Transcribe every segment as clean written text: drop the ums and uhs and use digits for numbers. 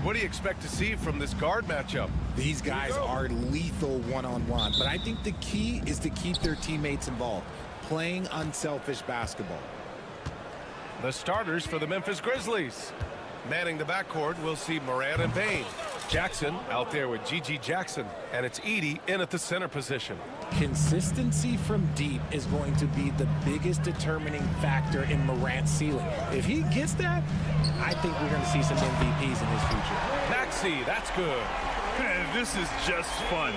what do you expect to see from this guard matchup? These guys are lethal one-on-one, but I think the key is to keep their teammates involved, playing unselfish basketball. The starters for the Memphis Grizzlies. Manning the backcourt, we'll see Morant and Bane. Jackson out there with G.G. Jackson, and it's Edey in at the center position. Consistency from deep is going to be the biggest determining factor in Morant's ceiling. If he gets that, I think we're going to see some MVPs in his future. Maxey, that's good. Man, this is just fun.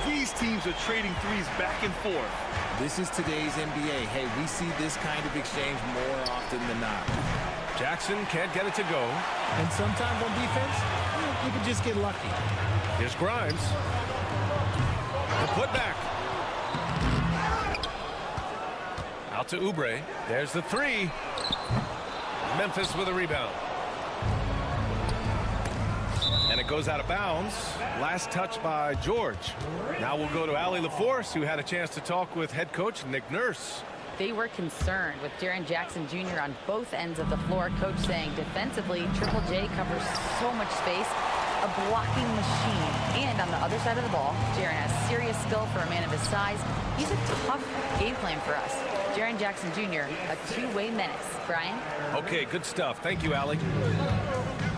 These teams are trading threes back and forth. This is today's NBA. Hey, we see this kind of exchange more often than not. Jackson can't get it to go. And sometimes on defense, you can just get lucky. Here's Grimes. The putback. Out to Oubre. There's the three. Memphis with a rebound. And it goes out of bounds. Last touch by George. Now we'll go to Allie LaForce, who had a chance to talk with head coach Nick Nurse. They were concerned with Jaren Jackson Jr. on both ends of the floor. Coach saying defensively, Triple J covers so much space, a blocking machine. And on the other side of the ball, Jaren has serious skill for a man of his size. He's a tough game plan for us. Jaren Jackson Jr., a two-way menace. Brian? Okay, good stuff. Thank you, Allie.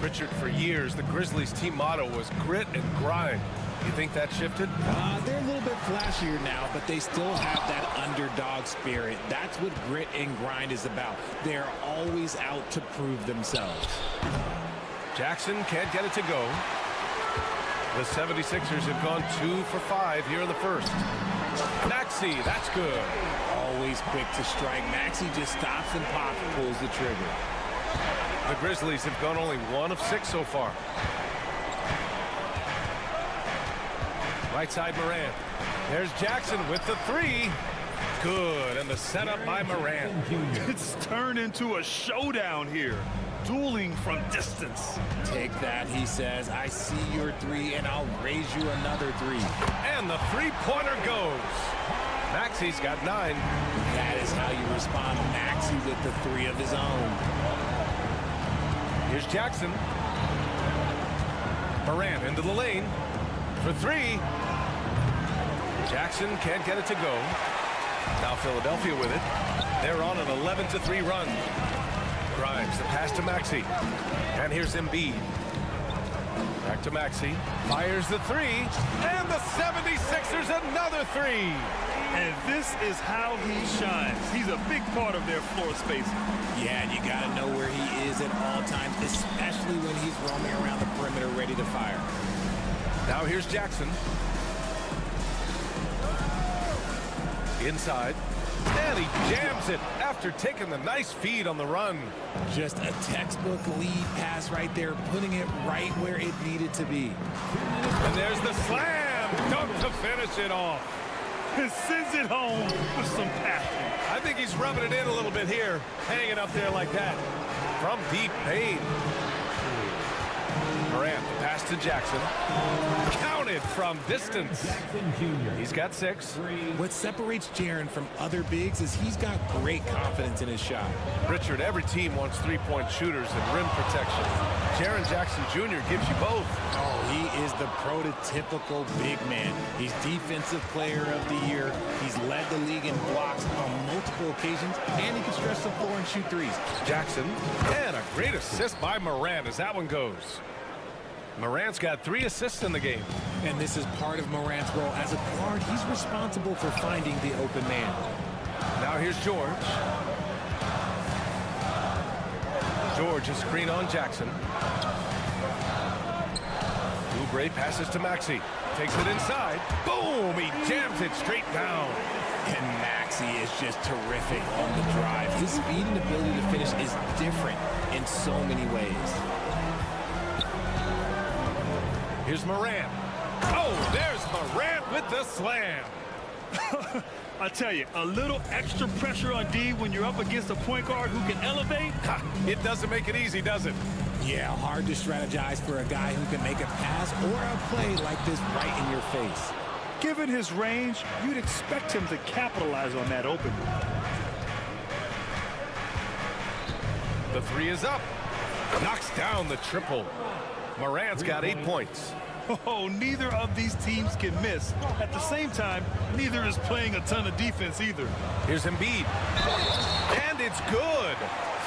Richard, for years, the Grizzlies team motto was grit and grind. You think that shifted? They're a little bit flashier now, but they still have that underdog spirit. That's what grit and grind is about. They're always out to prove themselves. Jackson can't get it to go. The 76ers have gone 2 for 5 here in the first. Maxey, that's good. Always quick to strike. Maxey just stops and pops, pulls the trigger. The Grizzlies have gone only 1 of 6 so far. Right side Morant. There's Jackson with the three. Good, and the setup by Morant. It's turned into a showdown here. Dueling from distance. Take that, he says. I see your three, and I'll raise you another three. And the three-pointer goes. Maxey's got 9. That is how you respond. Maxey with the three of his own. Here's Jackson. Morant into the lane for 3. Jackson can't get it to go. Now Philadelphia with it. They're on an 11-3 run. Grimes, the pass to Maxey. And here's Embiid. Back to Maxey. Fires the 3. And the 76ers another 3. And this is how he shines. He's a big part of their floor space. Yeah, and you got to know where he is at all times, especially when he's roaming around the perimeter ready to fire. Now here's Jackson. Inside. And he jams it after taking the nice feed on the run. Just a textbook lead pass right there, putting it right where it needed to be. And there's the slam dunk to finish it off. And sends it home with some passion. I think he's rubbing it in a little bit here, hanging up there like that. From deep pain. Morant, the pass to Jackson. Counted from distance. He's got 6. What separates Jaren from other bigs is he's got great confidence in his shot. Richard, every team wants three-point shooters and rim protection. Jaren Jackson Jr. gives you both. Oh, he is the prototypical big man. He's Defensive Player of the Year. He's led the league in blocks on multiple occasions, and he can stretch the floor and shoot threes. Jackson, and a great assist by Morant as that one goes. Morant's got 3 assists in the game. And this is part of Morant's role. As a guard, he's responsible for finding the open man. Now here's George. George, a screen on Jackson. Oubre passes to Maxey. Takes it inside. Boom! He jams it straight down. And Maxey is just terrific on the drive. His speed and ability to finish is different in so many ways. Here's Morant. Oh, there's Morant with the slam. I tell you, a little extra pressure on D when you're up against a point guard who can elevate. It doesn't make it easy, does it? Yeah, hard to strategize for a guy who can make a pass or a play like this right in your face. Given his range, you'd expect him to capitalize on that open. The 3 is up. Knocks down the triple. Morant's got 8 points. Oh, neither of these teams can miss. At the same time, neither is playing a ton of defense either. Here's Embiid. And it's good.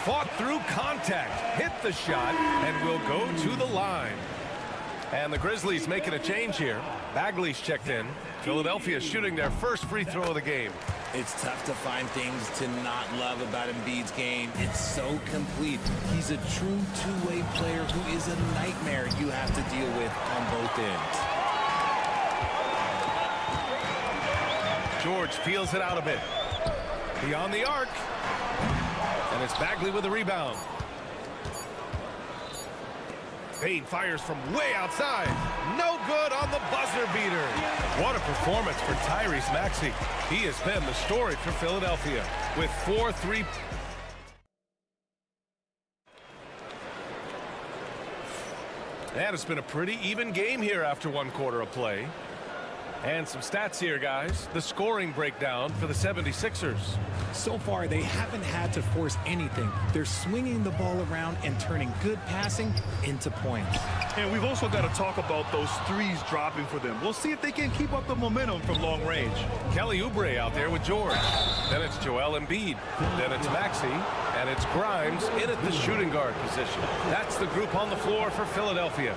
Fought through contact, hit the shot, and will go to the line. And the Grizzlies making a change here. Bagley's checked in. Philadelphia shooting their first free throw of the game. It's tough to find things to not love about Embiid's game. It's so complete. He's a true two-way player who is a nightmare you have to deal with on both ends. George feels it out a bit. Beyond the arc. And it's Bagley with the rebound. Payne fires from way outside. No good on the buzzer beater. What a performance for Tyrese Maxey. He has been the story for Philadelphia with 4-3. And it's been a pretty even game here after 1 quarter of play. And some stats here, guys. The scoring breakdown for the 76ers. So far, they haven't had to force anything. They're swinging the ball around and turning good passing into points. And we've also got to talk about those threes dropping for them. We'll see if they can keep up the momentum from long range. Kelly Oubre out there with George. Then it's Joel Embiid. Then it's Maxey. And it's Grimes in at the shooting guard position. That's the group on the floor for Philadelphia.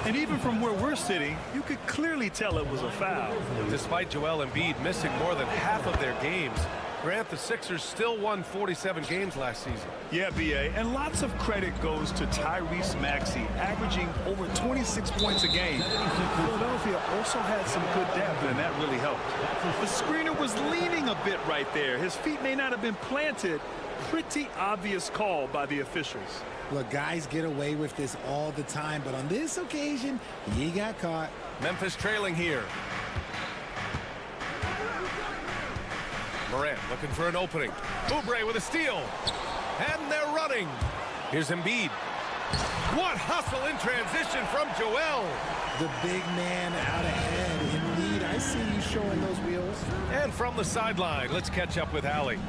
And even from where we're sitting, you could clearly tell it was a foul. Despite Joel Embiid missing more than half of their games, Grant, the Sixers still won 47 games last season. Yeah, B.A., and lots of credit goes to Tyrese Maxey, averaging over 26 points a game. Philadelphia also had some good depth, and that really helped. The screener was leaning a bit right there. His feet may not have been planted. Pretty obvious call by the officials. Look, guys get away with this all the time, but on this occasion, he got caught. Memphis trailing here. Morant looking for an opening. Oubre with a steal. And they're running. Here's Embiid. What hustle in transition from Joel. The big man out ahead. Embiid, I see you showing those wheels. And from the sideline, let's catch up with Allie.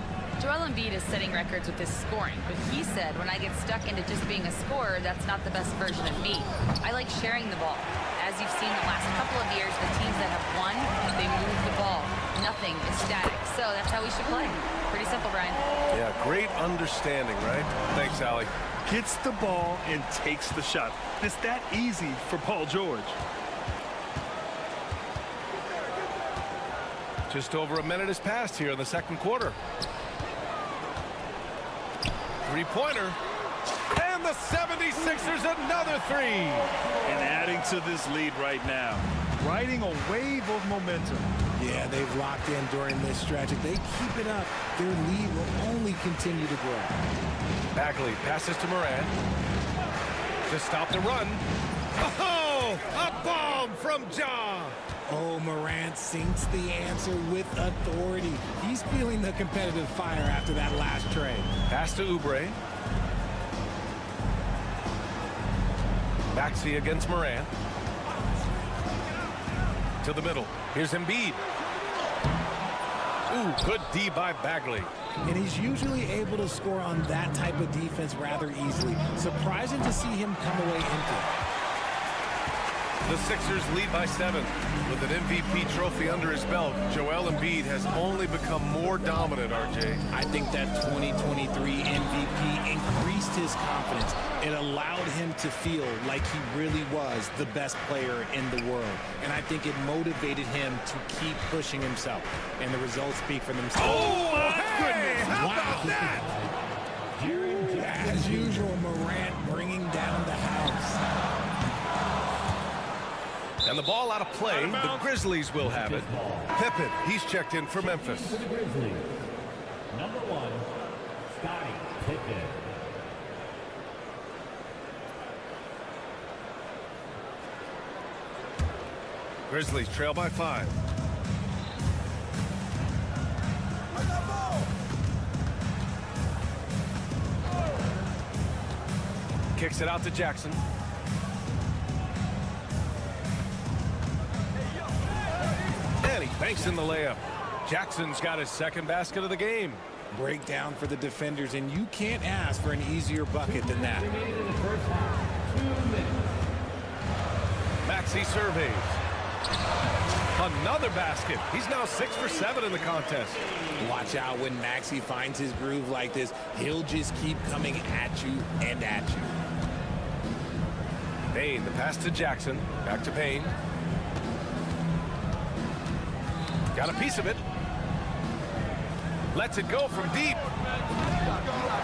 Joel Embiid is setting records with his scoring, but he said, when I get stuck into just being a scorer, that's not the best version of me. I like sharing the ball. As you've seen the last couple of years, the teams that have won, they move the ball. Nothing is static. So that's how we should play. Pretty simple, Brian. Yeah, great understanding, right? Thanks, Allie. Gets the ball and takes the shot. It's that easy for Paul George. Just over a minute has passed here in the second quarter. Three-pointer. And the 76ers another three. And adding to this lead right now. Riding a wave of momentum. Yeah, they've locked in during this stretch. If they keep it up, their lead will only continue to grow. Bagley passes to Morant. To stop the run. Oh, a bomb from Ja. Oh, Morant sinks the answer with authority. He's feeling the competitive fire after that last trade. Pass to Oubre. Maxey against Morant. To the middle. Here's Embiid. Ooh, good D by Bagley. And he's usually able to score on that type of defense rather easily. Surprising to see him come away empty. The Sixers lead by 7. With an MVP trophy under his belt, Joel Embiid has only become more dominant, RJ. I think that 2023 MVP increased his confidence. It allowed him to feel like he really was the best player in the world. And I think it motivated him to keep pushing himself. And the results speak for themselves. Oh, my goodness! How Wow. about that? As usual, Morant bringing down the house. And the ball out of play. The Grizzlies will have it. Pippen, he's checked in for Memphis. For the Grizzlies, number 1, Scottie Pippen. Grizzlies trail by 5. Kicks it out to Jackson. And he banks in the layup. Jackson's got his second basket of the game. Breakdown for the defenders, and you can't ask for an easier bucket than that. Remaining in the first half, 2 minutes. Maxey surveys. Another basket. He's now 6 for 7 in the contest. Watch out when Maxey finds his groove like this. He'll just keep coming at you and at you. Payne, the pass to Jackson. Back to Payne. Got a piece of it. Lets it go from deep.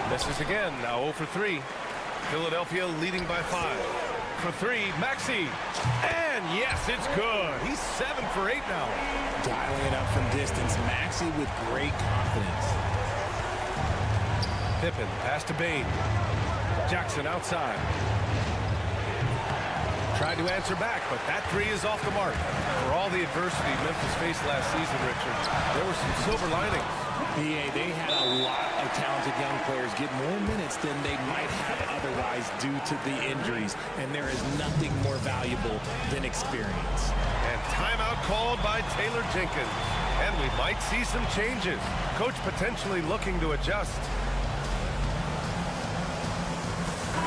Misses again. Now 0 for 3. Philadelphia leading by 5. For 3, Maxey. And yes, it's good. He's 7 for 8 now. Dialing it up from distance. Maxey with great confidence. Pippen, pass to Bain. Jackson outside. Tried to answer back, but that 3 is off the mark. For all the adversity Memphis faced last season, Richard, there were some silver linings. BA, they had a lot of talented young players get more minutes than they might have otherwise due to the injuries, and there is nothing more valuable than experience. And timeout called by Taylor Jenkins. And we might see some changes. Coach potentially looking to adjust.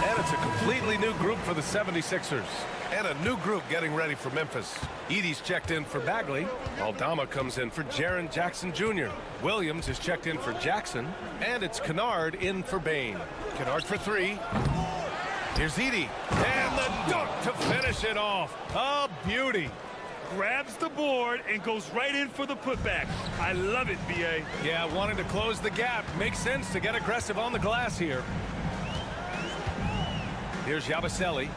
And it's a completely new group for the 76ers. And a new group getting ready for Memphis. Edey's checked in for Bagley. Aldama comes in for Jaren Jackson Jr. Williams is checked in for Jackson. And it's Kennard in for Bain. Kennard for 3. Here's Edey. And the dunk to finish it off. A beauty. Grabs the board and goes right in for the putback. I love it, B.A. Yeah, wanting to close the gap. Makes sense to get aggressive on the glass here. Here's Yabusele.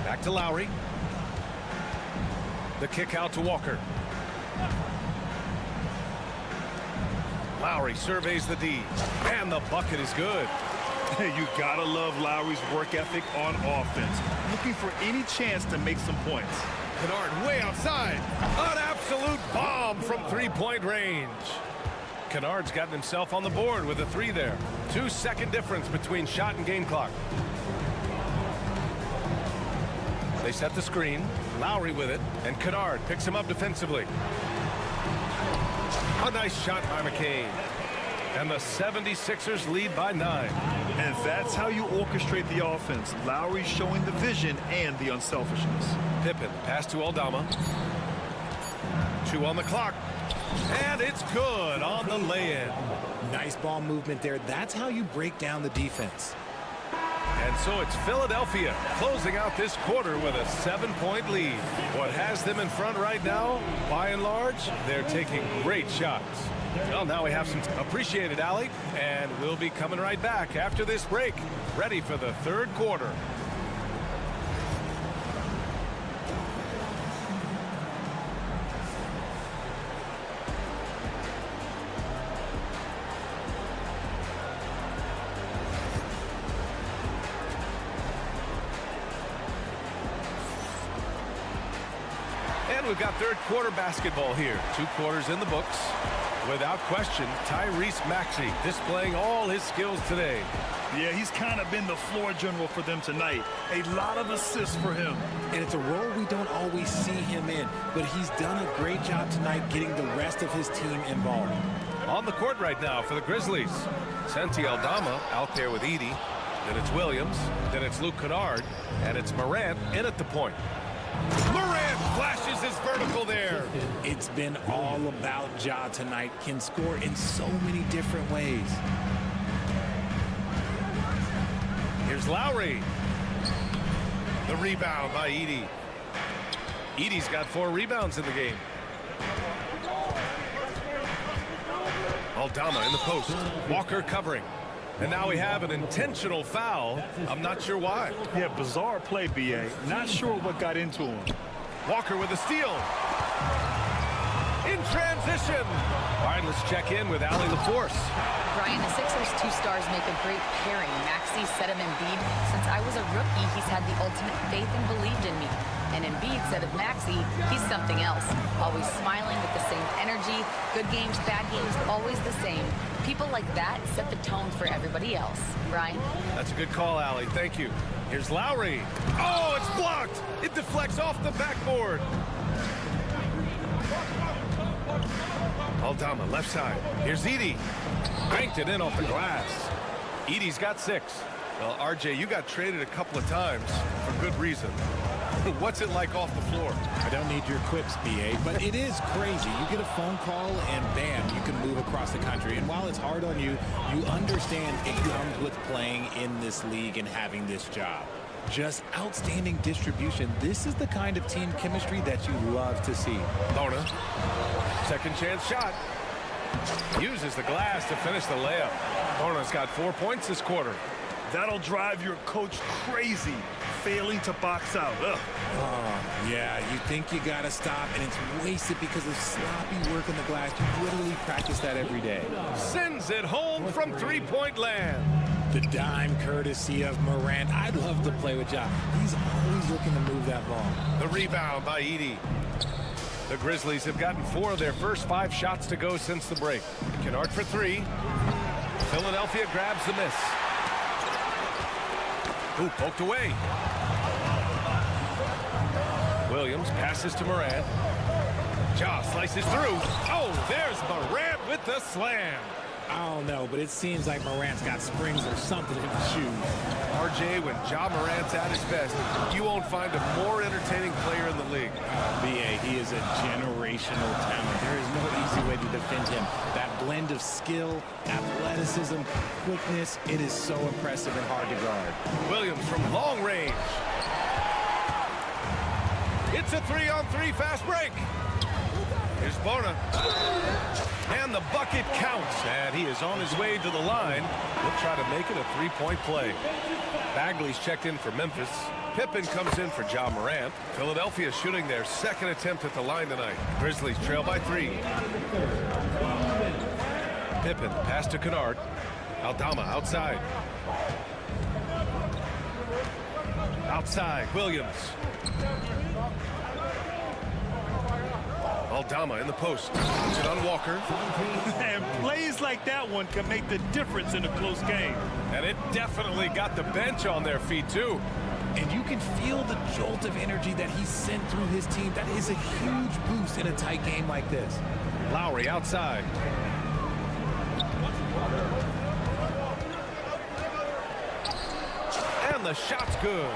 Back to Lowry. The kick out to Walker. Lowry surveys the D. And the bucket is good. You gotta love Lowry's work ethic on offense. Looking for any chance to make some points. Kennard way outside. An absolute bomb from 3-point range. Kennard's gotten himself on the board with a 3 there. 2-second difference between shot and game clock. They set the screen. Lowry with it. And Kennard picks him up defensively. A nice shot by McCain. And the 76ers lead by 9. And that's how you orchestrate the offense. Lowry showing the vision and the unselfishness. Pippen, pass to Aldama. 2 on the clock. And it's good on the lay-in. Nice ball movement there. That's how you break down the defense. And so it's Philadelphia closing out this quarter with a 7-point lead. What has them in front right now, by and large, they're taking great shots. Well, now we have some appreciated, Allie, and we'll be coming right back after this break, ready for the third quarter. And we've got third quarter basketball here. 2 quarters in the books. Without question, Tyrese Maxey displaying all his skills today. Yeah, he's kind of been the floor general for them tonight. A lot of assists for him. And it's a role we don't always see him in, but he's done a great job tonight getting the rest of his team involved. On the court right now for the Grizzlies. Santi Aldama out there with Edey. Then it's Williams. Then it's Luke Kennard. And it's Morant in at the point. Morant flashes his vertical there. It's been all about Ja tonight. Can score in so many different ways. Here's Lowry. The rebound by Edey. Edey's got 4 rebounds in the game. Aldama in the post. Walker covering. And now we have an intentional foul. I'm not sure why. Yeah, bizarre play, B.A. Not sure what got into him. Walker with a steal. In transition. All right, let's check in with Allie LaForce. Brian, the Sixers' 2 stars make a great pairing. Maxey said of Embiid, since I was a rookie, he's had the ultimate faith and believed in me. And Embiid said of Maxey, he's something else. Always smiling with the same energy. Good games, bad games, always the same. People like that set the tone for everybody else. Brian? That's a good call, Allie. Thank you. Here's Lowry. Oh, it's blocked. It deflects off the backboard. Aldama, left side. Here's Edey. Banked it in off the glass. Edey's got 6. Well, RJ, you got traded a couple of times for good reason. What's it like off the floor? I don't need your quips, BA, but it is crazy. You get a phone call and bam, you can move across the country. And while it's hard on you, you understand it comes with playing in this league and having this job. Just outstanding distribution. This is the kind of team chemistry that you love to see. Bona, second chance shot. Uses the glass to finish the layup. Bona's got 4 points this quarter. That'll drive your coach crazy, failing to box out. Ugh. Oh, yeah, you think you got to stop, and it's wasted because of sloppy work in the glass. You literally practice that every day. Sends it home from three-point land. The dime courtesy of Morant. I'd love to play with Ja. He's always looking to move that ball. The rebound by Edey. The Grizzlies have gotten 4 of their first 5 shots to go since the break. Kennard for 3. Philadelphia grabs the miss. Ooh, poked away. Williams passes to Morant. Ja slices through. Oh, there's Morant with the slam. I don't know, but it seems like Morant's got springs or something in his shoes. RJ, when Ja Morant's at his best, you won't find a more entertaining player in the league. BA, he is a generational talent. There is no easy way to defend him. That blend of skill, athleticism, quickness, it is so impressive and hard to guard. Williams from long range. It's a 3-on-3 fast break. Here's Bona. And the bucket counts. And he is on his way to the line. He'll try to make it a 3-point play. Bagley's checked in for Memphis. Pippen comes in for Ja Morant. Philadelphia shooting their second attempt at the line tonight. Grizzlies trail by 3. Pippen pass to Kennard. Aldama outside. Outside, Williams. Aldama in the post. Puts it on Walker. And plays like that one can make the difference in a close game. And it definitely got the bench on their feet, too. And you can feel the jolt of energy that he sent through his team. That is a huge boost in a tight game like this. Lowry outside. And the shot's good.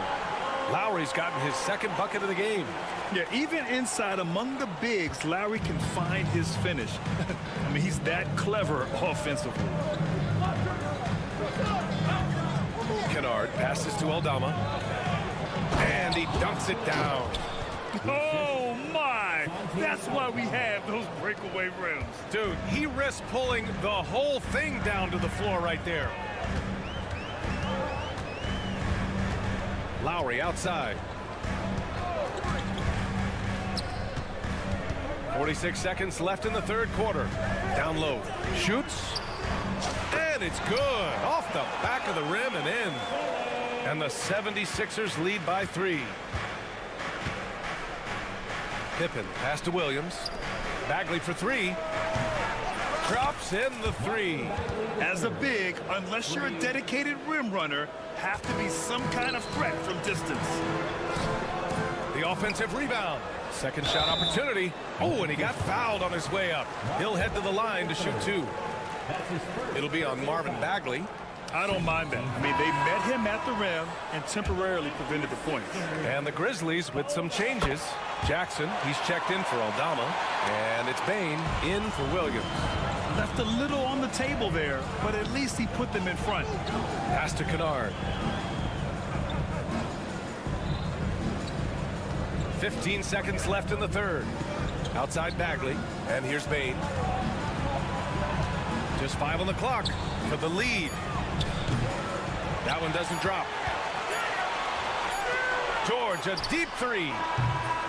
Lowry's gotten his second bucket of the game. Yeah, even inside among the bigs, Lowry can find his finish. I mean, he's that clever offensively. Kennard passes to Aldama. And he dunks it down. Oh, my! That's why we have those breakaway rims. Dude, he risks pulling the whole thing down to the floor right there. Lowry outside. 46 seconds left in the third quarter. Down low. Shoots. And it's good. Off the back of the rim and in. And the 76ers lead by 3. Pippen pass to Williams. Bagley for 3. Drops in the 3. As a big, unless you're a dedicated rim runner, have to be some kind of threat from distance. The offensive rebound. Second shot opportunity. Oh, and he got fouled on his way up. He'll head to the line to shoot 2. It'll be on Marvin Bagley. I don't mind that. I mean, they met him at the rim and temporarily prevented the points. And the Grizzlies with some changes. Jackson, he's checked in for Aldama. And it's Bain in for Williams. Left a little on the table there, but at least he put them in front. Pass to Kennard. 15 seconds left in the third. Outside Bagley. And here's Bain. Just 5 on the clock for the lead. That one doesn't drop. George, a deep 3.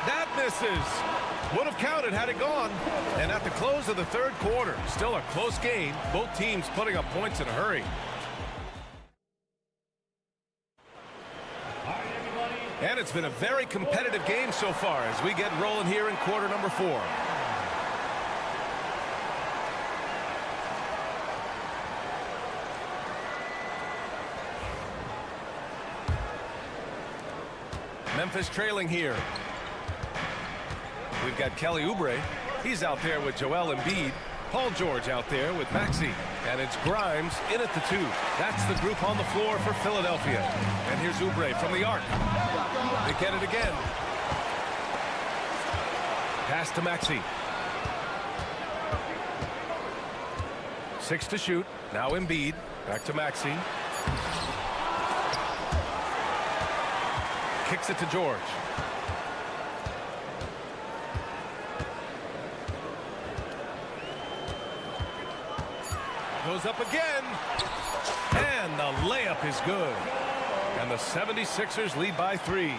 That misses. Would have counted had it gone. And at the close of the third quarter, still a close game. Both teams putting up points in a hurry. And it's been a very competitive game so far as we get rolling here in quarter number 4. Memphis trailing here. We've got Kelly Oubre. He's out there with Joel Embiid. Paul George out there with Maxey. And it's Grimes in at the 2. That's the group on the floor for Philadelphia. And here's Oubre from the arc. They get it again. Pass to Maxey. 6 to shoot. Now Embiid. Back to Maxey. Kicks it to George. Goes up again. And the layup is good. And the 76ers lead by 3.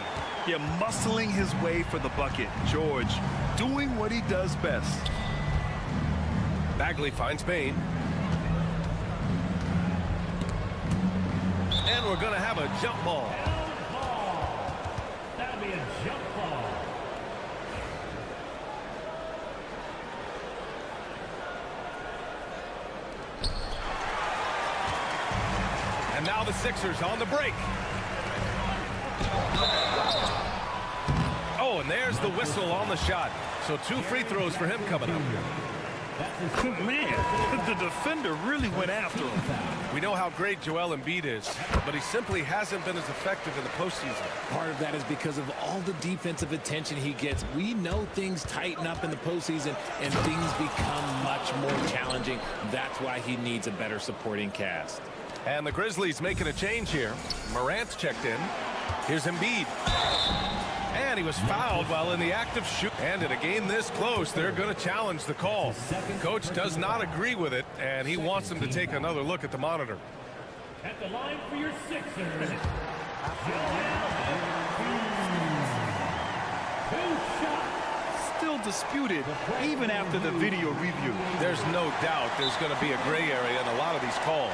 Yeah, muscling his way for the bucket. George doing what he does best. Bagley finds Bain. And we're going to have a jump ball. That'll be a jump ball. And now the Sixers on the break. Oh, and there's the whistle on the shot. So 2 free throws for him coming up. Man, the defender really went after him. We know how great Joel Embiid is, but he simply hasn't been as effective in the postseason. Part of that is because of all the defensive attention he gets. We know things tighten up in the postseason and things become much more challenging. That's why he needs a better supporting cast. And the Grizzlies making a change here. Morant's checked in. Here's Embiid. And he was fouled while in the act of shoot. And in a game this close, they're going to challenge the call. Coach does not agree with it, and he wants them to take another look at the monitor. At the line for your Sixers. Still disputed even after the video review. There's no doubt there's going to be a gray area in a lot of these calls.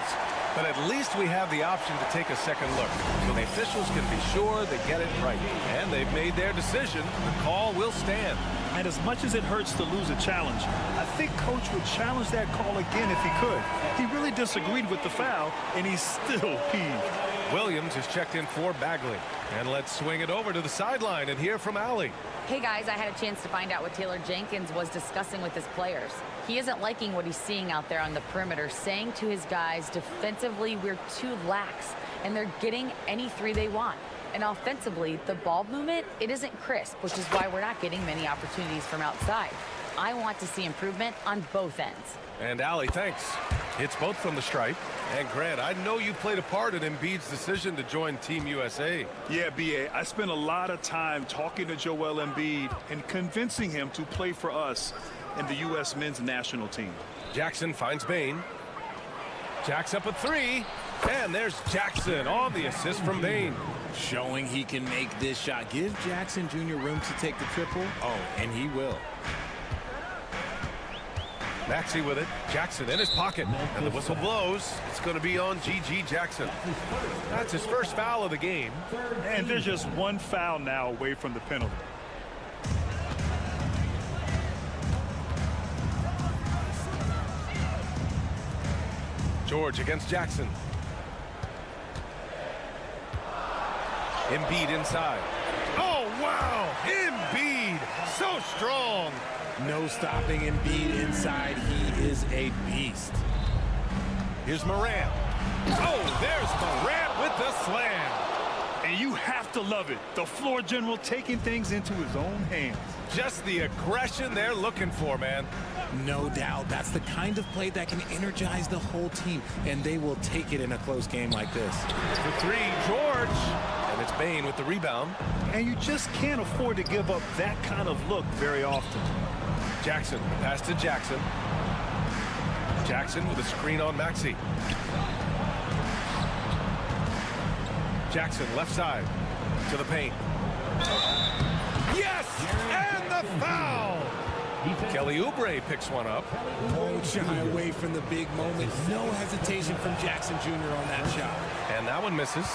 But at least we have the option to take a second look, so the officials can be sure they get it right. And they've made their decision. The call will stand. And as much as it hurts to lose a challenge, I think Coach would challenge that call again if he could. He really disagreed with the foul, and he's still peeved. Williams is checked in for Bagley. And let's swing it over to the sideline and hear from Allie. Hey guys, I had a chance to find out what Taylor Jenkins was discussing with his players. He isn't liking what he's seeing out there on the perimeter, saying to his guys, defensively, we're too lax, and they're getting any 3 they want. And offensively, the ball movement, it isn't crisp, which is why we're not getting many opportunities from outside. I want to see improvement on both ends. And Allie, thanks. It's both from the stripe. And Grant, I know you played a part in Embiid's decision to join Team USA. Yeah, B.A., I spent a lot of time talking to Joel Embiid and convincing him to play for us in the U.S. men's national team. Jackson finds Bain. Jack's up a 3. And there's Jackson on the assist from Bain. Showing he can make this shot. Give Jackson Jr. room to take the triple. Oh, and he will. Maxey with it. Jackson in his pocket. And the whistle blows. It's going to be on G.G. Jackson. That's his first foul of the game. And there's just one foul now away from the penalty. George against Jackson. Embiid inside. Oh, wow! Embiid! So strong! No stopping Embiid inside. He is a beast. Here's Morant. Oh, there's Morant with the slam. And you have to love it. The floor general taking things into his own hands. Just the aggression they're looking for, man. No doubt. That's the kind of play that can energize the whole team, and they will take it in a close game like this. For 3, George. And it's Bain with the rebound. And you just can't afford to give up that kind of look very often. Jackson, pass to Jackson. Jackson with a screen on Maxey. Jackson left side to the paint. Yes! And the foul! Kelly Oubre picks one up. Won't shy away from the big moment. No hesitation from Jackson Jr. on that shot. And that one misses.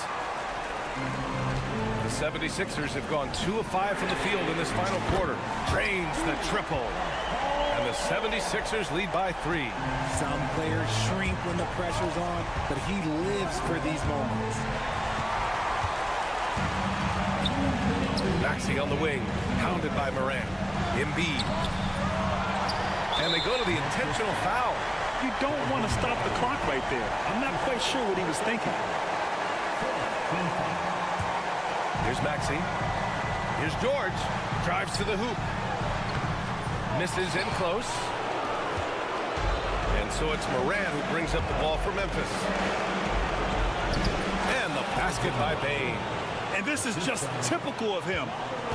The 76ers have gone 2 of 5 from the field in this final quarter. Drains the triple. And the 76ers lead by 3. Some players shrink when the pressure's on, but he lives for these moments. Maxey on the wing, pounded by Morant. Embiid. And they go to the intentional foul. You don't want to stop the clock right there. I'm not quite sure what he was thinking. Here's Maxey. Here's George. Drives to the hoop. Misses in close. And so it's Moran who brings up the ball for Memphis. And the basket by Bane. And this is just typical of him.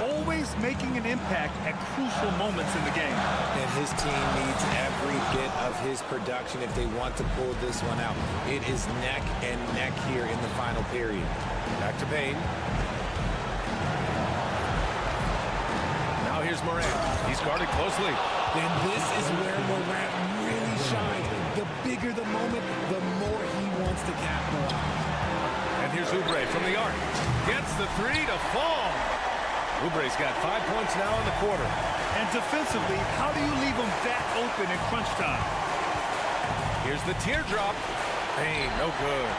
Always making an impact at crucial moments in the game. And his team needs every bit of his production if they want to pull this one out. It is neck and neck here in the final period. Back to Bane. Now here's Moran. He's guarded closely. And this is where Moran really shines. The bigger the moment, the more he wants to capitalize. And here's Oubre from the arc. Gets the three to fall. Oubre's got 5 points now in the quarter. And defensively, how do you leave them that open in crunch time? Here's the teardrop. Bane, no good.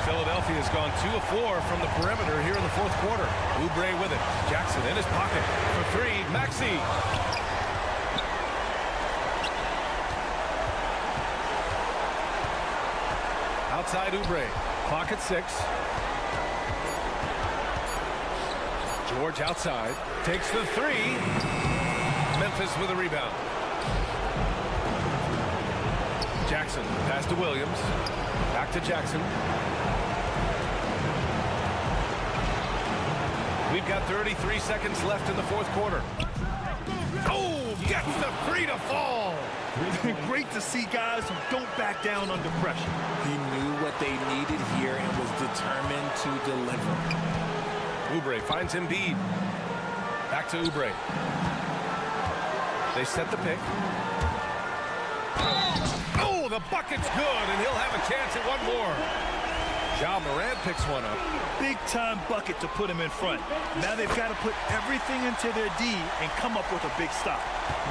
Philadelphia's gone 2 of 4 from the perimeter here in the fourth quarter. Oubre with it. Jackson in his pocket for three. Maxey. Outside Oubre. Clock at 6. George outside. Takes the three. Memphis with a rebound. Jackson. Pass to Williams. Back to Jackson. We've got 33 seconds left in the fourth quarter. Oh, gets the three to fall. Great to see guys who don't back down under pressure. He knew what they needed here and was determined to deliver. Oubre finds Embiid. Back to Oubre. They set the pick. Oh, the bucket's good, and he'll have a chance at one more. Ja Morant picks one up. Big-time bucket to put him in front. Now they've got to put everything into their D and come up with a big stop.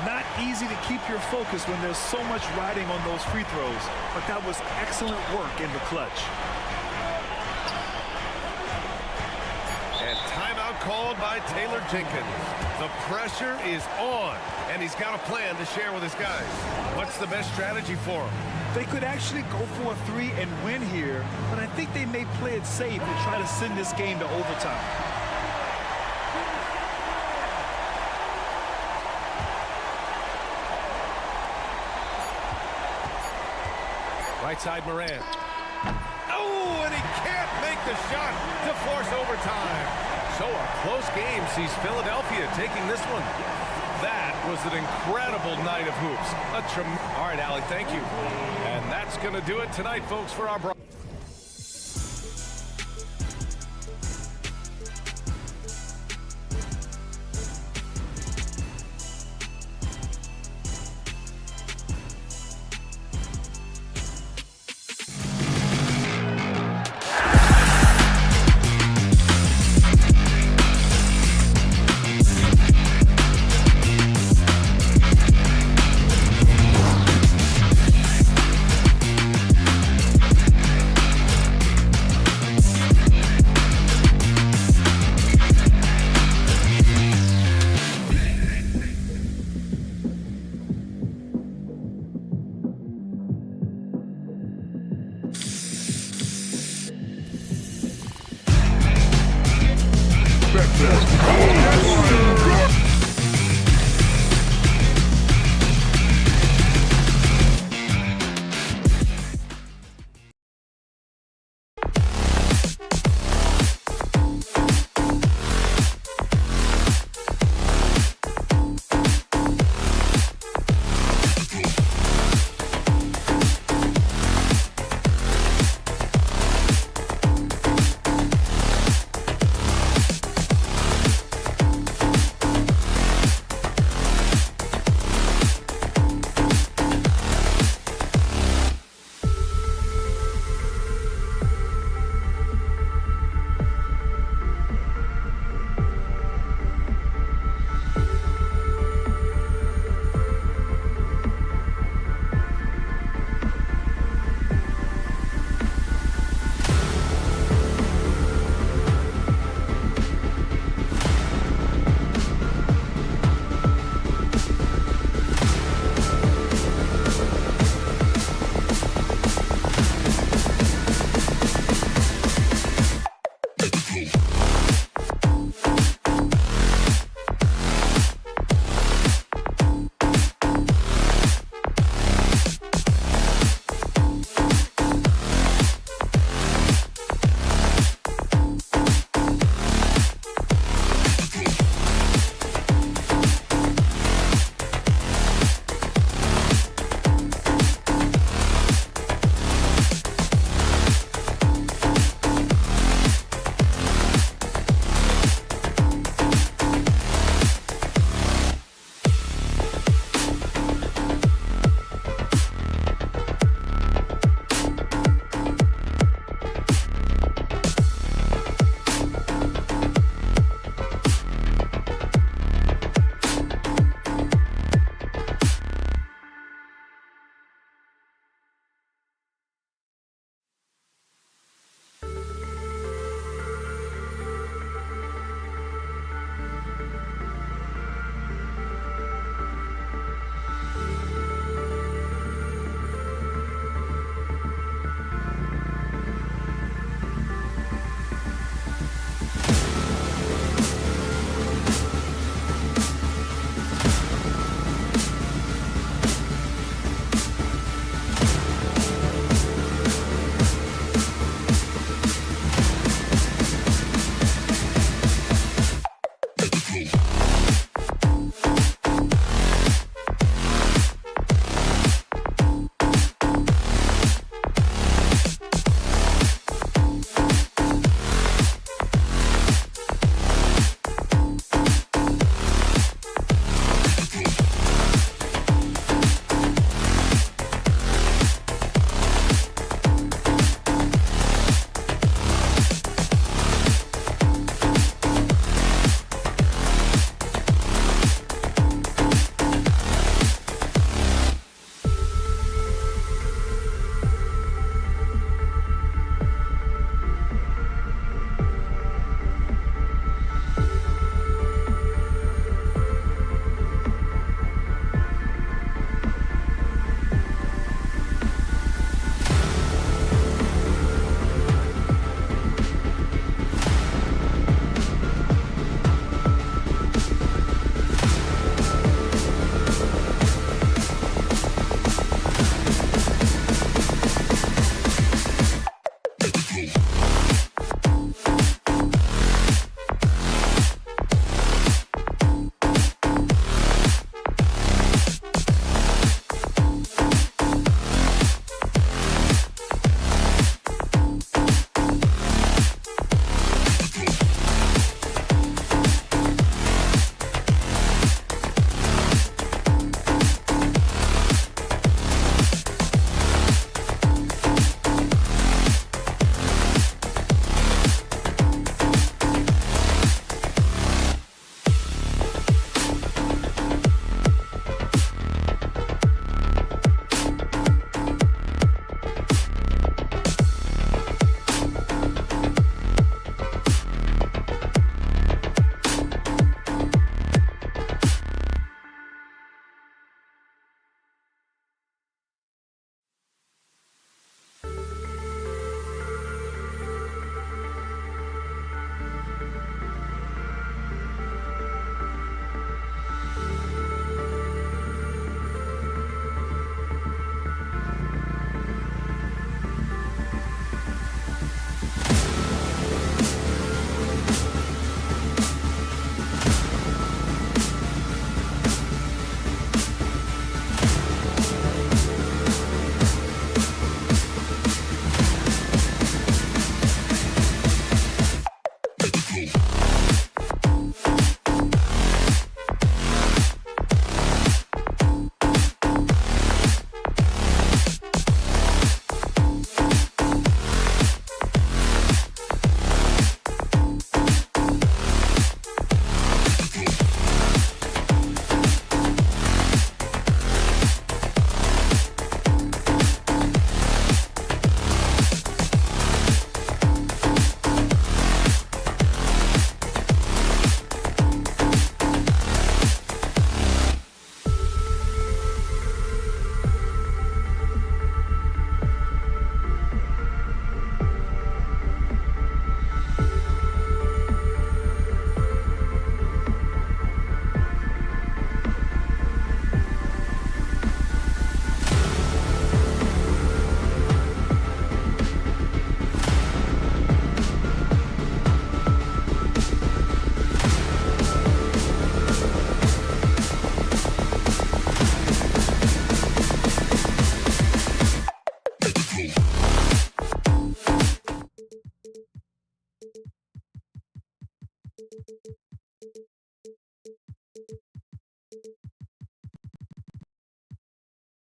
Not easy to keep your focus when there's so much riding on those free throws, but that was excellent work in the clutch. And timeout called by Taylor Jenkins. The pressure is on, and he's got a plan to share with his guys. What's the best strategy for him? They could actually go for a three and win here, but I think they may play it safe and try to send this game to overtime. Right side Moran. Oh, and he can't make the shot to force overtime. So a close game sees Philadelphia taking this one. That was an incredible night of hoops. All right, Allie, thank you. And that's going to do it tonight, folks, for our broadcast.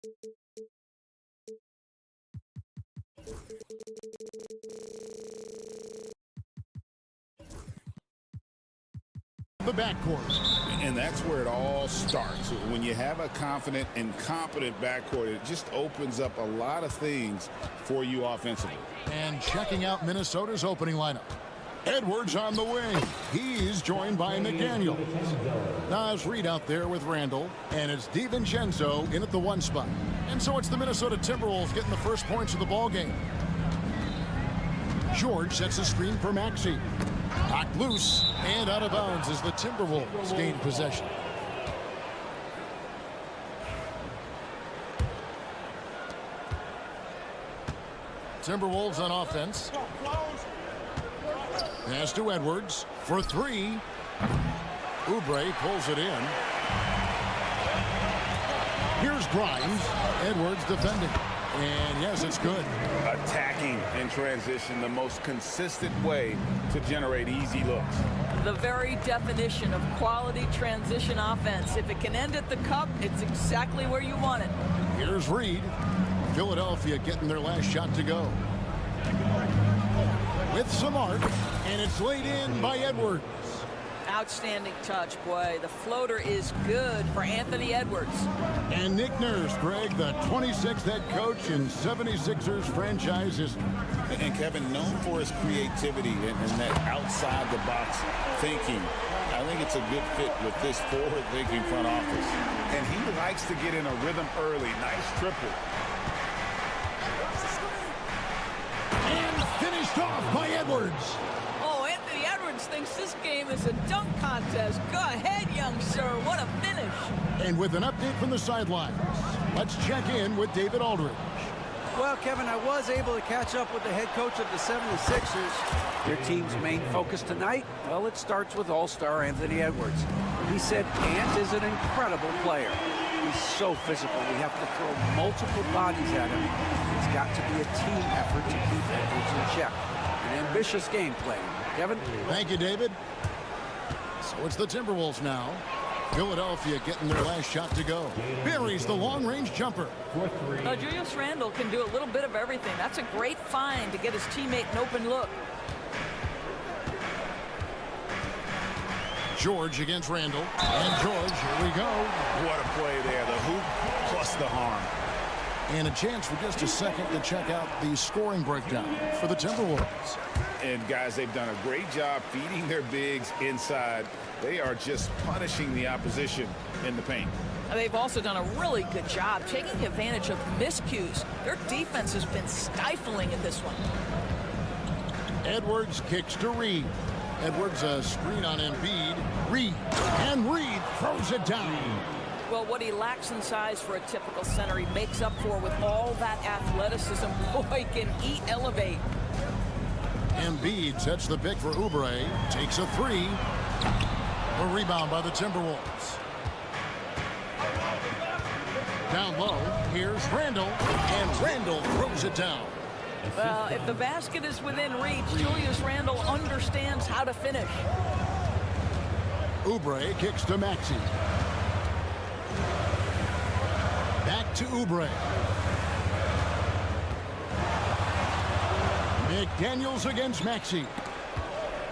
The backcourt. And that's where it all starts. When you have a confident and competent backcourt, it just opens up a lot of things for you offensively. And checking out Minnesota's opening lineup. Edwards on the wing. He's joined by McDaniel. Nas Reed out there with Randall. And it's DiVincenzo in at the 1 spot. And so it's the Minnesota Timberwolves getting the first points of the ball game. George sets a screen for Maxey. Knocked loose and out of bounds as the Timberwolves gain possession. Timberwolves on offense. Pass to Edwards for 3. Oubre pulls it in. Here's Grimes. Edwards defending. And yes, it's good. Attacking in transition, the most consistent way to generate easy looks. The very definition of quality transition offense. If it can end at the cup, it's exactly where you want it. Here's Reed. Philadelphia getting their last shot to go. With some arc, and it's laid in by Edwards. Outstanding touch, boy. The floater is good for Anthony Edwards. And Nick Nurse, Greg, the 26th head coach in 76ers franchise history. And Kevin, known for his creativity and that outside-the-box thinking, I think it's a good fit with this forward-thinking front office. And he likes to get in a rhythm early. Nice triple. And finished off by Edwards. Oh, Anthony Edwards thinks this game is a dunk contest. Go ahead, young sir. What a finish. And with an update from the sidelines, let's check in with David Aldridge. Well, Kevin, I was able to catch up with the head coach of the 76ers. Their team's main focus tonight, well, it starts with all-star Anthony Edwards. He said Ant is an incredible player. He's so physical. We have to throw multiple bodies at him. It's got to be a team effort to keep Edwards in check. An ambitious game plan. Kevin? Thank you, David. So it's the Timberwolves now. Philadelphia getting their last shot to go. Buries the long-range jumper. Julius Randle can do a little bit of everything. That's a great find to get his teammate an open look. George against Randall. And George, here we go. What a play there. The hoop plus the harm. And a chance for just a second to check out the scoring breakdown for the Timberwolves. And guys, they've done a great job feeding their bigs inside. They are just punishing the opposition in the paint. They've also done a really good job taking advantage of miscues. Their defense has been stifling in this one. Edwards kicks to Reed. Edwards a screen on Embiid. Reed. And Reed throws it down. Well, what he lacks in size for a typical center, he makes up for with all that athleticism. Boy, can he elevate. Embiid sets the pick for Oubre. Takes a 3. A rebound by the Timberwolves. Down low, here's Randall. And Randall throws it down. Well, if the basket is within reach, Julius Randle understands how to finish. Oubre kicks to Maxey. Back to Oubre. McDaniels against Maxey.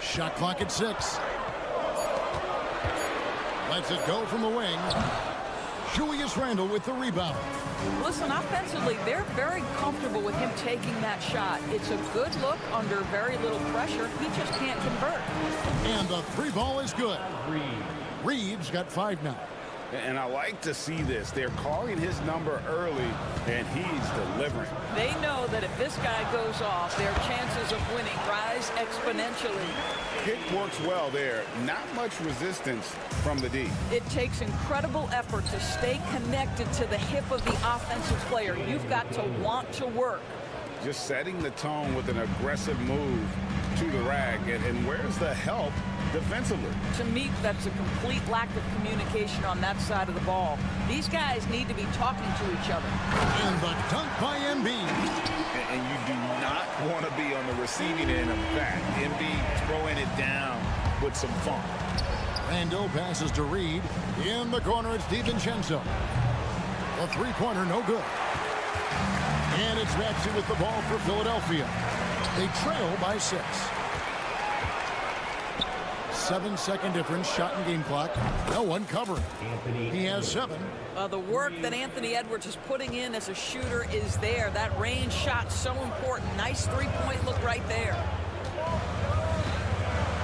Shot clock at 6. Lets it go from the wing. Julius Randle with the rebound. Listen, offensively, they're very comfortable with him taking that shot. It's a good look under very little pressure. He just can't convert. And the 3 ball is good. Reeves got 5 now. And I like to see this. They're calling his number early, and he's delivering. They know that if this guy goes off, their chances of winning rise exponentially. Pick works well there. Not much resistance from the D. It takes incredible effort to stay connected to the hip of the offensive player. You've got to want to work. Just setting the tone with an aggressive move to the rack. And where's the help defensively? To me, that's a complete lack of communication on that side of the ball. These guys need to be talking to each other. And the dunk by Embiid. And you do not want to be on the receiving end of that. Embiid throwing it down with some funk. Randall passes to Reed. In the corner, it's DiVincenzo. A three-pointer, no good. And it's Maxey with the ball for Philadelphia. They trail by 6. 7-second difference, shot and game clock. No one covering. He has 7. The work that Anthony Edwards is putting in as a shooter is there. That range shot so important. Nice three-point look right there.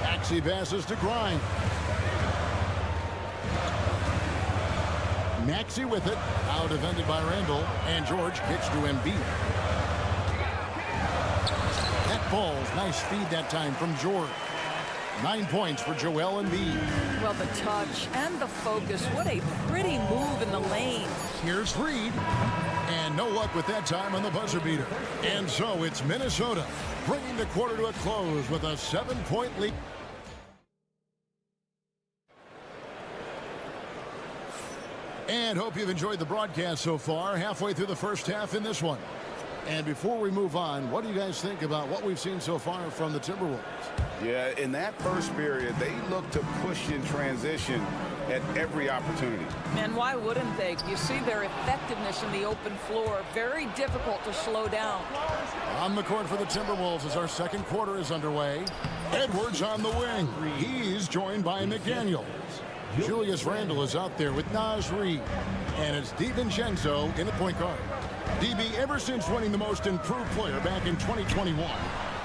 Maxey passes to Grimes. Maxey with it. Out defended by Randall. And George kicks to Embiid. That ball's nice feed that time from George. 9 points for Joel Embiid. Well, the touch and the focus. What a pretty move in the lane. Here's Reed. And no luck with that time on the buzzer beater. And so it's Minnesota bringing the quarter to a close with a 7-point lead. And hope you've enjoyed the broadcast so far. Halfway through the first half in this one. And before we move on, what do you guys think about what we've seen so far from the Timberwolves? Yeah, in that first period, they looked to push in transition at every opportunity. And why wouldn't they? You see their effectiveness in the open floor. Very difficult to slow down. On the court for the Timberwolves as our second quarter is underway. Edwards on the wing. He's joined by McDaniels. Julius Randle is out there with Naz Reid. And it's DiVincenzo in the point guard. DB, ever since winning the most improved player back in 2021,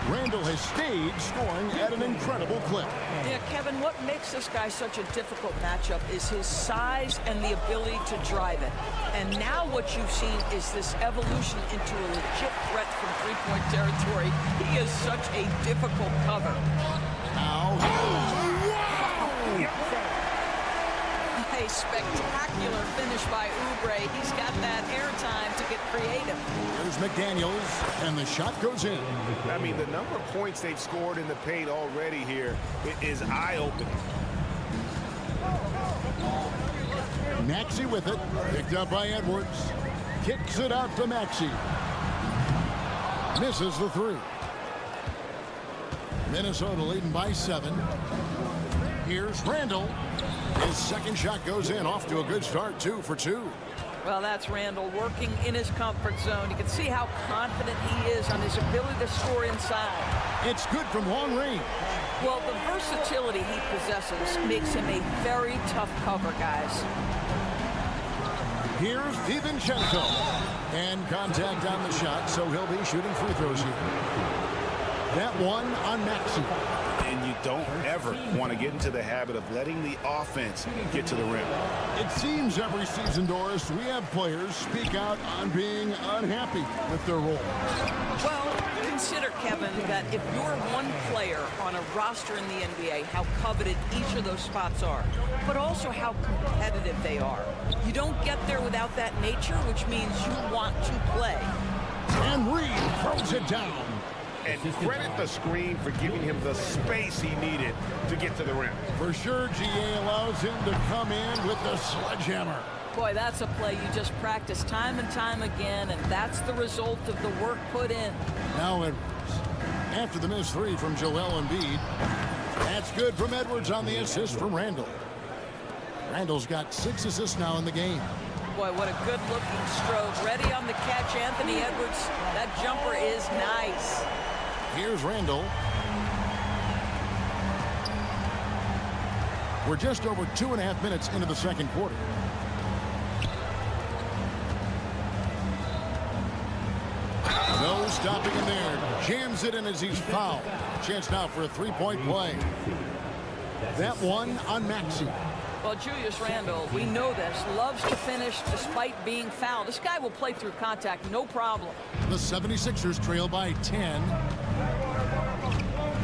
Randle has stayed scoring at an incredible clip. Yeah, Kevin, what makes this guy such a difficult matchup is his size and the ability to drive it. And now what you've seen is this evolution into a legit threat from three-point territory. He is such a difficult cover. Now, A spectacular finish by Oubre. He's got that airtime to get creative. there's McDaniels, and the shot goes in. I mean, the number of points they've scored in the paint already here is eye-opening. Maxey with it, picked up by Edwards. Kicks it out to Maxey. Misses the 3. Minnesota leading by 7. Here's Randle. His second shot goes in, off to a good start, 2 for 2. Well, that's Randle working in his comfort zone. You can see how confident he is on his ability to score inside. It's good from long range. Well, the versatility he possesses makes him a very tough cover, guys. Here's DiVincenzo. And contact on the shot, so he'll be shooting free throws here. That one on Maxey. And you don't ever want to get into the habit of letting the offense get to the rim. It seems every season, Doris, we have players speak out on being unhappy with their role. Well, consider, Kevin, that if you're one player on a roster in the NBA, how coveted each of those spots are, but also how competitive they are. You don't get there without that nature, which means you want to play. And Reed throws it down. And credit the screen for giving him the space he needed to get to the rim. For sure, GA allows him to come in with the sledgehammer. Boy, that's a play you just practice time and time again, and that's the result of the work put in. Now Edwards. After the missed 3 from Joel Embiid. That's good from Edwards on the assist from Randle. Randle's got 6 assists now in the game. Boy, what a good-looking stroke. Ready on the catch, Anthony Edwards. That jumper is nice. Here's Randle. We're just over 2.5 minutes into the second quarter. No stopping him there. Jams it in as he's fouled. Chance now for a three-point play. That one on Maxey. Well, Julius Randle, we know this, loves to finish despite being fouled. This guy will play through contact, no problem. The 76ers trail by 10.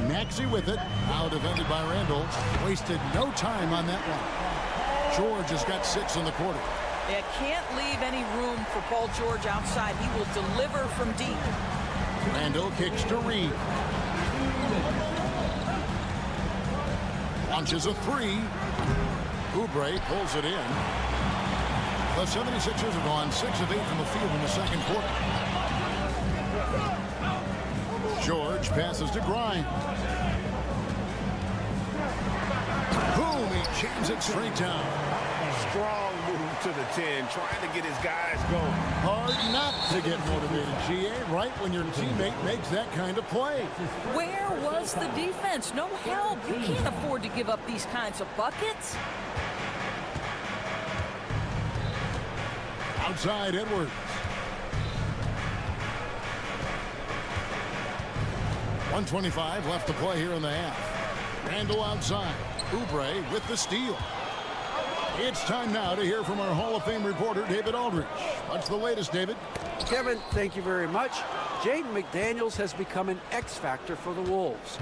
Maxey with it. Now defended by Randle. Wasted no time on that one. George has got 6 in the quarter. They can't leave any room for Paul George outside. He will deliver from deep. Randle kicks to Reed. Launches a 3. Oubre pulls it in. The 76ers have gone 6 of 8 from the field in the second quarter. George passes to Grimes. Boom, he jams it straight down. Strong move to the 10, trying to get his guys going. Hard not to get motivated, GA, right when your teammate makes that kind of play. Where was the defense? No help. You can't afford to give up these kinds of buckets. Outside Edwards. 1:25 left to play here in the half. Randall outside. Oubre with the steal. It's time now to hear from our Hall of Fame reporter, David Aldridge. What's the latest, David? Kevin, thank you very much. Jaden McDaniels has become an X factor for the Wolves.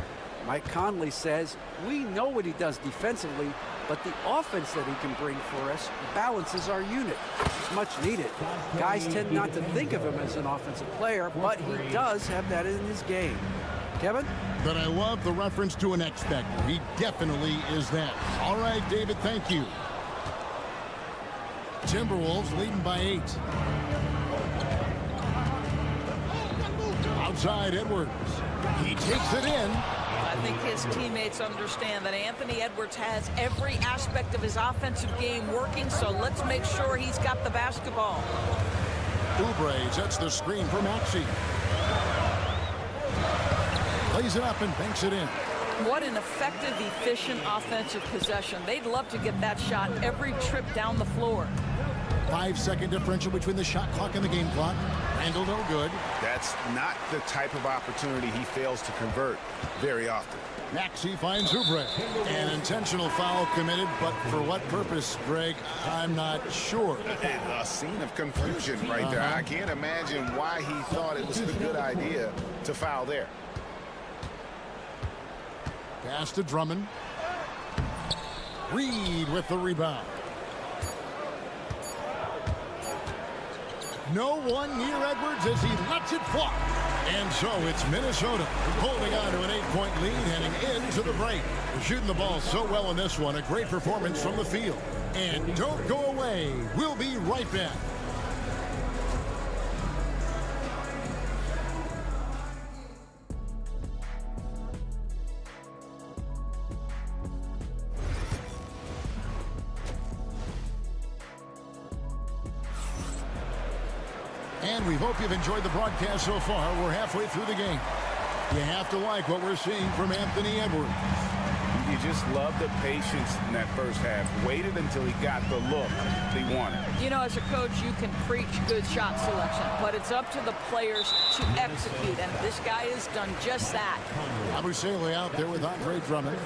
Mike Conley says, we know what he does defensively, but the offense that he can bring for us balances our unit. It's much needed. Guys tend not to think of him as an offensive player, but he does have that in his game. Kevin? But I love the reference to an X factor. He definitely is that. All right, David, thank you. Timberwolves leading by 8. Outside Edwards. He takes it in. I think his teammates understand that Anthony Edwards has every aspect of his offensive game working, so let's make sure he's got the basketball. Oubre sets the screen for Maxey. Plays it up and banks it in. What an effective, efficient offensive possession. They'd love to get that shot every trip down the floor. 5-second differential between the shot clock and the game clock. Randall no good. That's not the type of opportunity he fails to convert very often. Maxey finds Oubre. An intentional foul committed, but for what purpose, Greg? I'm not sure. A scene of confusion right there. I can't imagine why he thought it was a good idea to foul there. Pass to Drummond. Reed with the rebound. No one near Edwards as he lets it fly. And so it's Minnesota holding on to an 8-point lead heading into the break. They're shooting the ball so well in this one. A great performance from the field. And don't go away. We'll be right back. And we hope you've enjoyed the broadcast so far. We're halfway through the game. You have to like what we're seeing from Anthony Edwards. You just love the patience in that first half. Waited until he got the look he wanted. You know, as a coach, you can preach good shot selection, but it's up to the players to execute, and this guy has done just that. Abu Saleh out there with Andre Drummond.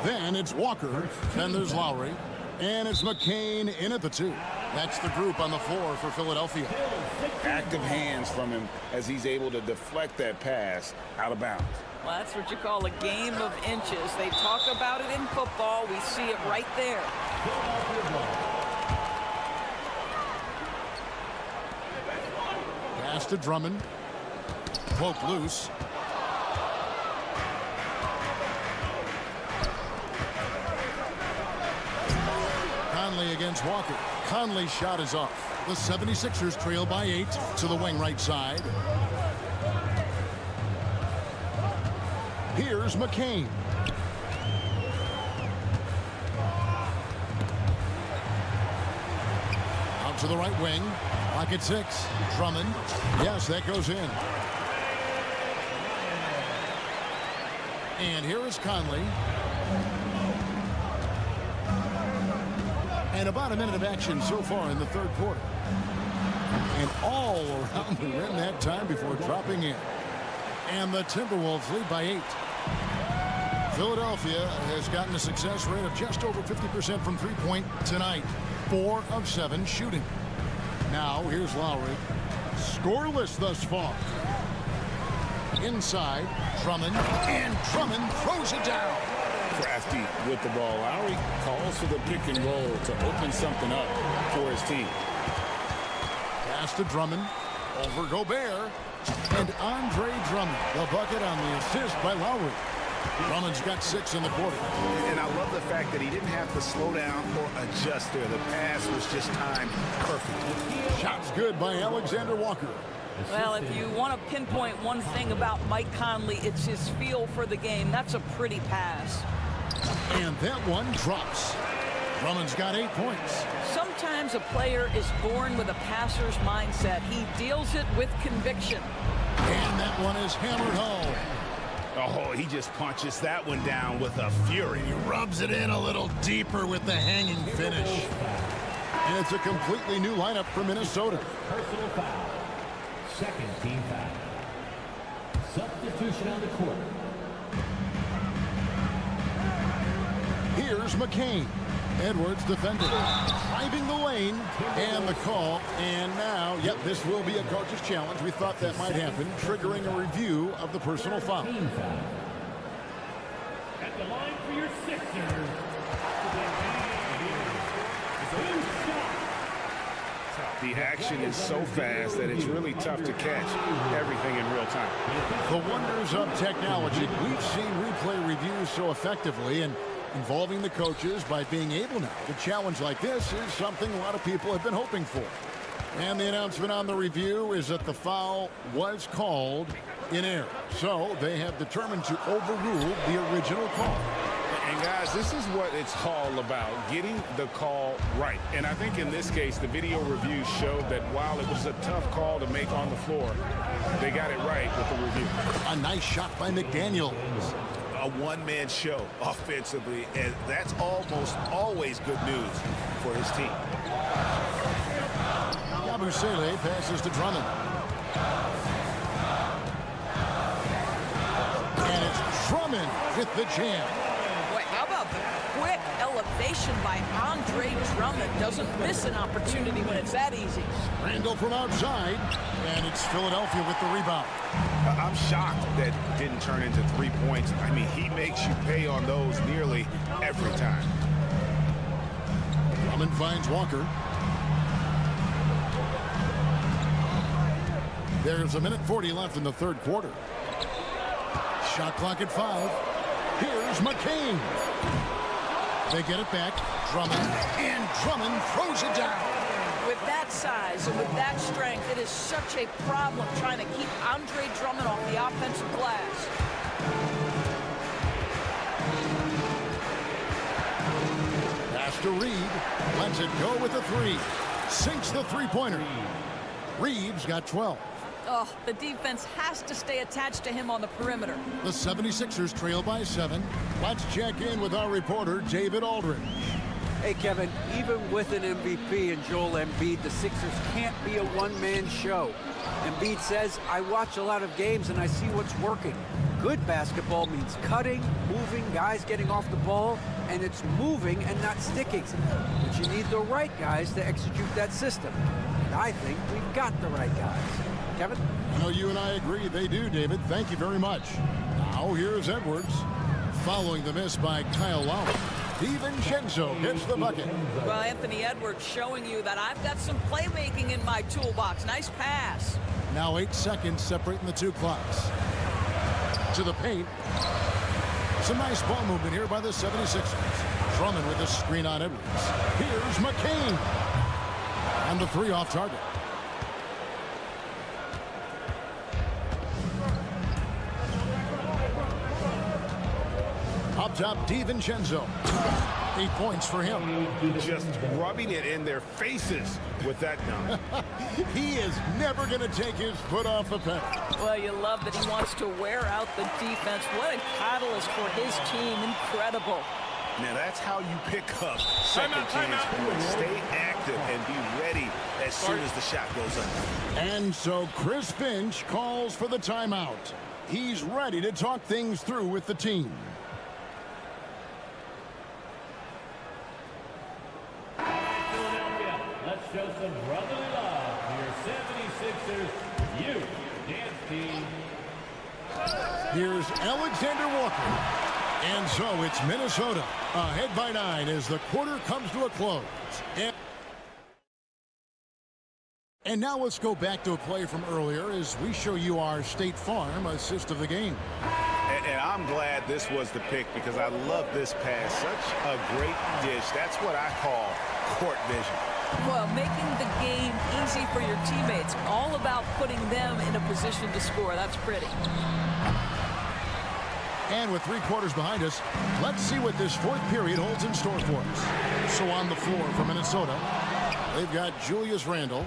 Then it's Walker. Then there's Lowry. And it's McCain in at the 2. That's the group on the floor for Philadelphia. Active hands from him as he's able to deflect that pass out of bounds. Well, that's what you call a game of inches. They talk about it in football. We see it right there. Pass to Drummond. Poke loose. Conley against Walker. Conley's shot is off. The 76ers trail by 8 to the wing right side. Here's McCain. Out to the right wing. Lock at 6. Drummond. Yes, that goes in. And here is Conley. And about a minute of action so far in the third quarter. And all around the rim that time before dropping in. And the Timberwolves lead by 8. Philadelphia has gotten a success rate of just over 50% from three-point tonight. 4 of 7 shooting. Now here's Lowry. Scoreless thus far. Inside, Drummond. And Drummond throws it down. Crafty with the ball. Lowry calls for the pick and roll to open something up for his team. Pass to Drummond. Over Gobert. And Andre Drummond. The bucket on the assist by Lowry. Drummond's got 6 in the quarter. And I love the fact that he didn't have to slow down or adjust there. The pass was just timed perfectly. Shots good by Alexander Walker. Well, if you want to pinpoint one thing about Mike Conley, it's his feel for the game. That's a pretty pass. And that one drops. Drummond's got 8 points. Sometimes a player is born with a passer's mindset. He deals it with conviction. And that one is hammered home. Oh, he just punches that one down with a fury. He rubs it in a little deeper with the hanging finish. And it's a completely new lineup for Minnesota. Personal foul. Second team foul. Substitution on the court. Here's McCain. Edwards defending. Driving the lane. And the call. And now, yep, this will be a coach's challenge. We thought that might happen, triggering a review of the personal foul. Team foul. At the line for your Sixers. The action is so fast that it's really tough to catch everything in real time. The wonders of technology. We've seen replay reviews so effectively, and involving the coaches by being able now to challenge like this is something a lot of people have been hoping for. And the announcement on the review is that the foul was called in error. So they have determined to overrule the original call. And guys, this is what it's all about, getting the call right. And I think in this case, the video review showed that while it was a tough call to make on the floor, they got it right with the review. A nice shot by McDaniel. A one-man show offensively, and that's almost always good news for his team. Yabusele passes to Drummond. And it's Drummond with the jam. Boy, how about the quick elevation by Andre Drummond? Doesn't miss an opportunity when it's that easy. Randall from outside, and it's Philadelphia with the rebound. I'm shocked that didn't turn into 3 points. I mean, he makes you pay on those nearly every time. Drummond finds Walker. There's 1:40 left in the third quarter. Shot clock at 5. Here's McCain. They get it back. Drummond. And Drummond throws it down. With that size and with that strength, it is such a problem trying to keep Andre Drummond off the offensive glass. Pass to Reed. Lets it go with a 3. Sinks the three-pointer. Reed's got 12. Oh, the defense has to stay attached to him on the perimeter. The 76ers trail by 7. Let's check in with our reporter, David Aldridge. Hey, Kevin, even with an MVP and Joel Embiid, the Sixers can't be a one-man show. Embiid says, I watch a lot of games and I see what's working. Good basketball means cutting, moving, guys getting off the ball, and it's moving and not sticking. But you need the right guys to execute that system. And I think we've got the right guys. Kevin? I know you and I agree they do, David. Thank you very much. Now here's Edwards. Following the miss by Kyle Lowry. DiVincenzo hits the bucket. Well, Anthony Edwards showing you that I've got some playmaking in my toolbox. Nice pass. Now 8 seconds separating the two clocks. To the paint. Some nice ball movement here by the 76ers. Drummond with a screen on Edwards. Here's McCain. And the 3 off target. Up top, DiVincenzo. 8 points for him. Just rubbing it in their faces with that dunk. He is never going to take his foot off the pedal. Well, you love that he wants to wear out the defense. What a catalyst for his team. Incredible. Now that's how you pick up second chance points. Stay active and be ready as soon as the shot goes up. And so Chris Finch calls for the timeout. He's ready to talk things through with the team. Philadelphia, let's show some brotherly love to your 76ers youth dance team. Here's Alexander Walker. And so it's Minnesota ahead by 9 as the quarter comes to a close. And now let's go back to a play from earlier as we show you our State Farm assist of the game. And I'm glad this was the pick because I love this pass. Such a great dish. That's what I call court vision. Well, making the game easy for your teammates. All about putting them in a position to score. That's pretty. And with 3 quarters behind us, let's see what this 4th period holds in store for us. So on the floor for Minnesota, they've got Julius Randle,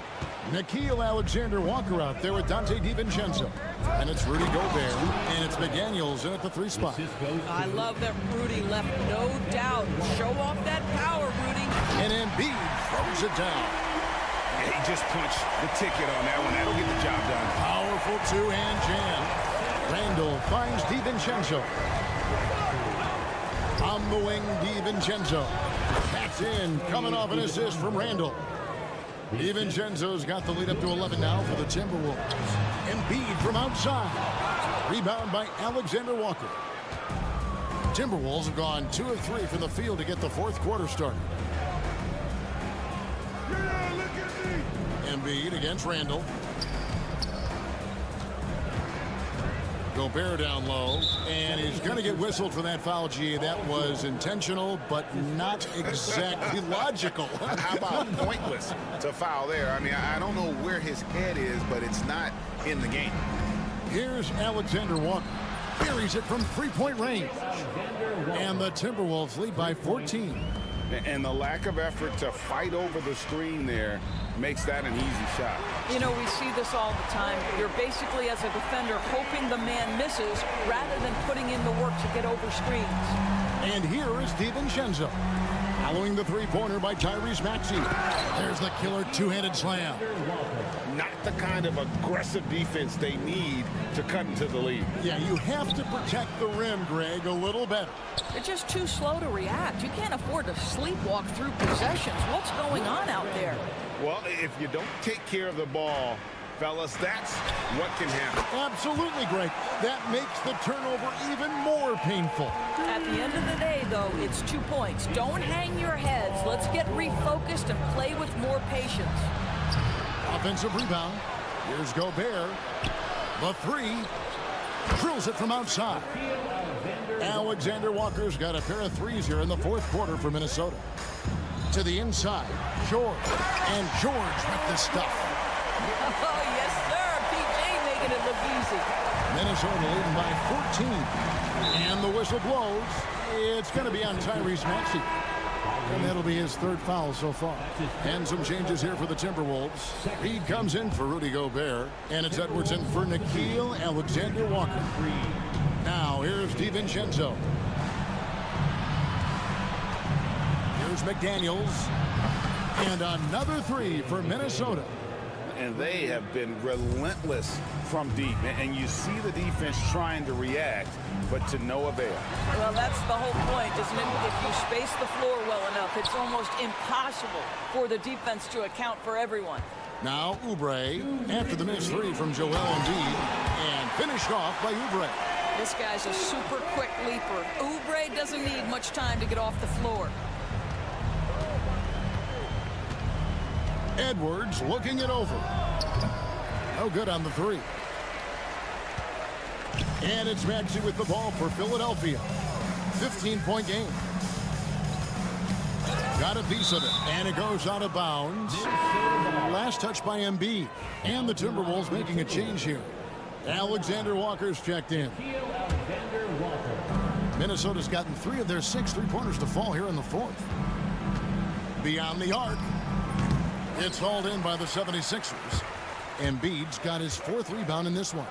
Nickeil Alexander-Walker out there with Dante DiVincenzo. And it's Rudy Gobert, and it's McDaniels in at the 3 spot. I love that Rudy left no doubt. Show off that power, Rudy. And Embiid throws it down. He just punched the ticket on that one. That'll get the job done. Powerful 2-hand jam. Randle finds DiVincenzo. On the wing, DiVincenzo. That's in, coming off an assist from Randle. DiVincenzo's got the lead up to 11 now for the Timberwolves. Embiid from outside. Rebound by Alexander Walker. Timberwolves have gone 2 of 3 from the field to get the 4th quarter started. Embiid against Randle. Gobert down low, and he's going to get whistled for that foul. G. That was intentional, but not exactly logical. How about pointless to foul there? I mean, I don't know where his head is, but it's not in the game. Here's Alexander Walker. Buries it from 3-point range. And the Timberwolves lead by 14. And the lack of effort to fight over the screen there makes that an easy shot. You know, we see this all the time. You're basically, as a defender, hoping the man misses rather than putting in the work to get over screens. And here is DiVincenzo. Following the 3-pointer by Tyrese Maxey. There's the killer 2-handed slam. Not the kind of aggressive defense they need to cut into the lead. Yeah, you have to protect the rim, Greg, a little better. They're just too slow to react. You can't afford to sleepwalk through possessions. What's going on out there? Well, if you don't take care of the ball, fellas, that's what can happen. Absolutely, Greg. That makes the turnover even more painful. At the end of the day, though, it's 2 points. Don't hang your heads. Let's get refocused and play with more patience. Offensive rebound. Here's Gobert. The 3. Drills it from outside. Alexander Walker's got a pair of 3s here in the 4th quarter for Minnesota. To the inside, George. And George with the stuff. Oh, yes, sir. PJ making it look easy. Minnesota leading by 14. And the whistle blows. It's going to be on Tyrese Maxey. And that'll be his 3rd foul so far. And some changes here for the Timberwolves. Reed comes in for Rudy Gobert. And it's Edwards in for Nickeil Alexander-Walker. Now, here's DiVincenzo. Here's McDaniels. And another 3 for Minnesota. And they have been relentless from deep. And you see the defense trying to react, but to no avail. Well, that's the whole point, isn't it? If you space the floor well enough, it's almost impossible for the defense to account for everyone. Now Oubre after the missed 3 from Joel Embiid. And finished off by Oubre. This guy's a super quick leaper. Oubre doesn't need much time to get off the floor. Edwards looking it over. No good on the 3. And it's Maxey with the ball for Philadelphia. 15-point game. Got a piece of it. And it goes out of bounds. Last touch by Embiid. And the Timberwolves making a change here. Alexander Walker's checked in. Minnesota's gotten 3 of their 6 3-pointers to fall here in the 4th. Beyond the arc. It's hauled in by the 76ers. Embiid's got his 4th rebound in this one.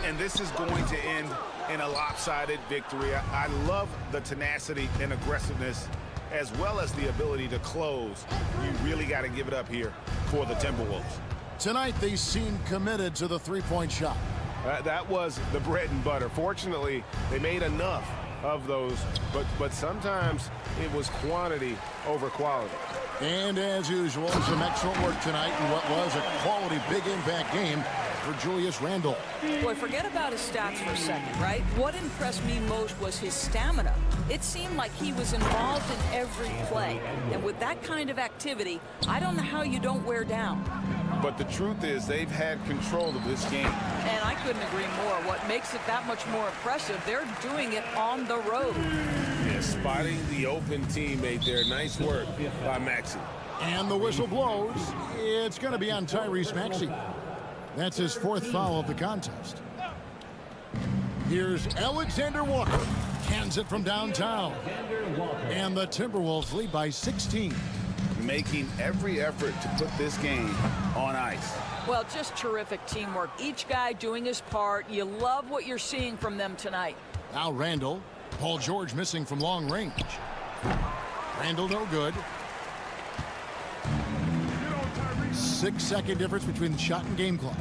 And this is going to end in a lopsided victory. I love the tenacity and aggressiveness as well as the ability to close. You really got to give it up here for the Timberwolves. Tonight they seem committed to the 3-point shot. That was the bread and butter. Fortunately, they made enough of those, but sometimes it was quantity over quality. And as usual, some excellent work tonight in what was a quality big impact game for Julius Randle. Boy, forget about his stats for a second, right? What impressed me most was his stamina. It seemed like he was involved in every play. And with that kind of activity, I don't know how you don't wear down. But the truth is they've had control of this game. And I couldn't agree more. What makes it that much more impressive, they're doing it on the road. Yeah, spotting the open teammate there. Nice work by Maxey. And the whistle blows. It's going to be on Tyrese Maxey. That's his 4th foul of the contest. Here's Alexander Walker. Cans it from downtown. And the Timberwolves lead by 16. Making every effort to put this game on ice. Well, just terrific teamwork. Each guy doing his part. You love what you're seeing from them tonight. Now Randall. Paul George missing from long range. Randall no good. 6-second difference between the shot and game clock.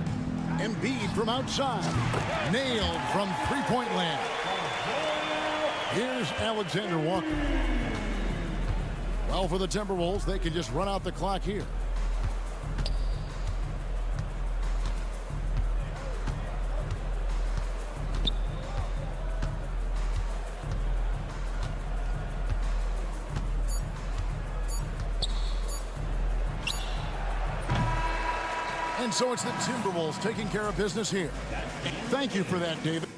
Embiid from outside. Nailed from three-point land. Here's Alexander Walker. Well, for the Timberwolves, they can just run out the clock here. And so it's the Timberwolves taking care of business here. Thank you for that, David.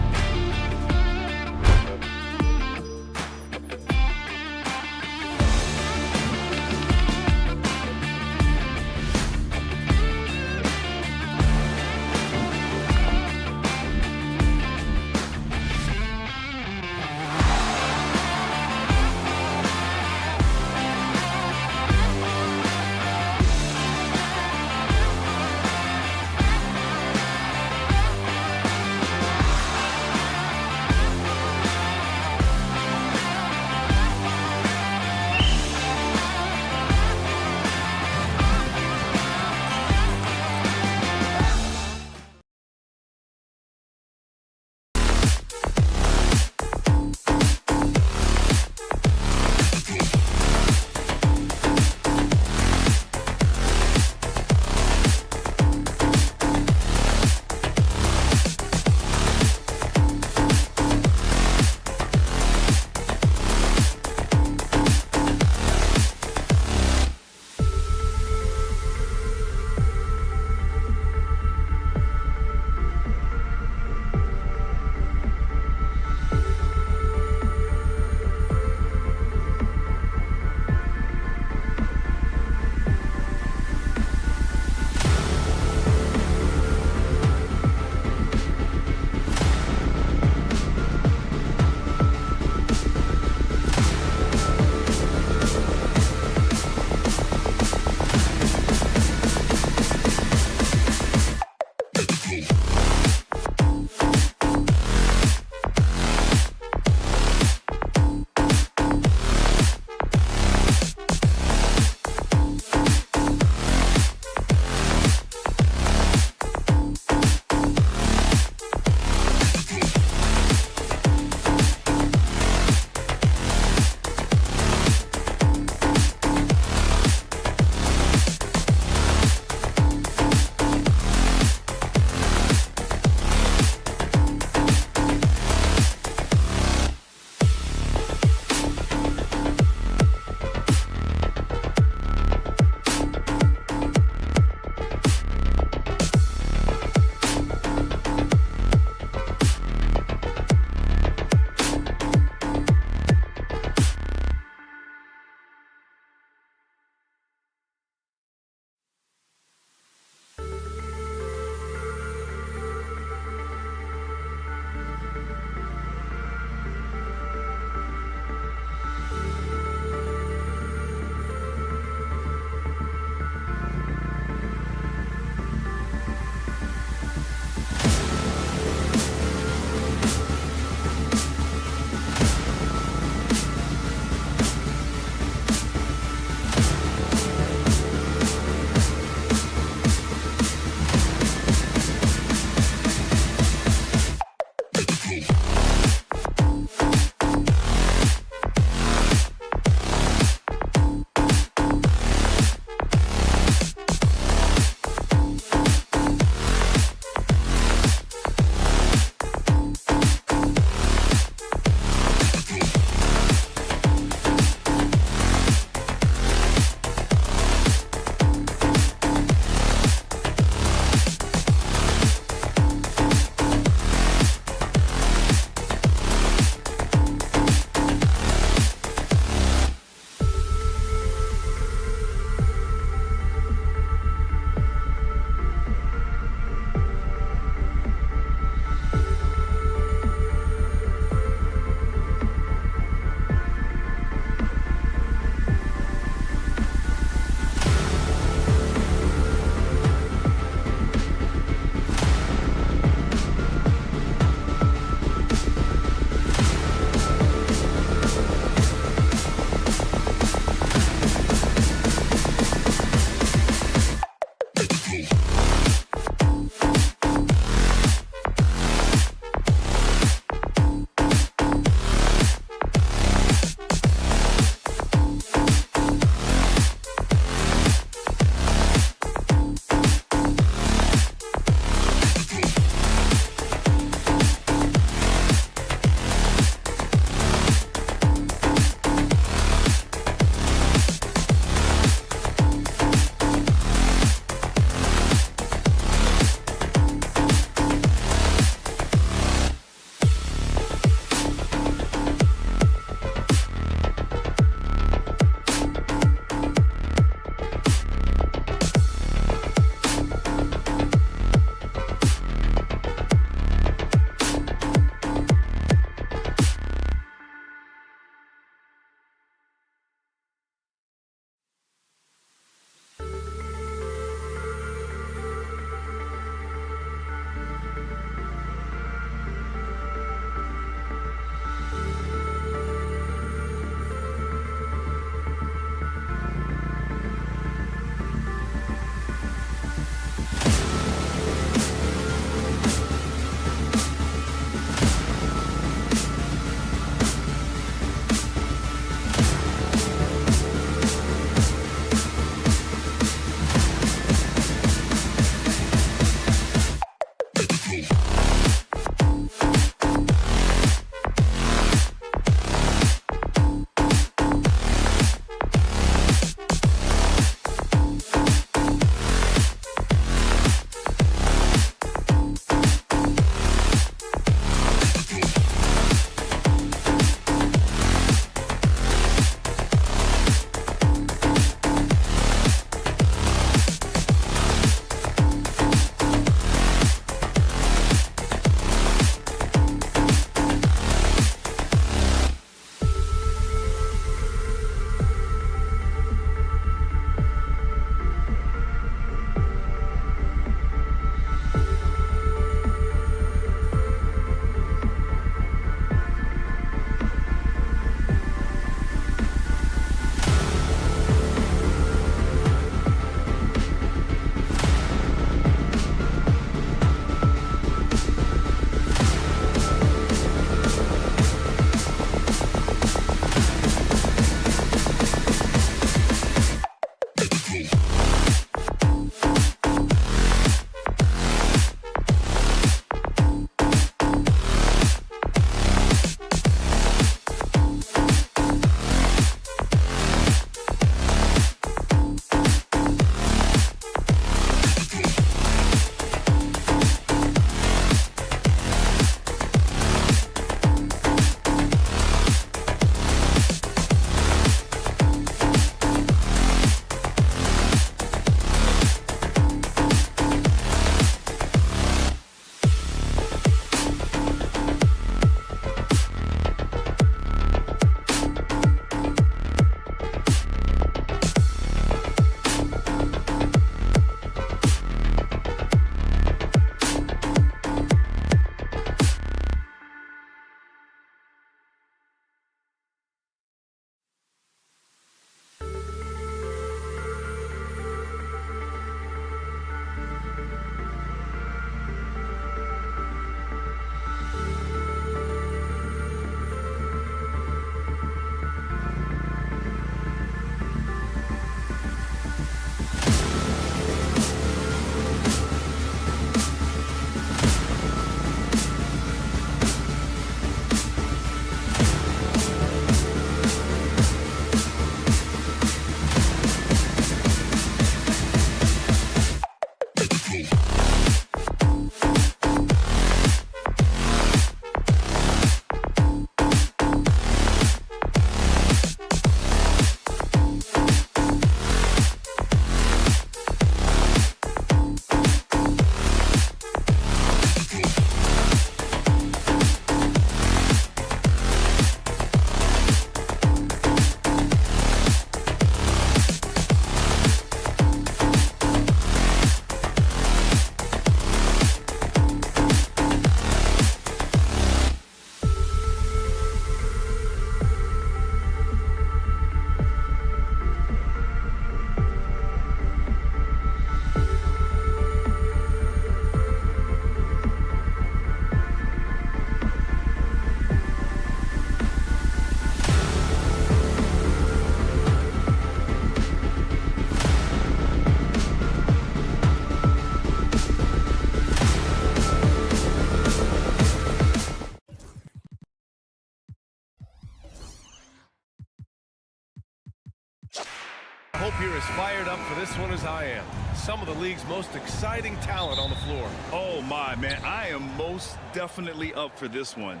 as fired up for this one as I am. Some of the league's most exciting talent on the floor. Oh, my, man. I am most definitely up for this one.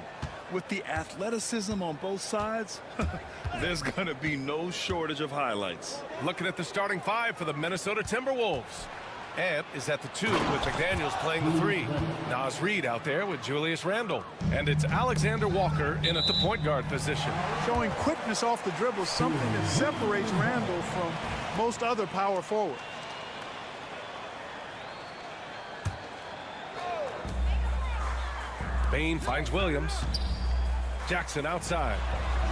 With the athleticism on both sides, there's going to be no shortage of highlights. Looking at the starting five for the Minnesota Timberwolves. Ant is at the 2 with McDaniels playing the 3. Naz Reid out there with Julius Randle. And it's Alexander Walker in at the point guard position. Showing quickness off the dribble, something that separates Randle from most other power forwards. Bain finds Williams. Jackson outside.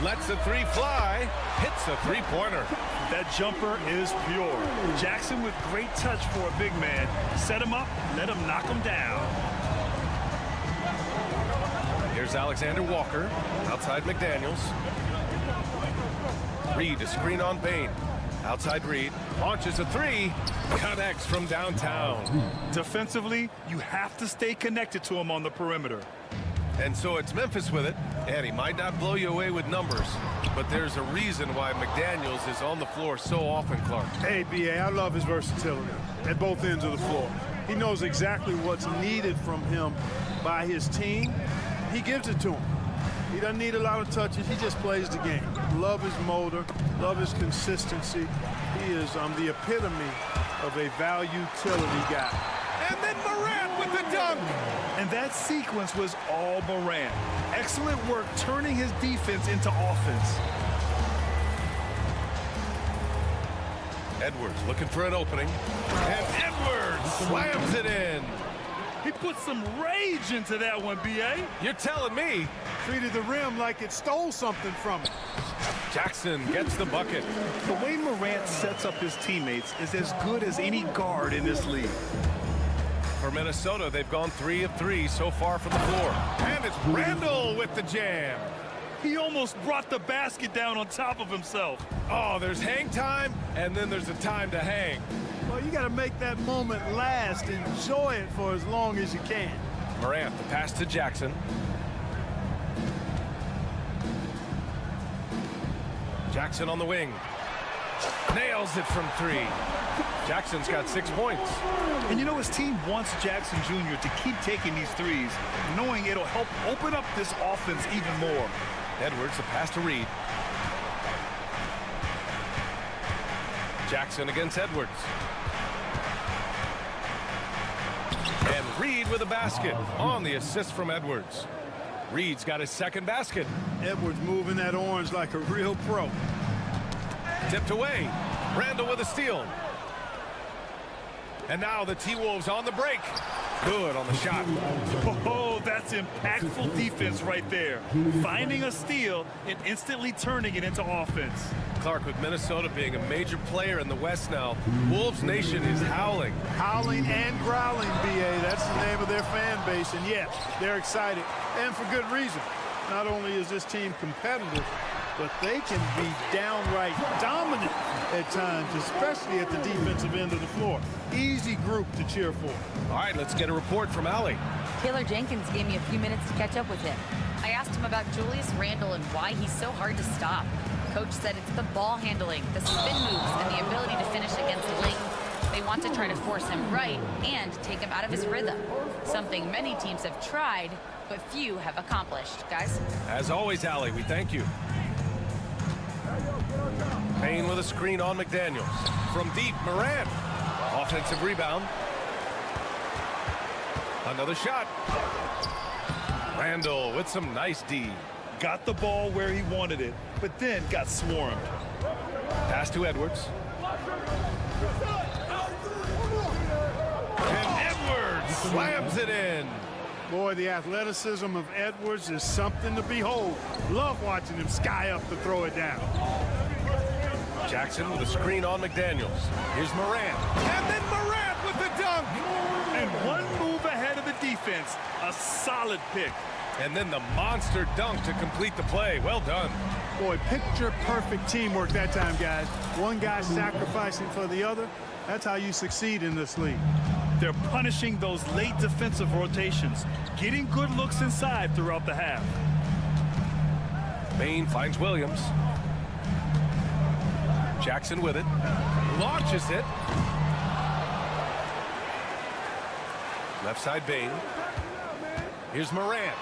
Lets the 3 fly. Hits a 3-pointer. That jumper is pure. Jackson with great touch for a big man. Set him up, let him knock him down. Here's Alexander Walker. Outside McDaniels. Reid to screen on Bain. Outside Reid. Launches a 3. Connects from downtown. Defensively, you have to stay connected to him on the perimeter. And so it's Memphis with it, and he might not blow you away with numbers, but there's a reason why McDaniels is on the floor so often, Clark. Hey, B.A., I love his versatility at both ends of the floor. He knows exactly what's needed from him by his team. He gives it to him. He doesn't need a lot of touches. He just plays the game. Love his motor, love his consistency. He is the epitome of a value-utility guy. And then Morant with the dunk. And that sequence was all Morant. Excellent work turning his defense into offense. Edwards looking for an opening. And Edwards slams it in. He put some rage into that one, B.A. You're telling me. Treated the rim like it stole something from him. Jackson gets the bucket. The way Morant sets up his teammates is as good as any guard in this league. For Minnesota, they've gone 3 of 3 so far from the floor. And it's Randle with the jam. He almost brought the basket down on top of himself. Oh, there's hang time, and then there's a time to hang. Well, you got to make that moment last. Enjoy it for as long as you can. Morant, the pass to Jackson. Jackson on the wing. Nails it from 3. Jackson's got 6 points. And you know, his team wants Jackson Jr. to keep taking these threes, knowing it'll help open up this offense even more. Edwards, the pass to Reid. Jackson against Edwards. And Reid with a basket on the assist from Edwards. Reid's got his second basket. Edwards moving that orange like a real pro. Tipped away. Randle with a steal. And now the T-Wolves on the break. Good on the shot. Oh, that's impactful defense right there. Finding a steal and instantly turning it into offense. Clark, with Minnesota being a major player in the West now, Wolves Nation is howling. Howling and growling, B.A. That's the name of their fan base. And yes, they're excited. And for good reason. Not only is this team competitive, but they can be downright dominant at times, especially at the defensive end of the floor. Easy group to cheer for. All right, let's get a report from Allie. Taylor Jenkins gave me a few minutes to catch up with him. I asked him about Julius Randle and why he's so hard to stop. Coach said it's the ball handling, the spin moves, and the ability to finish against the lane. They want to try to force him right and take him out of his rhythm. Something many teams have tried, but few have accomplished. Guys? As always, Allie, we thank you. Payne with a screen on McDaniels. From deep, Morant. Offensive rebound. Another shot. Randle with some nice D. Got the ball where he wanted it, but then got swarmed. Pass to Edwards. And Edwards slams it in. Boy, the athleticism of Edwards is something to behold. Love watching him sky up to throw it down. Jackson with a screen on McDaniels. Here's Morant. And then Morant with the dunk. And one move ahead of the defense. A solid pick. And then the monster dunk to complete the play. Well done. Boy, picture-perfect teamwork that time, guys. One guy sacrificing for the other. That's how you succeed in this league. They're punishing those late defensive rotations, getting good looks inside throughout the half. Bain finds Williams. Jackson with it. Launches it. Left side Bain. Here's Morant.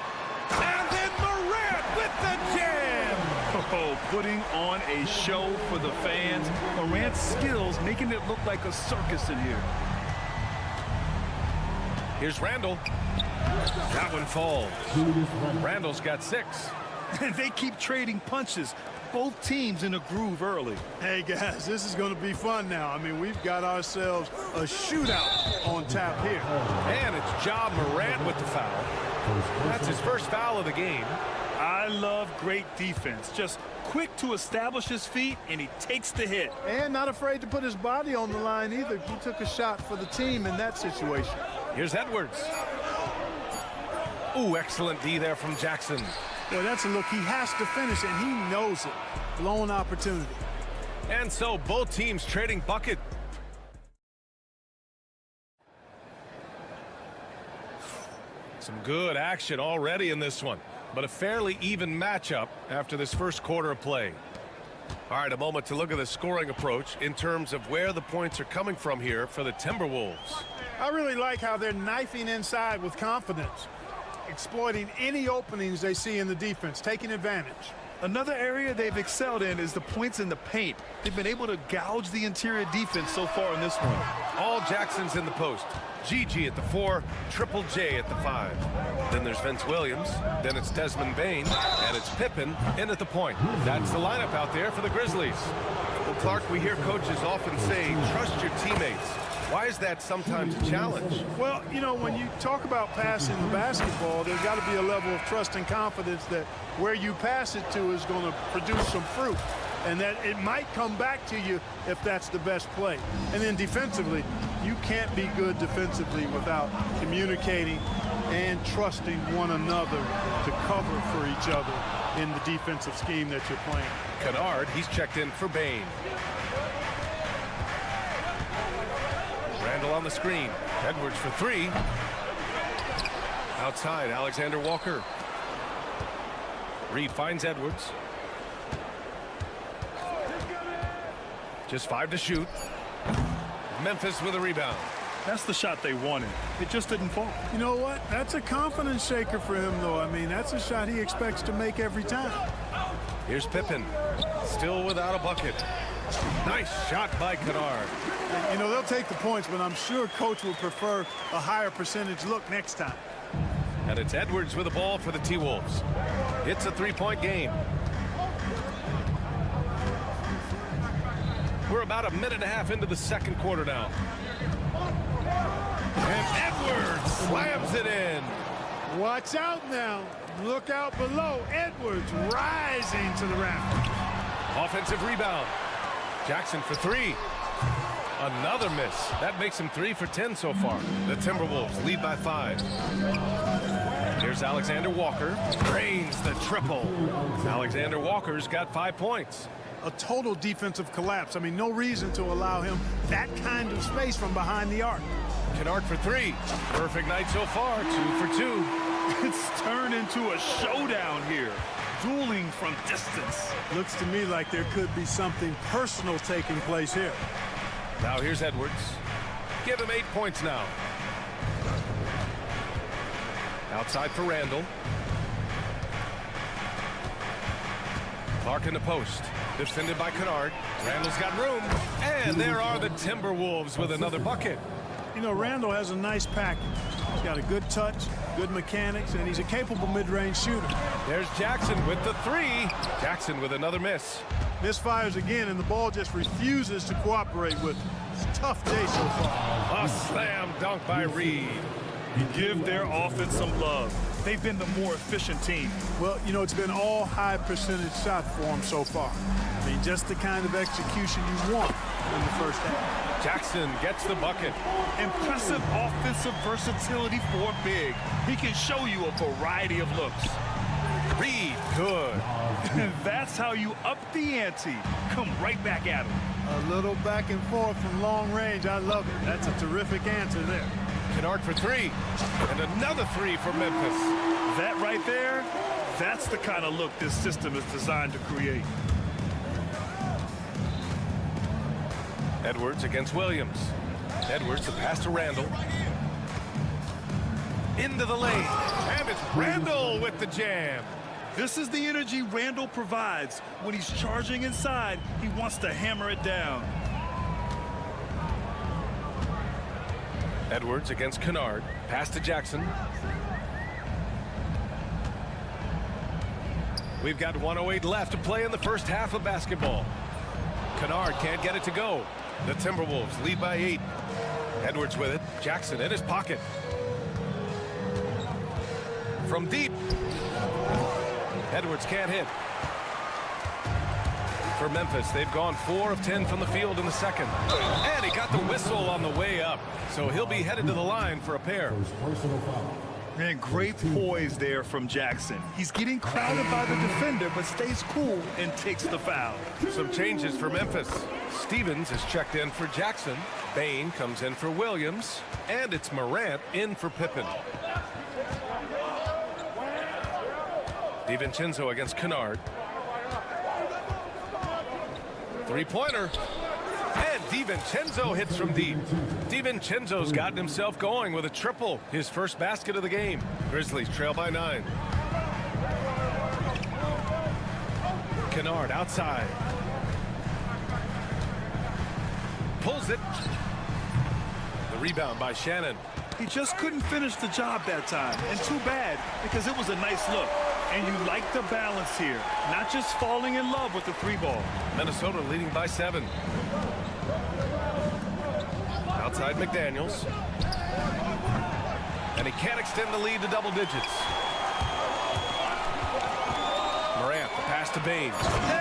And then Morant with the jam. Oh, putting on a show for the fans. Morant's skills making it look like a circus in here. Here's Randall. That one falls. Randall's got 6. And they keep trading punches. Both teams in a groove early. Hey, guys, this is going to be fun now. I mean, we've got ourselves a shootout on tap here. And it's Ja Morant with the foul. That's his first foul of the game. I love great defense. Just quick to establish his feet, and he takes the hit. And not afraid to put his body on the line either. He took a shot for the team in that situation. Here's Edwards. Ooh, excellent D there from Jackson. Well, that's a look he has to finish, and he knows it. Blown opportunity. And so both teams trading bucket. Some good action already in this one, but a fairly even matchup after this first quarter of play. All right, a moment to look at the scoring approach in terms of where the points are coming from here for the Timberwolves. I really like how they're knifing inside with confidence, exploiting any openings they see in the defense, taking advantage. Another area they've excelled in is the points in the paint. They've been able to gouge the interior defense so far in this one. All Jackson's in the post. GG at the 4, Triple J at the 5. Then there's Vince Williams. Then it's Desmond Bain. And it's Pippen in at the point. That's the lineup out there for the Grizzlies. Well, Clark, we hear coaches often say, trust your teammates. Why is that sometimes a challenge? Well, you know, when you talk about passing the basketball, there's got to be a level of trust and confidence that where you pass it to is going to produce some fruit, and that it might come back to you if that's the best play. And then defensively, you can't be good defensively without communicating and trusting one another to cover for each other in the defensive scheme that you're playing. Kennard, he's checked in for Bain. Randall on the screen. Edwards for 3. Outside, Alexander Walker. Reed finds Edwards. Just 5 to shoot. Memphis with a rebound. That's the shot they wanted. It just didn't fall. You know what? That's a confidence shaker for him, though. I mean, that's a shot he expects to make every time. Here's Pippen. Still without a bucket. Nice shot by Kennard. You know, they'll take the points, but I'm sure coach would prefer a higher percentage look next time. And it's Edwards with the ball for the T-Wolves. It's a 3-point game. We're about a minute and a half into the second quarter now. And Edwards slams it in. Watch out now. Look out below. Edwards rising to the raft. Offensive rebound. Jackson for 3. Another miss. That makes him 3 for 10 so far. The Timberwolves lead by 5. Here's Alexander Walker. Drains the triple. Alexander Walker's got 5 points. A total defensive collapse. I mean, no reason to allow him that kind of space from behind the arc. Kennard for 3. Perfect night so far. 2 for 2. It's turned into a showdown here. Dueling from distance. Looks to me like there could be something personal taking place here. Now here's Edwards. Give him 8 points now. Outside for Randall. Clark in the post. Defended by Kennard. Randall's got room. And there are the Timberwolves with another bucket. You know, Randall has a nice package. He's got a good touch, good mechanics, and he's a capable mid-range shooter. There's Jackson with the 3. Jackson with another miss. Misfires again, and the ball just refuses to cooperate with him. It's a tough day so far. A slam dunk by Reed. You give their offense some love. They've been the more efficient team. Well, you know, it's been all high percentage shot for them so far. I mean, just the kind of execution you want in the first half. Jackson gets the bucket. Impressive offensive versatility for big. He can show you a variety of looks. Reed, good. That's how you up the ante. Come right back at him. A little back and forth from long range. I love it. That's a terrific answer there. Kennard for 3. And another 3 for Memphis. That right there, that's the kind of look this system is designed to create. Edwards against Williams. Edwards, the pass to Randall. Into the lane. And it's Randall with the jam. This is the energy Randall provides. When he's charging inside, he wants to hammer it down. Edwards against Kennard. Pass to Jackson. We've got 1:08 left to play in the first half of basketball. Kennard can't get it to go. The Timberwolves lead by 8. Edwards with it. Jackson in his pocket. From deep. Edwards can't hit. For Memphis, they've gone 4 of 10 from the field in the second. And he got the whistle on the way up. So he'll be headed to the line for a pair. Man, great poise there from Jackson. He's getting crowded by the defender, but stays cool and takes the foul. Some changes for Memphis. Stevens is checked in for Jackson. Bain comes in for Williams. And it's Morant in for Pippen. DiVincenzo against Kennard. Three-pointer. And DiVincenzo hits from deep. DiVincenzo's gotten himself going with a triple. His first basket of the game. Grizzlies trail by 9. Kennard outside. Pulls it. The rebound by Shannon. He just couldn't finish the job that time. And too bad, because it was a nice look. And you like the balance here. Not just falling in love with the 3-ball. Minnesota leading by 7. Outside McDaniels. And he can't extend the lead to double digits. Morant, the pass to Bain.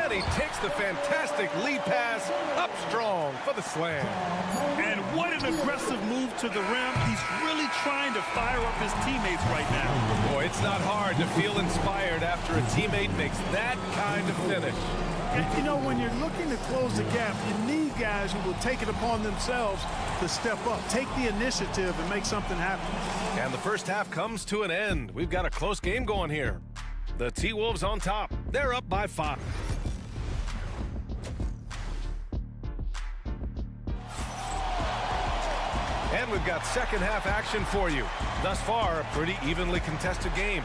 And he takes the fantastic lead pass up strong for the slam. And what an aggressive move to the rim. He's really trying to fire up his teammates right now. Boy, it's not hard to feel inspired after a teammate makes that kind of finish. And, you know, when you're looking to close the gap, you need guys who will take it upon themselves to step up, take the initiative, and make something happen. And the first half comes to an end. We've got a close game going here. The T-Wolves on top. They're up by 5. And we've got second half action for you. Thus far, a pretty evenly contested game.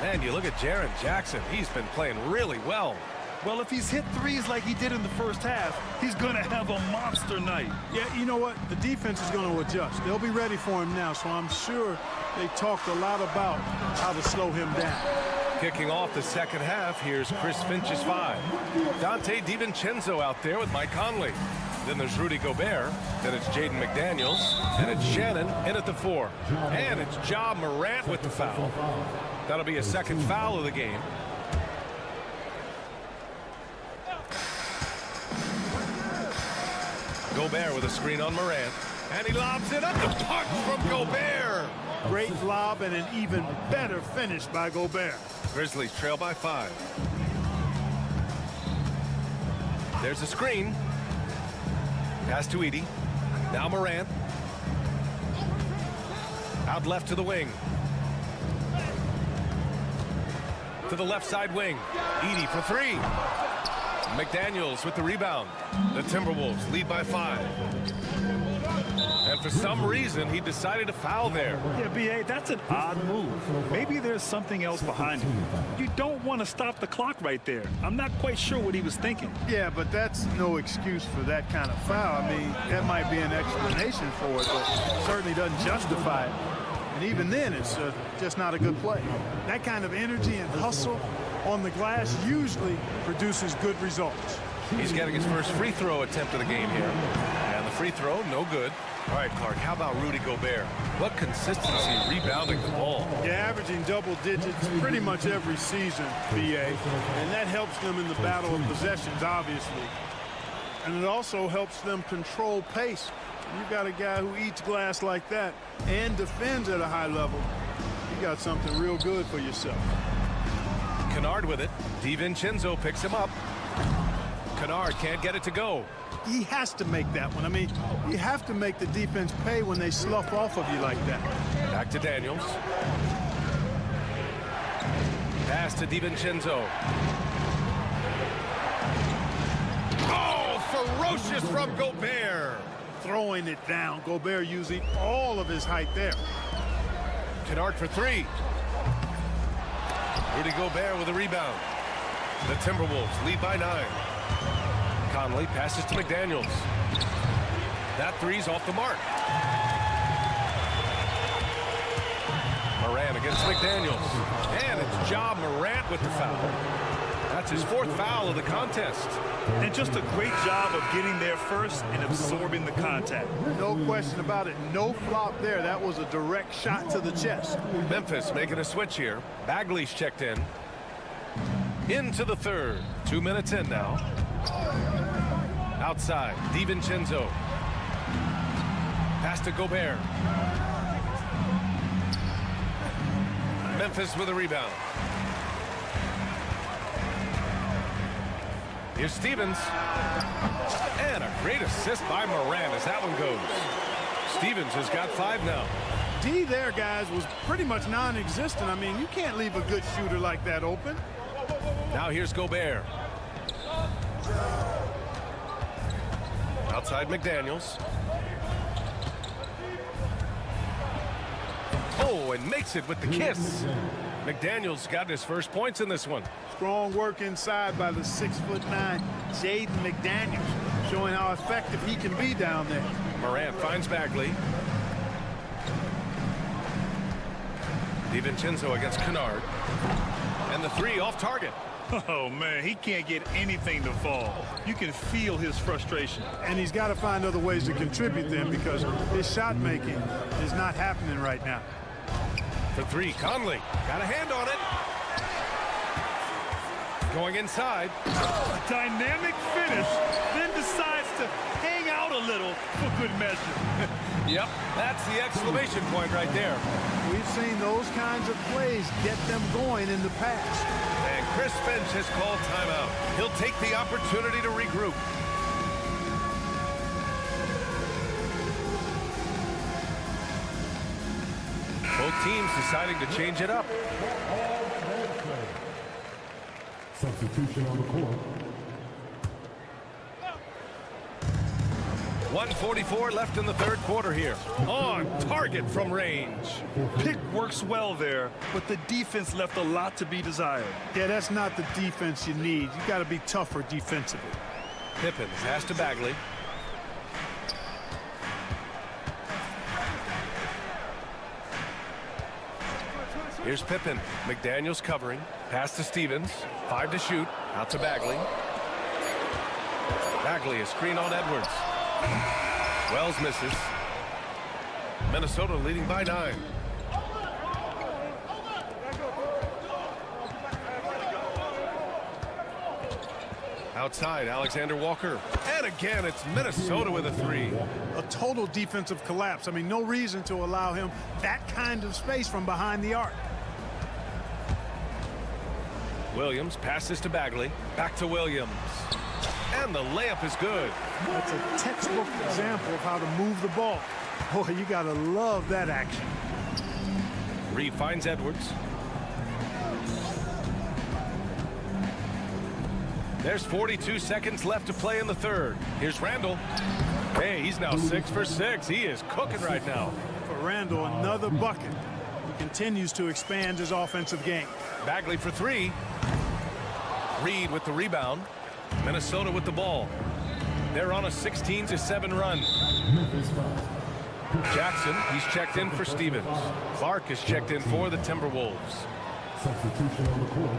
And you look at Jaren Jackson. He's been playing really well. Well, if he's hit threes like he did in the first half, he's going to have a monster night. Yeah, you know what? The defense is going to adjust. They'll be ready for him now, so I'm sure they talked a lot about how to slow him down. Kicking off the second half, here's Chris Finch's 5. Dante DiVincenzo out there with Mike Conley. Then there's Rudy Gobert. Then it's Jaden McDaniels. And it's Shannon in at the 4. And it's Ja Morant with the foul. That'll be a second foul of the game. Gobert with a screen on Morant. And he lobs it up. The punch from Gobert. Great lob and an even better finish by Gobert. Grizzlies trail by 5. There's a screen. Pass to Edey. Now Morant. Out left to the wing. To the left side wing. Edey for 3. McDaniels with the rebound. The Timberwolves lead by 5. And for some reason, he decided to foul there. Yeah, B.A., that's an odd move. Maybe there's something else behind it. You don't want to stop the clock right there. I'm not quite sure what he was thinking. Yeah, but that's no excuse for that kind of foul. I mean, that might be an explanation for it, but certainly doesn't justify it. And even then, it's just not a good play. That kind of energy and hustle on the glass usually produces good results. He's getting his first free throw attempt of the game here. And the free throw, no good. All right, Clark, how about Rudy Gobert? What consistency rebounding the ball. Yeah, averaging double digits pretty much every season, B.A. And that helps them in the battle of possessions, obviously. And it also helps them control pace. You've got a guy who eats glass like that and defends at a high level. You got something real good for yourself. Kennard with it. DiVincenzo picks him up. Kennard can't get it to go. He has to make that one. I mean, you have to make the defense pay when they slough off of you like that. Back to Daniels. Pass to DiVincenzo. Oh, for ferocious from Gobert. Throwing it down. Gobert using all of his height there. Kennard for three. Rudy Gobert with a rebound. The Timberwolves lead by 9. Conley passes to McDaniels. That three's off the mark. Morant against McDaniels. And it's Ja Morant with the foul. That's his 4th foul of the contest. And just a great job of getting there first and absorbing the contact. No question about it. No flop there. That was a direct shot to the chest. Memphis making a switch here. Bagley's checked in. Into the 3rd. 2 minutes in now. Outside, DiVincenzo. Pass to Gobert. Memphis with a rebound. Here's Stevens. And a great assist by Morant as that one goes. Stevens has got 5 now. D there, guys, was pretty much non-existent. I mean, you can't leave a good shooter like that open. Now here's Gobert. Outside McDaniels. Oh, and makes it with the kiss. McDaniels got his first points in this one. Strong work inside by the 6'9" Jaden McDaniels, showing how effective he can be down there. Morant finds Bagley. DiVincenzo against Kennard. And the 3 off target. Oh, man, he can't get anything to fall. You can feel his frustration. And he's got to find other ways to contribute then, because his shot making is not happening right now. For 3, Conley. Got a hand on it. Going inside. A dynamic finish, then decides to hang out a little for good measure. Yep, that's the exclamation point right there. We've seen those kinds of plays get them going in the past. And Chris Finch has called timeout. He'll take the opportunity to regroup. Both teams deciding to change it up. Substitution on the court. 1:44 left in the 3rd quarter here. On target from range. Pick works well there, but the defense left a lot to be desired. Yeah, that's not the defense you need. You got to be tougher defensively. Pippen pass to Bagley. Here's Pippen. McDaniels covering. Pass to Stevens. 5 to shoot. Out to Bagley. Bagley, a screen on Edwards. Wells misses. Minnesota leading by 9. Outside, Alexander Walker. And again, it's Minnesota with a 3. A total defensive collapse. I mean, no reason to allow him that kind of space from behind the arc. Williams passes to Bagley. Back to Williams. And the layup is good. That's a textbook example of how to move the ball. Boy, you got to love that action. Reed finds Edwards. There's 42 seconds left to play in the 3rd. Here's Randall. Hey, he's now 6 for 6. He is cooking right now. For Randall, another bucket. He continues to expand his offensive game. Bagley for 3. Reed with the rebound. Minnesota with the ball. They're on a 16-7 run. Jackson, he's checked in for Stevens. Clark is checked in for the Timberwolves. Substitution on the court.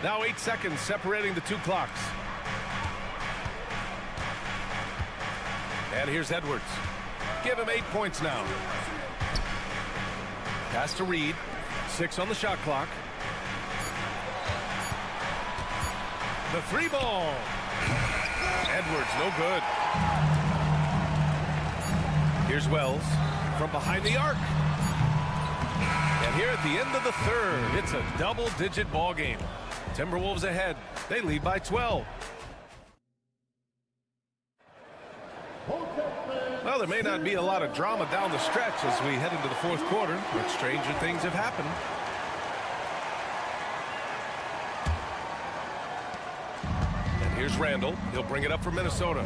Now 8 seconds separating the 2 clocks. And here's Edwards. Give him 8 points now. Pass to Reed. 6 on the shot clock. The 3 ball. Edwards, no good. Here's Wells from behind the arc. And here at the end of the 3rd, it's a double-digit ball game. Timberwolves ahead. They lead by 12. Well, there may not be a lot of drama down the stretch as we head into the 4th quarter, but stranger things have happened. Here's Randall. He'll bring it up for Minnesota.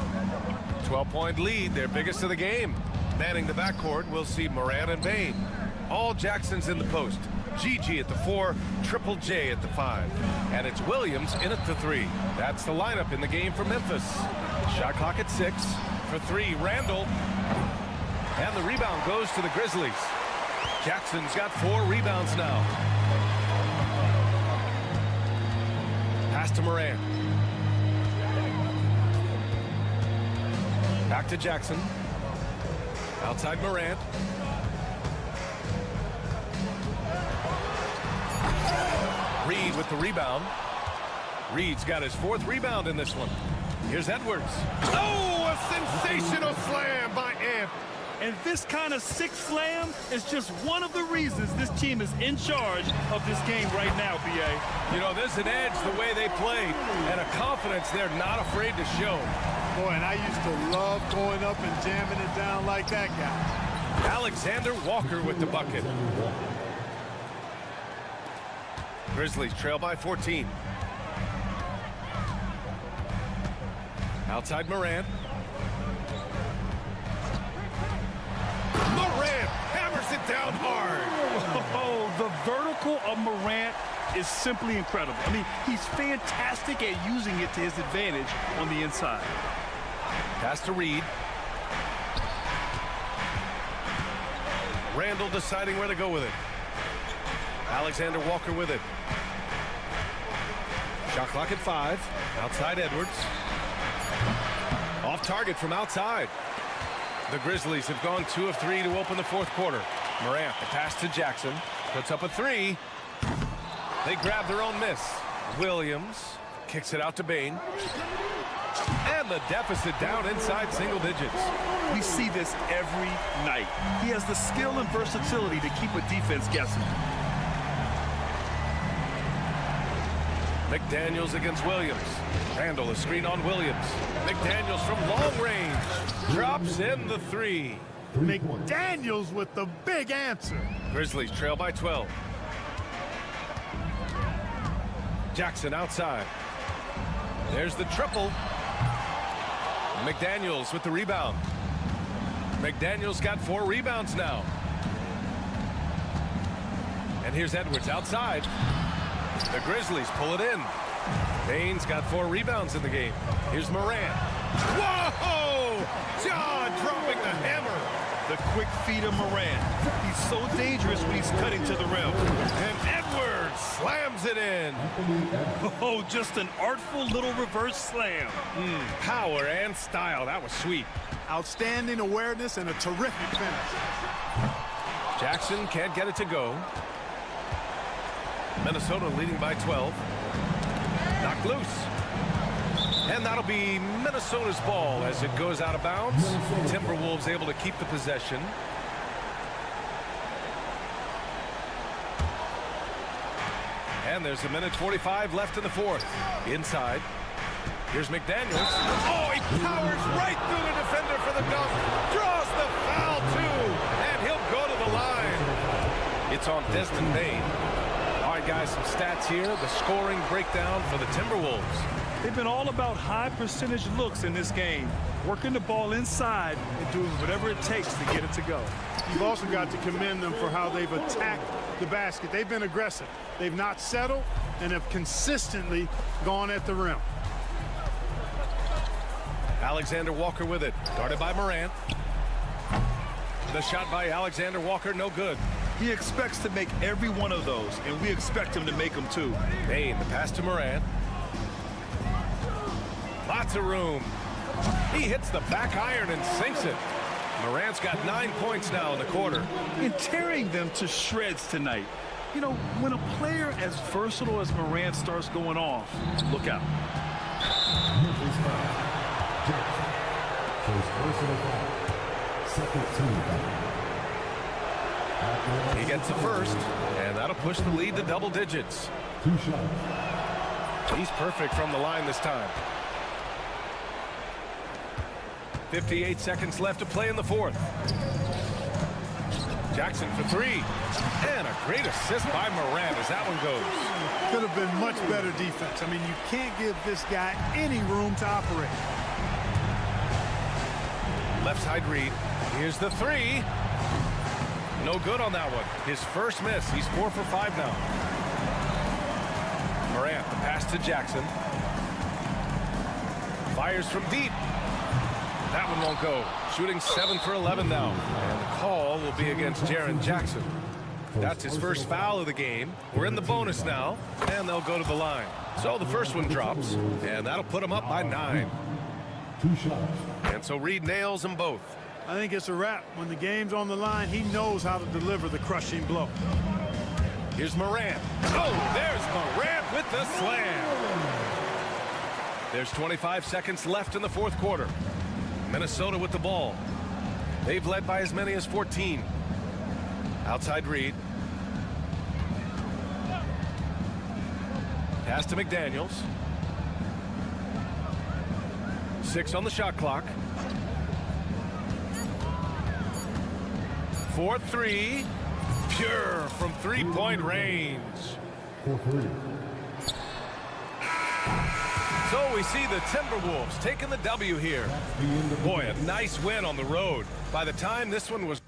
12-point lead, their biggest of the game. Manning the backcourt, we'll see Morant and Bane. All Jackson's in the post. Gigi at the 4, Triple J at the 5. And it's Williams in at the 3. That's the lineup in the game for Memphis. Shot clock at 6. For 3, Randall. And the rebound goes to the Grizzlies. Jackson's got 4 rebounds now. Pass to Morant. Back to Jackson. Outside Morant. Reed with the rebound. Reed's got his 4th rebound in this one. Here's Edwards. Oh, a sensational slam by Ant. And this kind of sick slam is just one of the reasons this team is in charge of this game right now, B.A. You know, there's an edge the way they played and a confidence they're not afraid to show. Boy, and I used to love going up and jamming it down like that guy. Alexander Walker with the bucket. Grizzlies trail by 14. Outside Morant. Morant hammers it down hard. Oh, the vertical of Morant is simply incredible. I mean, he's fantastic at using it to his advantage on the inside. Pass to Reed. Randall deciding where to go with it. Alexander Walker with it. Shot clock at 5. Outside Edwards. Off target from outside. The Grizzlies have gone 2 of 3 to open the 4th quarter. Morant, the pass to Jackson. Puts up a 3. They grab their own miss. Williams kicks it out to Bane. And the deficit down inside single digits. We see this every night. He has the skill and versatility to keep a defense guessing. McDaniels against Williams. Randall a screen on Williams. McDaniels from long range. Drops in the 3. McDaniels with the big answer. Grizzlies trail by 12. Jackson outside. There's the triple. McDaniels with the rebound. McDaniels got 4 rebounds now. And here's Edwards outside. The Grizzlies pull it in. Bane's got 4 rebounds in the game. Here's Morant. Whoa! John dropping the hammer. The quick feet of Morant. He's so dangerous when he's cutting to the rim. And Edwards slams it in. Oh, just an artful little reverse slam. Power and style. That was sweet. Outstanding awareness and a terrific finish. Jackson can't get it to go. Minnesota leading by 12. Knocked loose. And that'll be Minnesota's ball as it goes out of bounds. Timberwolves able to keep the possession. And there's 1:45 left in the 4th. Inside. Here's McDaniels. Oh, he powers right through the defender for the dunk. Draws the foul, too. And he'll go to the line. It's on Desmond Bane. All right, guys, some stats here. The scoring breakdown for the Timberwolves. They've been all about high percentage looks in this game, working the ball inside and doing whatever it takes to get it to go. You've also got to commend them for how they've attacked the basket. They've been aggressive. They've not settled and have consistently gone at the rim. Alexander Walker with it. Guarded by Morant. The shot by Alexander Walker, no good. He expects to make every one of those, and we expect him to make them too. Bane, the pass to Morant. Lots of room. He hits the back iron and sinks it. Morant's got 9 points now in the quarter. And tearing them to shreds tonight. You know, when a player as versatile as Morant starts going off, look out. He gets the first, and that'll push the lead to double digits. He's perfect from the line this time. 58 seconds left to play in the 4th. Jackson for three. And a great assist by Morant as that one goes. Could have been much better defense. I mean, you can't give this guy any room to operate. Left side read. Here's the three. No good on that one. His first miss. He's 4 for 5 now. Morant, the pass to Jackson. Fires from deep. That one won't go. Shooting 7 for 11 now. And the call will be against Jaren Jackson. That's his first foul of the game. We're in the bonus now, and they'll go to the line. So the first one drops, and that'll put them up by 9. 2 shots. And so Reed nails them both. I think it's a wrap. When the game's on the line, he knows how to deliver the crushing blow. Here's Morant. Oh, there's Morant with the slam. There's 25 seconds left in the fourth quarter. Minnesota with the ball. They've led by as many as 14. Outside Reed. Pass to McDaniels. 6 on the shot clock. 4-3. Pure from three-point range. 4-3. So we see the Timberwolves taking the W here. Boy, a nice win on the road. By the time this one was...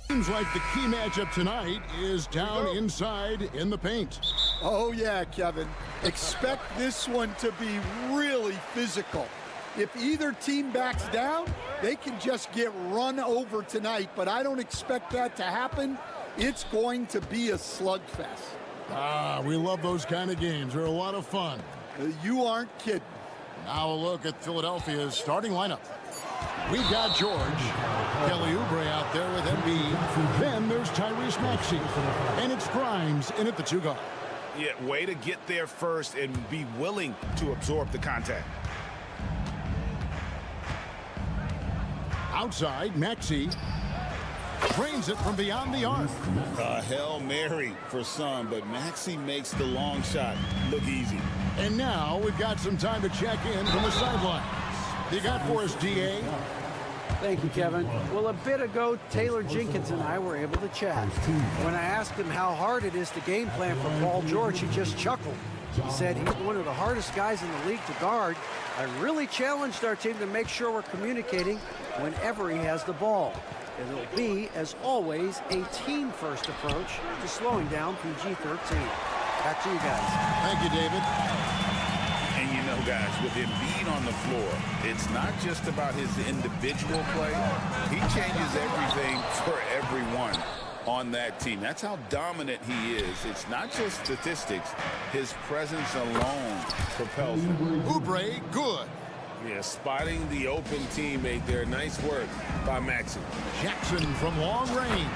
Seems like the key matchup tonight is down inside in the paint. Oh, yeah, Kevin. Expect this one to be really physical. If either team backs down, they can just get run over tonight, but I don't expect that to happen. It's going to be a slugfest. Ah, we love those kind of games. They're a lot of fun. You aren't kidding. Now a look at Philadelphia's starting lineup. We've got George, Kelly Oubre out there with Embiid. Then there's Tyrese Maxey, and it's Grimes in at the two guard. Yeah, way to get there first and be willing to absorb the contact. Outside, Maxey drains it from beyond the arc. A Hail Mary for some, but Maxey makes the long shot look easy. And now we've got some time to check in from the sidelines. You got for us, DA? Thank you, Kevin. Well, a bit ago, Taylor Jenkins and I were able to chat. When I asked him how hard it is to game plan for Paul George, he just chuckled. He said he's one of the hardest guys in the league to guard. I really challenged our team to make sure we're communicating whenever he has the ball. It'll be, as always, a team-first approach to slowing down PG-13. Back to you guys. Thank you, David. And you know, guys, with Embiid on the floor, it's not just about his individual play. He changes everything for everyone on that team. That's how dominant he is. It's not just statistics. His presence alone propels him. Oubre, good. Yeah, spotting the open teammate there. Nice work by Maxey. Jackson from long range.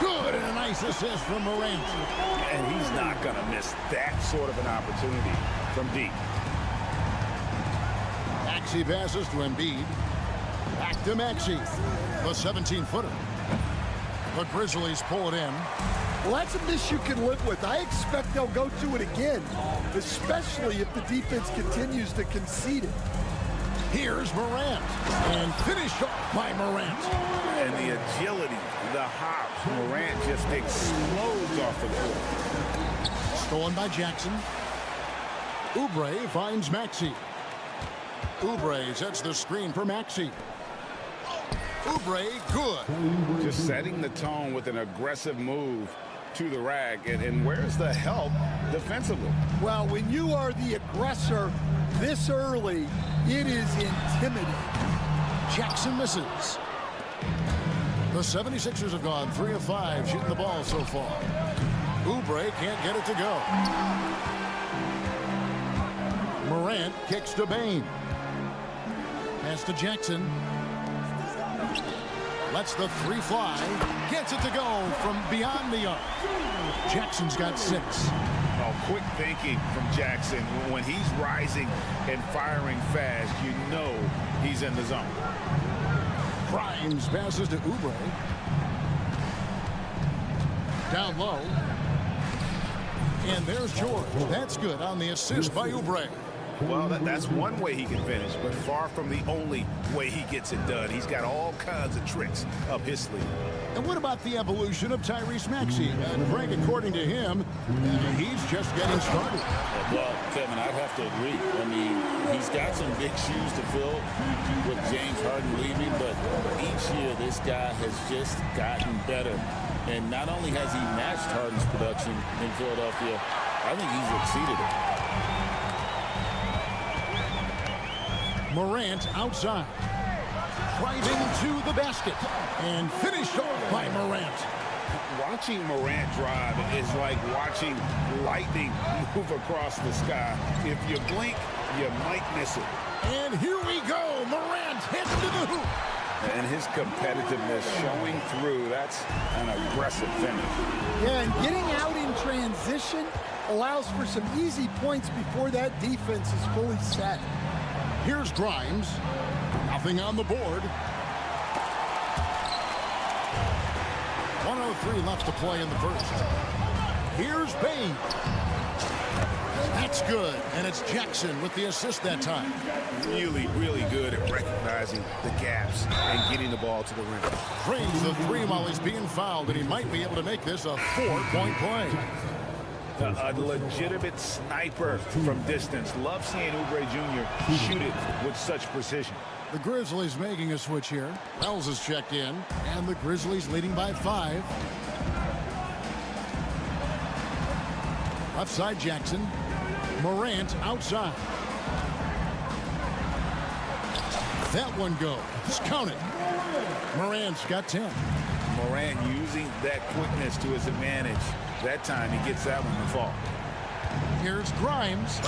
Good, and a nice assist from Morant. And he's not going to miss that sort of an opportunity from deep. Maxey passes to Embiid. Back to Maxey. The 17-footer. The Grizzlies pull it in. Well, that's a miss you can live with. I expect they'll go to it again, especially if the defense continues to concede it. Here's Morant, and finished off by Morant. And the agility, the hops, Morant just explodes off the court. Stolen by Jackson. Oubre finds Maxey. Oubre sets the screen for Maxey. Oubre, good. Just setting the tone with an aggressive move to the rack. And where's the help defensively? Well, when you are the aggressor this early, it is intimidating. Jackson misses. The 76ers have gone 3 of 5 shooting the ball so far. Oubre can't get it to go. Morant kicks to Bane. Pass to Jackson. Lets the 3 fly. Gets it to go from beyond the arc. Jackson's got 6. Oh, quick thinking from Jackson. When he's rising and firing fast, you know he's in the zone. Grimes passes to Oubre. Down low. And there's George. That's good on the assist by Oubre. Well, that's one way he can finish, but far from the only way he gets it done. He's got all kinds of tricks up his sleeve. And what about the evolution of Tyrese Maxey? And Frank, according to him, he's just getting started. Well, Kevin, I'd have to agree. I mean, he's got some big shoes to fill with James Harden leaving, but each year this guy has just gotten better. And not only has he matched Harden's production in Philadelphia, I think he's exceeded it. Morant outside. Driving to the basket. And finished off by Morant. Watching Morant drive is like watching lightning move across the sky. If you blink, you might miss it. And here we go. Morant hits to the hoop. And his competitiveness showing through. That's an aggressive finish. Yeah, and getting out in transition allows for some easy points before that defense is fully set. Here's Grimes. Nothing on the board. 1:03 left to play in the first. Here's Bane. That's good. And it's Jackson with the assist that time. Really, really good at recognizing the gaps and getting the ball to the rim. Drains the 3 while he's being fouled, and he might be able to make this a 4-point play. A legitimate sniper from distance. Love seeing Oubre Jr. shoot it with such precision. The Grizzlies making a switch here. Wells is checked in, and the Grizzlies leading by 5. Left side Jackson. Morant outside. That one goes. Count it. Morant's got 10. Morant using that quickness to his advantage. That time he gets that one to fall. Here's Grimes.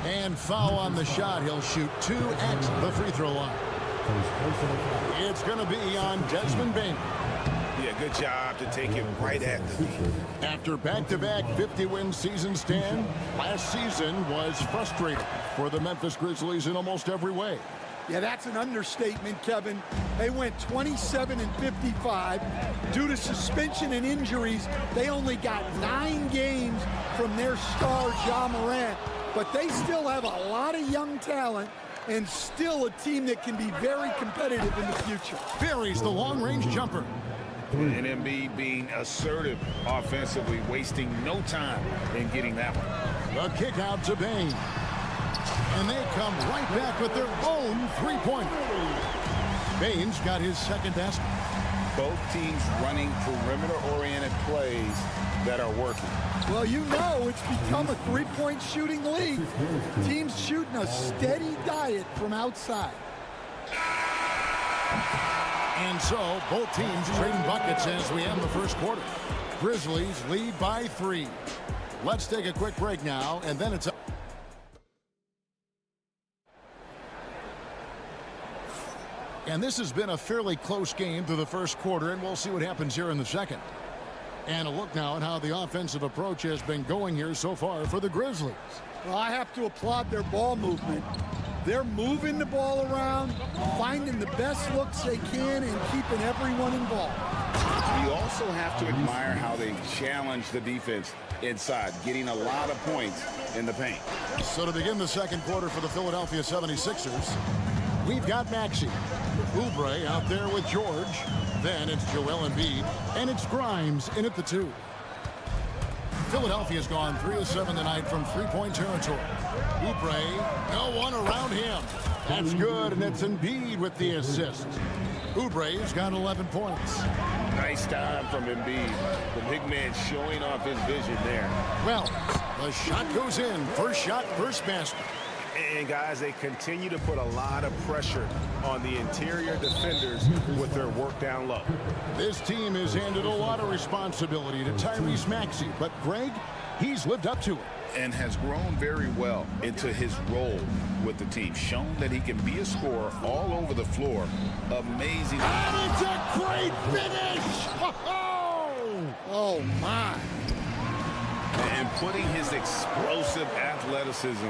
And foul on the shot. He'll shoot 2 at the free throw line. It's going to be on Desmond Bane. Yeah, good job to take him right at the knee. After back-to-back 50-win seasons, Stan, last season was frustrating for the Memphis Grizzlies in almost every way. Yeah, that's an understatement, Kevin. They went 27-55. Due to suspension and injuries, they only got 9 games from their star, Ja Morant. But they still have a lot of young talent and still a team that can be very competitive in the future. Buries the long-range jumper. And Embiid being assertive offensively, wasting no time in getting that one. The kick out to Bane. And they come right back with their own 3-pointer. Bane's got his second basket. Both teams running perimeter-oriented plays that are working. Well, you know it's become a 3-point shooting league. Teams shooting a steady diet from outside. And so, both teams trading buckets as we end the first quarter. Grizzlies lead by 3. Let's take a quick break now, and then it's up. And this has been a fairly close game through the first quarter, and we'll see what happens here in the second. And a look now at how the offensive approach has been going here so far for the Grizzlies. Well, I have to applaud their ball movement. They're moving the ball around, finding the best looks they can, and keeping everyone involved. You also have to admire how they challenge the defense inside, getting a lot of points in the paint. So to begin the second quarter for the Philadelphia 76ers, we've got Maxey. Oubre out there with George. Then it's Joel Embiid, and it's Grimes in at the 2. Philadelphia's gone 3 of 7 tonight from 3-point territory. Oubre, no one around him. That's good, and it's Embiid with the assist. Oubre's got 11 points. Nice time from Embiid. The big man showing off his vision there. Well, the shot goes in. First shot, first basket. And guys, they continue to put a lot of pressure on the interior defenders with their work down low. This team has handed a lot of responsibility to Tyrese Maxey, but Greg, he's lived up to it. And has grown very well into his role with the team. Shown that he can be a scorer all over the floor. Amazing. And it's a great finish! Oh, my. And putting his explosive athleticism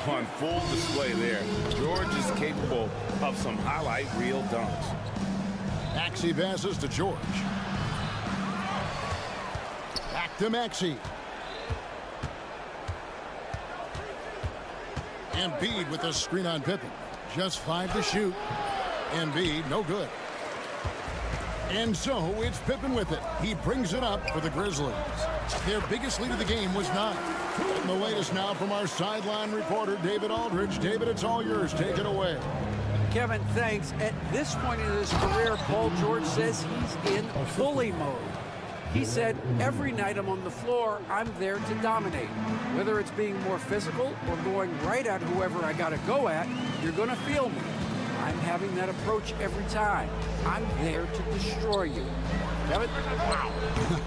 on full display there. George is capable of some highlight reel dunks. Maxey passes to George. Back to Maxey. Embiid with a screen on Pippen. Just 5 to shoot. Embiid, no good. And so it's Pippen with it. He brings it up for the Grizzlies. Their biggest lead of the game was 9. And the latest now from our sideline reporter, David Aldridge. David, it's all yours. Take it away. Kevin, thanks. At this point in his career, Paul George says he's in bully mode. He said, every night I'm on the floor, I'm there to dominate. Whether it's being more physical or going right at whoever I got to go at, you're going to feel me. I'm having that approach every time. I'm there to destroy you. Kevin? Wow.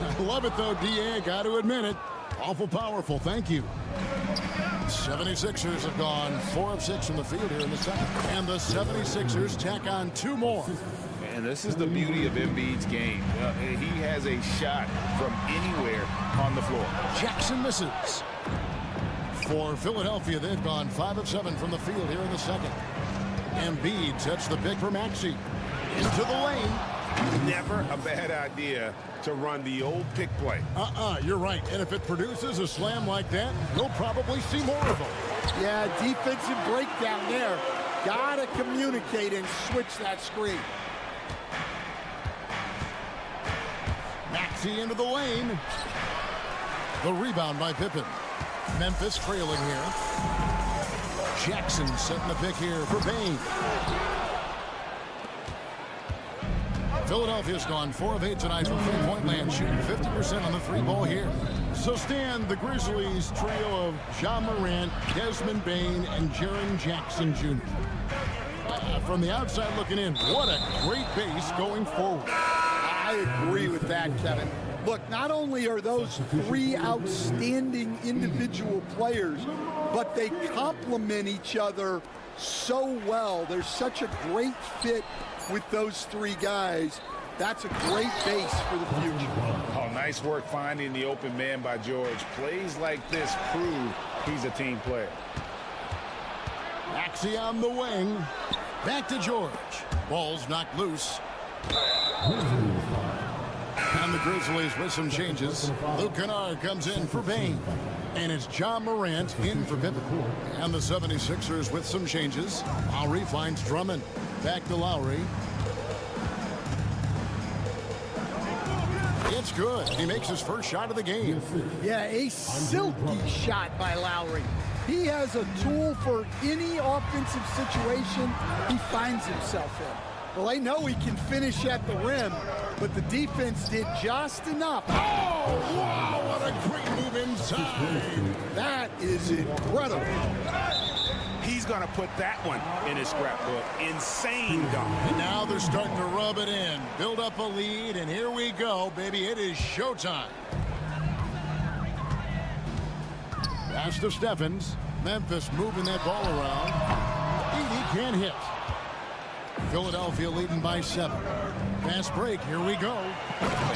I love it, though, D.A. Got to admit it. Awful powerful. Thank you. 76ers have gone 4 of 6 from the field here in the second. And the 76ers tack on 2 more. And this is the beauty of Embiid's game. He has a shot from anywhere on the floor. Jackson misses. For Philadelphia, they've gone 5 of 7 from the field here in the second. Embiid sets the pick for Maxey. Into the lane. Never a bad idea to run the old pick play. You're right. And if it produces a slam like that, you'll probably see more of them. Yeah, defensive breakdown there. Gotta communicate and switch that screen. Maxey into the lane. The rebound by Pippen. Memphis trailing here. Jackson setting the pick here for Bain. Philadelphia's gone 4 of 8 tonight from three-point land, shooting 50% on the 3-ball here. So stand the Grizzlies trio of Ja Morant, Desmond Bain, and Jaren Jackson Jr. From the outside looking in, what a great base going forward. I agree with that, Kevin. Look, not only are those 3 outstanding individual players, but they complement each other so well. There's such a great fit with those 3 guys. That's a great base for the future. Oh, nice work finding the open man by George. Plays like this prove he's a team player. Maxey on the wing. Back to George. Ball's knocked loose. And the Grizzlies with some changes. Luke Kennard comes in for Bain. And it's Ja Morant in for Pippen. And the 76ers with some changes. Lowry finds Drummond. Back to Lowry. It's good. He makes his first shot of the game. Yeah, a silky shot by Lowry. He has a tool for any offensive situation he finds himself in. Well, I know he can finish at the rim, but the defense did just enough. Oh, wow, what a great move inside. That is incredible. He's going to put that one in his scrapbook. Insane dunk. And now they're starting to rub it in. Build up a lead, and here we go, baby. It is showtime. Pass to Stephens. Memphis moving that ball around. Edey can't hit. Philadelphia leading by 7. Fast break. Here we go.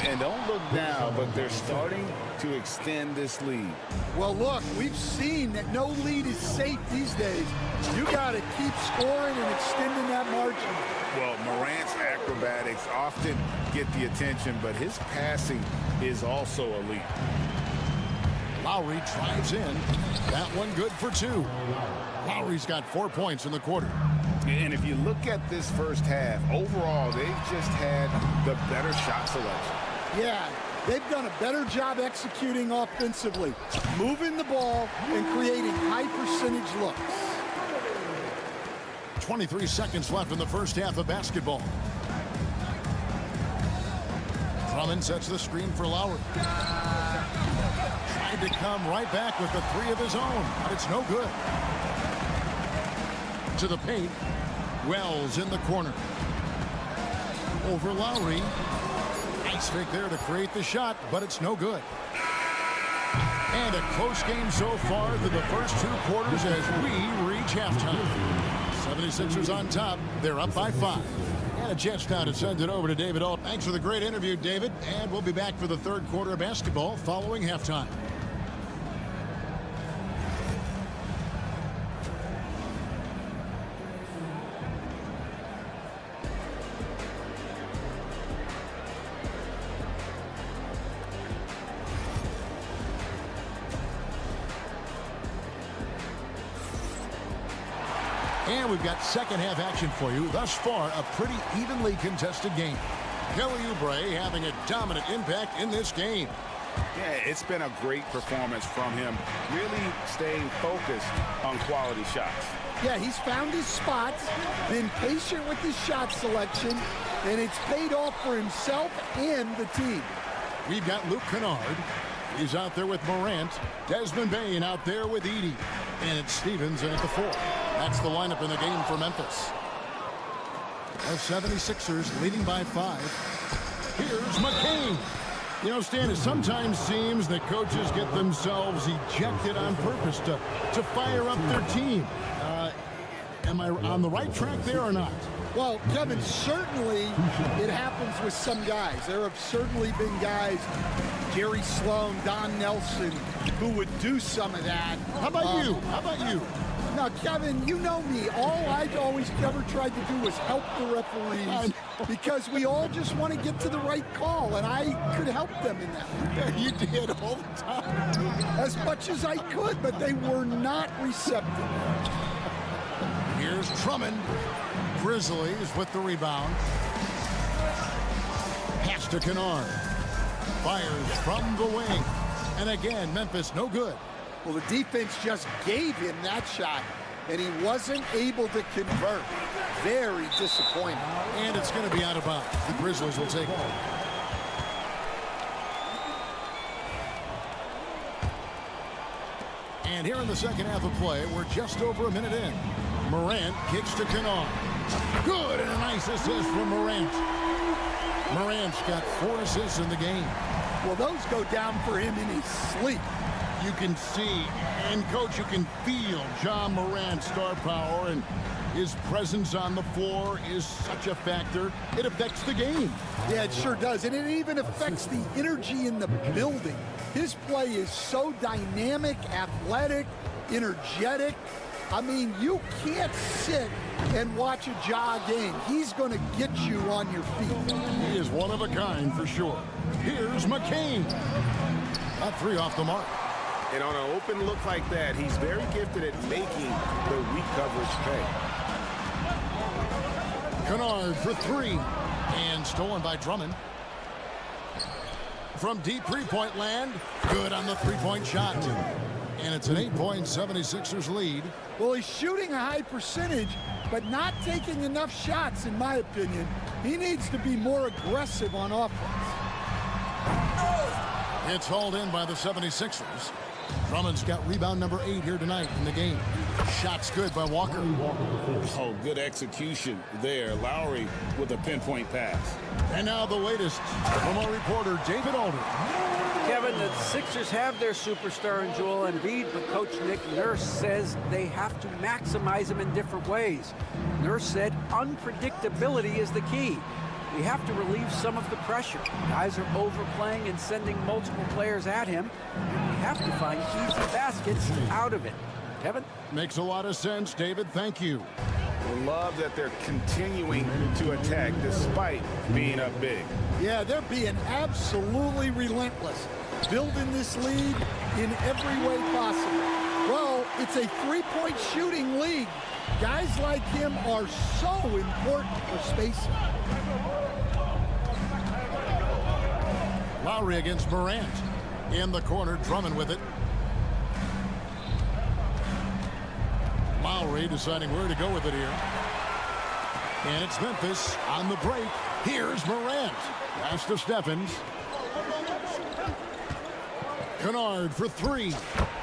And don't look now, but they're starting to extend this lead. Well, look, we've seen that no lead is safe these days. You got to keep scoring and extending that margin. Well, Morant's acrobatics often get the attention, but his passing is also elite. Lowry drives in. That one good for 2. Lowry's got 4 points in the quarter. And if you look at this first half, overall, they've just had the better shot selection. Yeah, they've done a better job executing offensively, moving the ball and creating high percentage looks. 23 seconds left in the first half of basketball. Drummond sets the screen for Lowry. Tried to come right back with the three of his own, but it's no good. To the paint. Wells in the corner. Over Lowry. Nice fake there to create the shot, but it's no good. And a close game so far through the first 2 quarters as we reach halftime. 76ers on top. They're up by 5. And a chance now to send it over to David Alt. Thanks for the great interview, David. And we'll be back for the 3rd quarter of basketball following halftime. And we've got second half action for you. Thus far, a pretty evenly contested game. Kelly Oubre having a dominant impact in this game. Yeah, it's been a great performance from him, really staying focused on quality shots. Yeah, he's found his spots, been patient with his shot selection, and it's paid off for himself and the team. We've got Luke Kennard. He's out there with Morant. Desmond Bane out there with Edey. And it's Stevens in at the 4. That's the lineup in the game for Memphis. The 76ers leading by 5. Here's McCain. You know, Stan, it sometimes seems that coaches get themselves ejected on purpose to fire up their team. Am I on the right track there or not? Well, Kevin, certainly it happens with some guys. There have certainly been guys, Jerry Sloan, Don Nelson, who would do some of that. How about you? How about you? Now, Kevin, you know me. All I've always ever tried to do was help the referees because we all just want to get to the right call, and I could help them in that. Yeah, you did all the time. As much as I could, but they were not receptive. Here's Drummond. Grizzlies with the rebound. Pass to Kennard. Fires from the wing. And again, Memphis no good. Well, the defense just gave him that shot, and he wasn't able to convert. Very disappointing. And it's going to be out of bounds. The Grizzlies will take it. And here in the second half of play, we're just over a minute in. Morant kicks to Kennard. Good, and a nice assist from Morant. Morant's got 4 assists in the game. Well, those go down for him in his sleep. You can see, and Coach, you can feel John Morant's star power, and his presence on the floor is such a factor. It affects the game. Yeah, it sure does, and it even affects the energy in the building. His play is so dynamic, athletic, energetic. I mean, you can't sit and watch a Ja game. He's going to get you on your feet. He is one of a kind for sure. Here's McCain. That 3 off the mark. And on an open look like that, he's very gifted at making the weak coverage pay. Kennard for 3. And stolen by Drummond. From deep 3-point land. Good on the 3-point shot. And it's an 8-point 76ers lead. Well, he's shooting a high percentage, but not taking enough shots, in my opinion. He needs to be more aggressive on offense. It's hauled in by the 76ers. Drummond's got rebound number 8 here tonight in the game. Shots good by Walker. Oh, good execution there. Lowry with a pinpoint pass. And now the latest from our reporter, David Alder. Kevin, the Sixers have their superstar in Joel Embiid, but Coach Nick Nurse says they have to maximize him in different ways. Nurse said unpredictability is the key. We have to relieve some of the pressure. Guys are overplaying and sending multiple players at him. We have to find easy baskets out of it. Kevin? Makes a lot of sense, David. Thank you. Love that they're continuing to attack despite being up big. Yeah, they're being absolutely relentless, building this lead in every way possible. Well, it's a 3-point shooting league. Guys like him are so important for spacing. Lowry against Morant. In the corner, Drummond with it. Lowry deciding where to go with it here. And it's Memphis on the break. Here's Morant. Pass to Stephens. Kennard for three.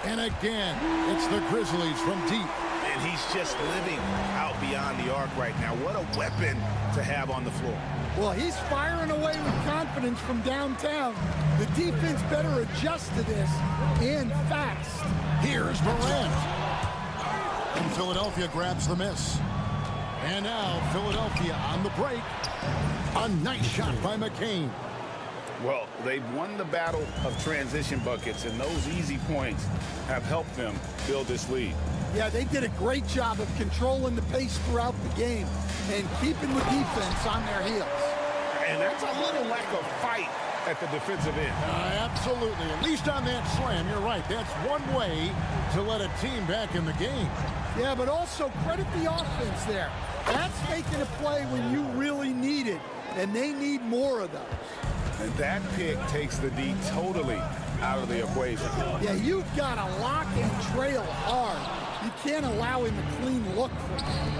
And again, it's the Grizzlies from deep. And he's just living out beyond the arc right now. What a weapon to have on the floor. Well, he's firing away with confidence from downtown. The defense better adjust to this, and fast. Here's Morant. And Philadelphia grabs the miss. And now Philadelphia on the break. A nice shot by McCain. Well, they've won the battle of transition buckets, and those easy points have helped them build this lead. Yeah, they did a great job of controlling the pace throughout the game and keeping the defense on their heels. And that's a little lack of fight at the defensive end. Absolutely. At least on that slam, you're right. That's one way to let a team back in the game. Yeah, but also credit the offense there. That's making a play when you really need it, and they need more of those. And that pick takes the D totally out of the equation. Yeah, you've got to lock and trail hard. You can't allow him a clean look for him.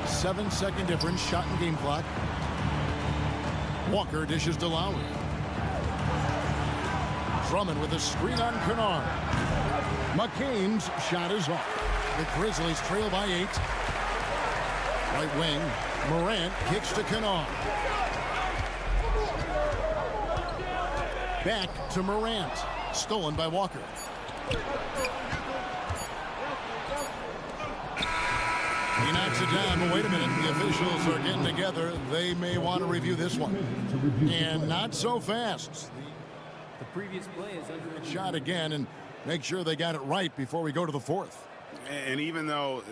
7-second difference, shot and game clock. Walker dishes to Lowry. Drummond with a screen on Kennard. McCain's shot is off. The Grizzlies trail by 8. Right wing, Morant kicks to Kennard. Back to Morant. Stolen by Walker. He knocks it down, but wait a minute. The officials are getting together. They may want to review this one. And not so fast. The previous play is under shot again and make sure they got it right before we go to the fourth. And even though,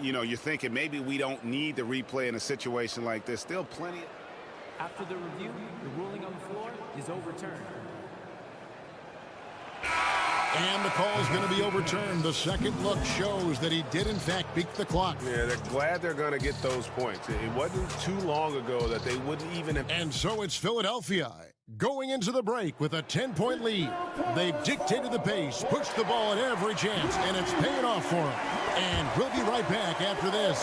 you know, you're thinking maybe we don't need the replay in a situation like this, still plenty. After the review, the ruling on the floor is overturned. And the call is going to be overturned. The second look shows that he did, in fact, beat the clock. Yeah, they're glad they're going to get those points. It wasn't too long ago that they wouldn't even have... And so it's Philadelphia going into the break with a 10-point lead. They've dictated the pace, pushed the ball at every chance, and it's paying off for them. And we'll be right back after this.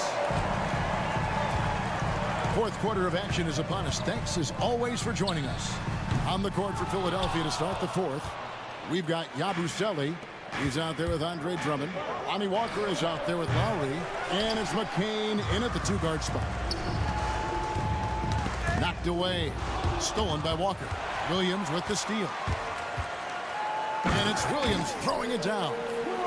Fourth quarter of action is upon us. Thanks, as always, for joining us. On the court for Philadelphia to start the fourth, we've got Yabusele. He's out there with Andre Drummond. Lonnie Walker is out there with Lowry. And it's McCain in at the two-guard spot. Knocked away. Stolen by Walker. Williams with the steal. And it's Williams throwing it down.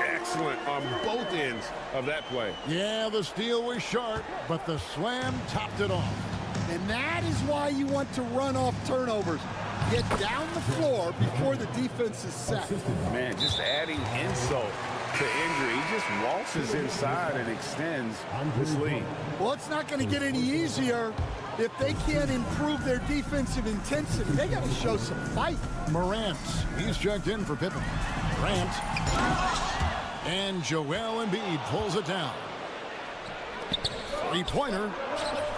Excellent on both ends of that play. Yeah, the steal was sharp, but the slam topped it off. And that is why you want to run off turnovers. Get down the floor before the defense is set. Man, just adding insult to injury. He just waltzes inside and extends this lead. Well, it's not going to get any easier if they can't improve their defensive intensity. They got to show some fight. Morant, he's checked in for Pippen. Grant. And Joel Embiid pulls it down. Three-pointer.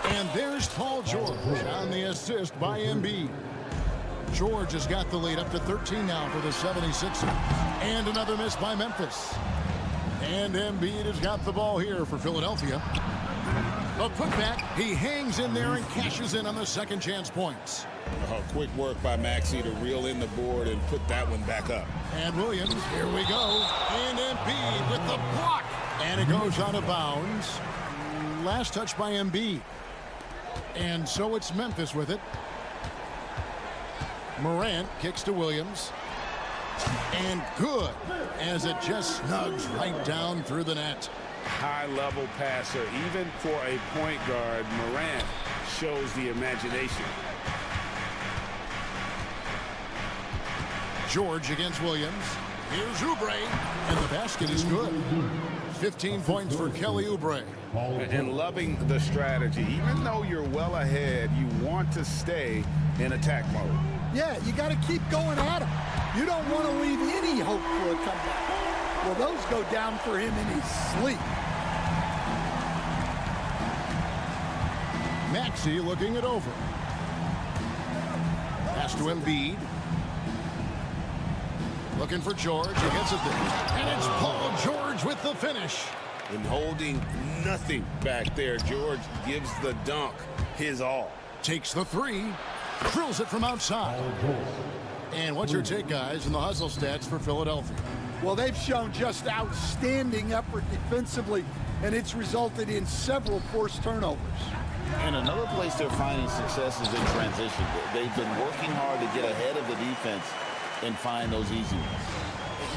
And there's Paul George on the assist by Embiid. George has got the lead up to 13 now for the 76ers. And another miss by Memphis. And Embiid has got the ball here for Philadelphia. A putback. He hangs in there and cashes in on the second chance points. Quick work by Maxey to reel in the board and put that one back up. And Williams, here we go. And Embiid with the block. And it goes out of bounds. Last touch by Embiid. And so it's Memphis with it. Morant kicks to Williams. And good, as it just snugs right down through the net. High-level passer, even for a point guard. Morant shows the imagination. George against Williams. Here's Oubre, and the basket is good. 15 points for Kelly Oubre. And loving the strategy. Even though you're well ahead, you want to stay in attack mode. Yeah, you got to keep going at him. You don't want to leave any hope for a comeback. Well, those go down for him in his sleep. Maxey looking it over. Pass to Embiid. Looking for George. He gets it there. And it's Paul George with the finish. And holding nothing back there. George gives the dunk his all. Takes the three, drills it from outside. And what's your take, guys, in the hustle stats for Philadelphia? Well, they've shown just outstanding effort defensively, and it's resulted in several forced turnovers. And another place they're finding success is in transition. They've been working hard to get ahead of the defense and find those easy ones.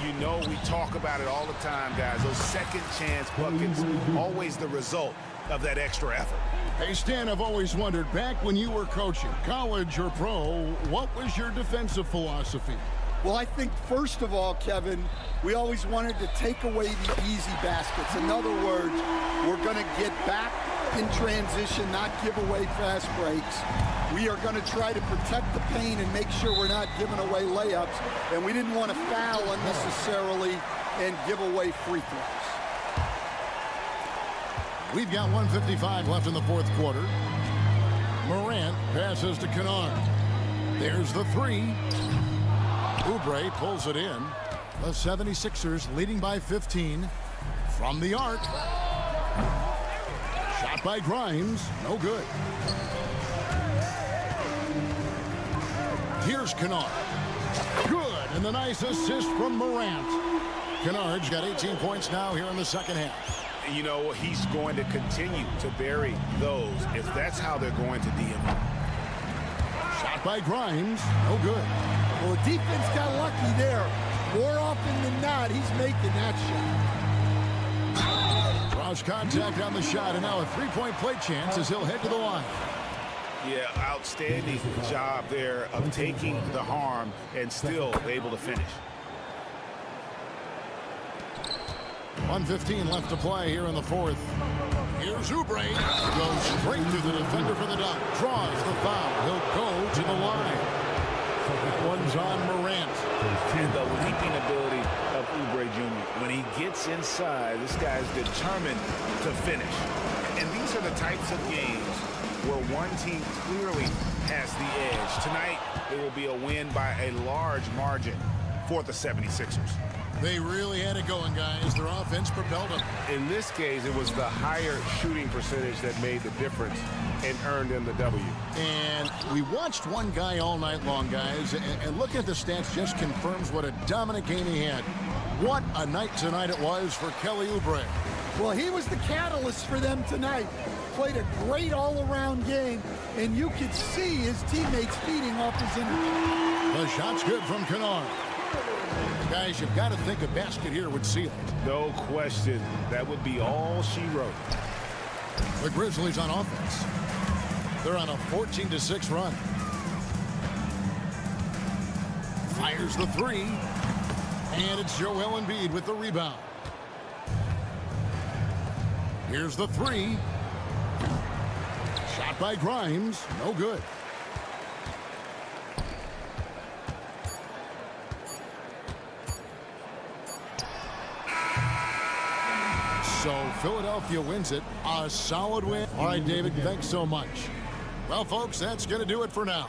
You know, we talk about it all the time, guys. Those second chance buckets, always the result of that extra effort. Hey, Stan, I've always wondered, back when you were coaching, college or pro, what was your defensive philosophy? Well, I think, first of all, Kevin, we always wanted to take away the easy baskets. In other words, we're going to get back in transition, not give away fast breaks. We are going to try to protect the paint and make sure we're not giving away layups. And we didn't want to foul unnecessarily and give away free throws. We've got 1:55 left in the fourth quarter. Morant passes to Kennard. There's the three. Oubre pulls it in. The 76ers leading by 15 from the arc. Shot by Grimes, no good. Here's Kennard. Good, and the nice assist from Morant. Kennard's got 18 points now here in the second half. You know, he's going to continue to bury those if that's how they're going to DM him. Shot by Grimes, no good. Well, the defense got lucky there. More often than not, he's making that shot. Draws contact on the shot, and now a three-point play chance as he'll head to the line. Yeah, outstanding job there of taking the harm and still able to finish. 1:15 left to play here in the fourth. Here's Oubre. Goes straight through the defender for the dunk. Draws the foul. He'll go to the line. That one's on Morant. And the leaping ability of Oubre Jr. When he gets inside, this guy's determined to finish. And these are the types of games where one team clearly has the edge. Tonight, it will be a win by a large margin for the 76ers. They really had it going, guys. Their offense propelled them. In this case, it was the higher shooting percentage that made the difference and earned them the W. And we watched one guy all night long, guys, and looking at the stats just confirms what a dominant game he had. What a night tonight it was for Kelly Oubre. Well, he was the catalyst for them tonight. Played a great all-around game, and you could see his teammates feeding off his energy. The shot's good from Kennard. Guys, you've got to think a basket here would seal it. No question. That would be all she wrote. The Grizzlies on offense. They're on a 14-6 run. Fires the three. And it's Joel Embiid with the rebound. Here's the three. Shot by Grimes. No good. So Philadelphia wins it. A solid win. All right, David, thanks so much. Well, folks, that's going to do it for now.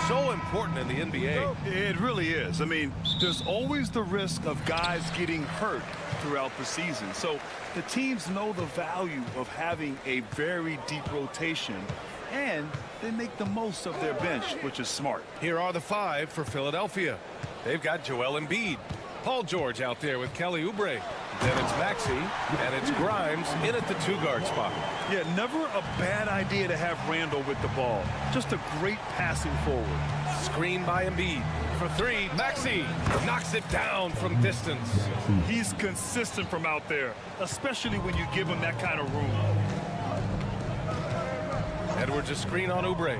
so important in the NBA. It really is. I mean, there's always the risk of guys getting hurt throughout the season. So the teams know the value of having a very deep rotation, and they make the most of their bench, which is smart. Here are the 5 for Philadelphia. They've got Joel Embiid, Paul George out there with Kelly Oubre. Then it's Maxey, and it's Grimes in at the 2-guard spot. Yeah, never a bad idea to have Randall with the ball. Just a great passing forward. Screen by Embiid. For 3, Maxey knocks it down from distance. He's consistent from out there, especially when you give him that kind of room. Edwards a screen on Oubre.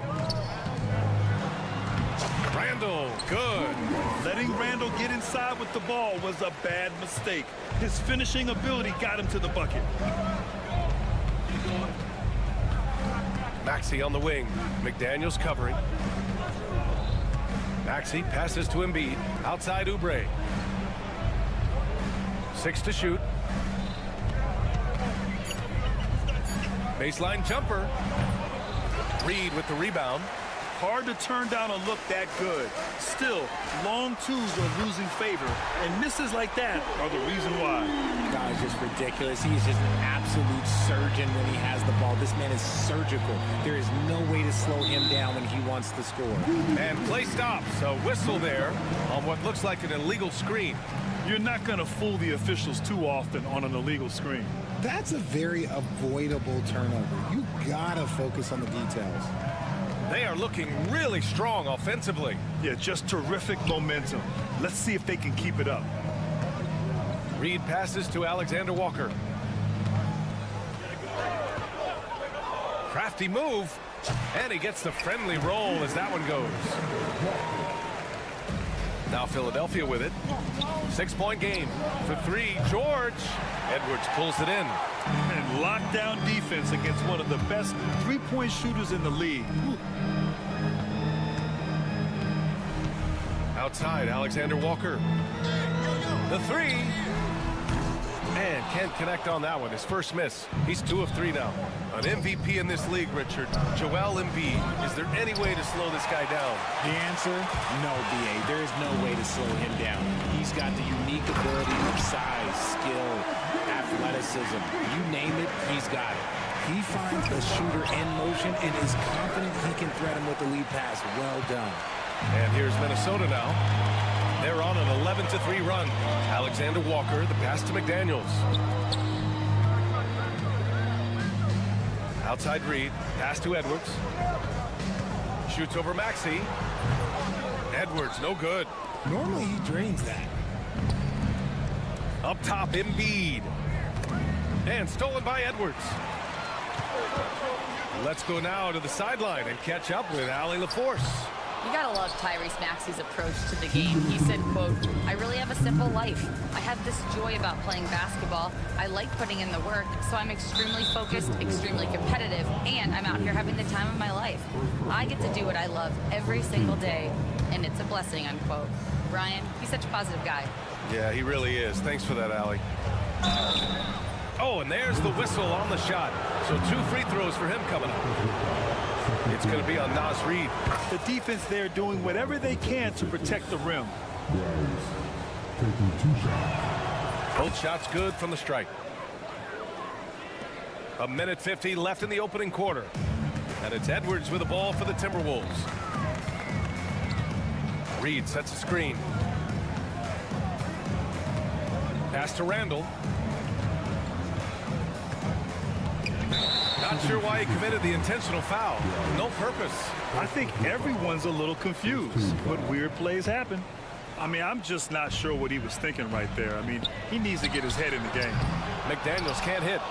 Randall, good. Letting Randall get inside with the ball was a bad mistake. His finishing ability got him to the bucket. Maxey on the wing. McDaniels covering. Maxey passes to Embiid. Outside Oubre. 6 to shoot. Baseline jumper. Reed with the rebound. Hard to turn down a look that good. Still, long twos are losing favor, and misses like that are the reason why. Guy's just ridiculous. He is just an absolute surgeon when he has the ball. This man is surgical. There is no way to slow him down when he wants to score. And play stops. A whistle there on what looks like an illegal screen. You're not going to fool the officials too often on an illegal screen. That's a very avoidable turnover. You gotta focus on the details. They are looking really strong offensively. Yeah, just terrific momentum. Let's see if they can keep it up. Reed passes to Alexander Walker. Crafty move, and he gets the friendly roll as that one goes. Now Philadelphia with it. 6-point game. For 3, George. Edwards pulls it in. And lockdown defense against one of the best three-point shooters in the league. Outside, Alexander Walker. The 3. And can't connect on that one. His first miss. He's 2 of 3 now. An MVP in this league, Richard. Joel Embiid. Is there any way to slow this guy down? The answer, no, B.A. There is no way to slow him down. He's got the unique ability of size, skill, athleticism. You name it, he's got it. He finds the shooter in motion and is confident he can thread him with the lead pass. Well done. And here's Minnesota now. They're on an 11-3 run. Alexander Walker, the pass to McDaniels. Outside Reed, pass to Edwards. Shoots over Maxey. Edwards, no good. Normally he drains that. Up top, Embiid. And stolen by Edwards. Let's go now to the sideline and catch up with Allie LaForce. You gotta love Tyrese Maxey's approach to the game. He said, quote, "I really have a simple life. I have this joy about playing basketball. I like putting in the work, so I'm extremely focused, extremely competitive, and I'm out here having the time of my life. I get to do what I love every single day, and it's a blessing," unquote. Brian, he's such a positive guy. Yeah, he really is. Thanks for that, Allie. Oh, and there's the whistle on the shot. So 2 free throws for him coming up. It's going to be on Naz Reid. The defense there doing whatever they can to protect the rim. Both shots good from the strike. 1:50 left in the opening quarter. And it's Edwards with the ball for the Timberwolves. Reed sets a screen. Pass to Randall. Not sure why he committed the intentional foul. No purpose. I think everyone's a little confused, but weird plays happen. I mean, I'm just not sure what he was thinking right there. I mean, he needs to get his head in the game. McDaniels can't hit.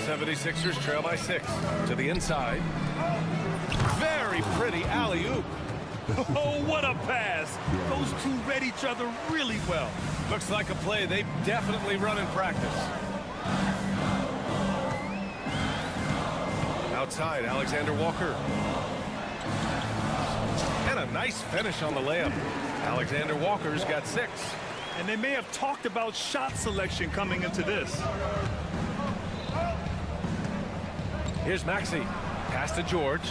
76ers trail by 6. To the inside. Very pretty alley-oop. Oh, what a pass. Those two read each other really well. Looks like a play they've definitely run in practice. Outside, Alexander Walker. And a nice finish on the layup. Alexander Walker's got 6. And they may have talked about shot selection coming into this. Here's Maxey. Pass to George.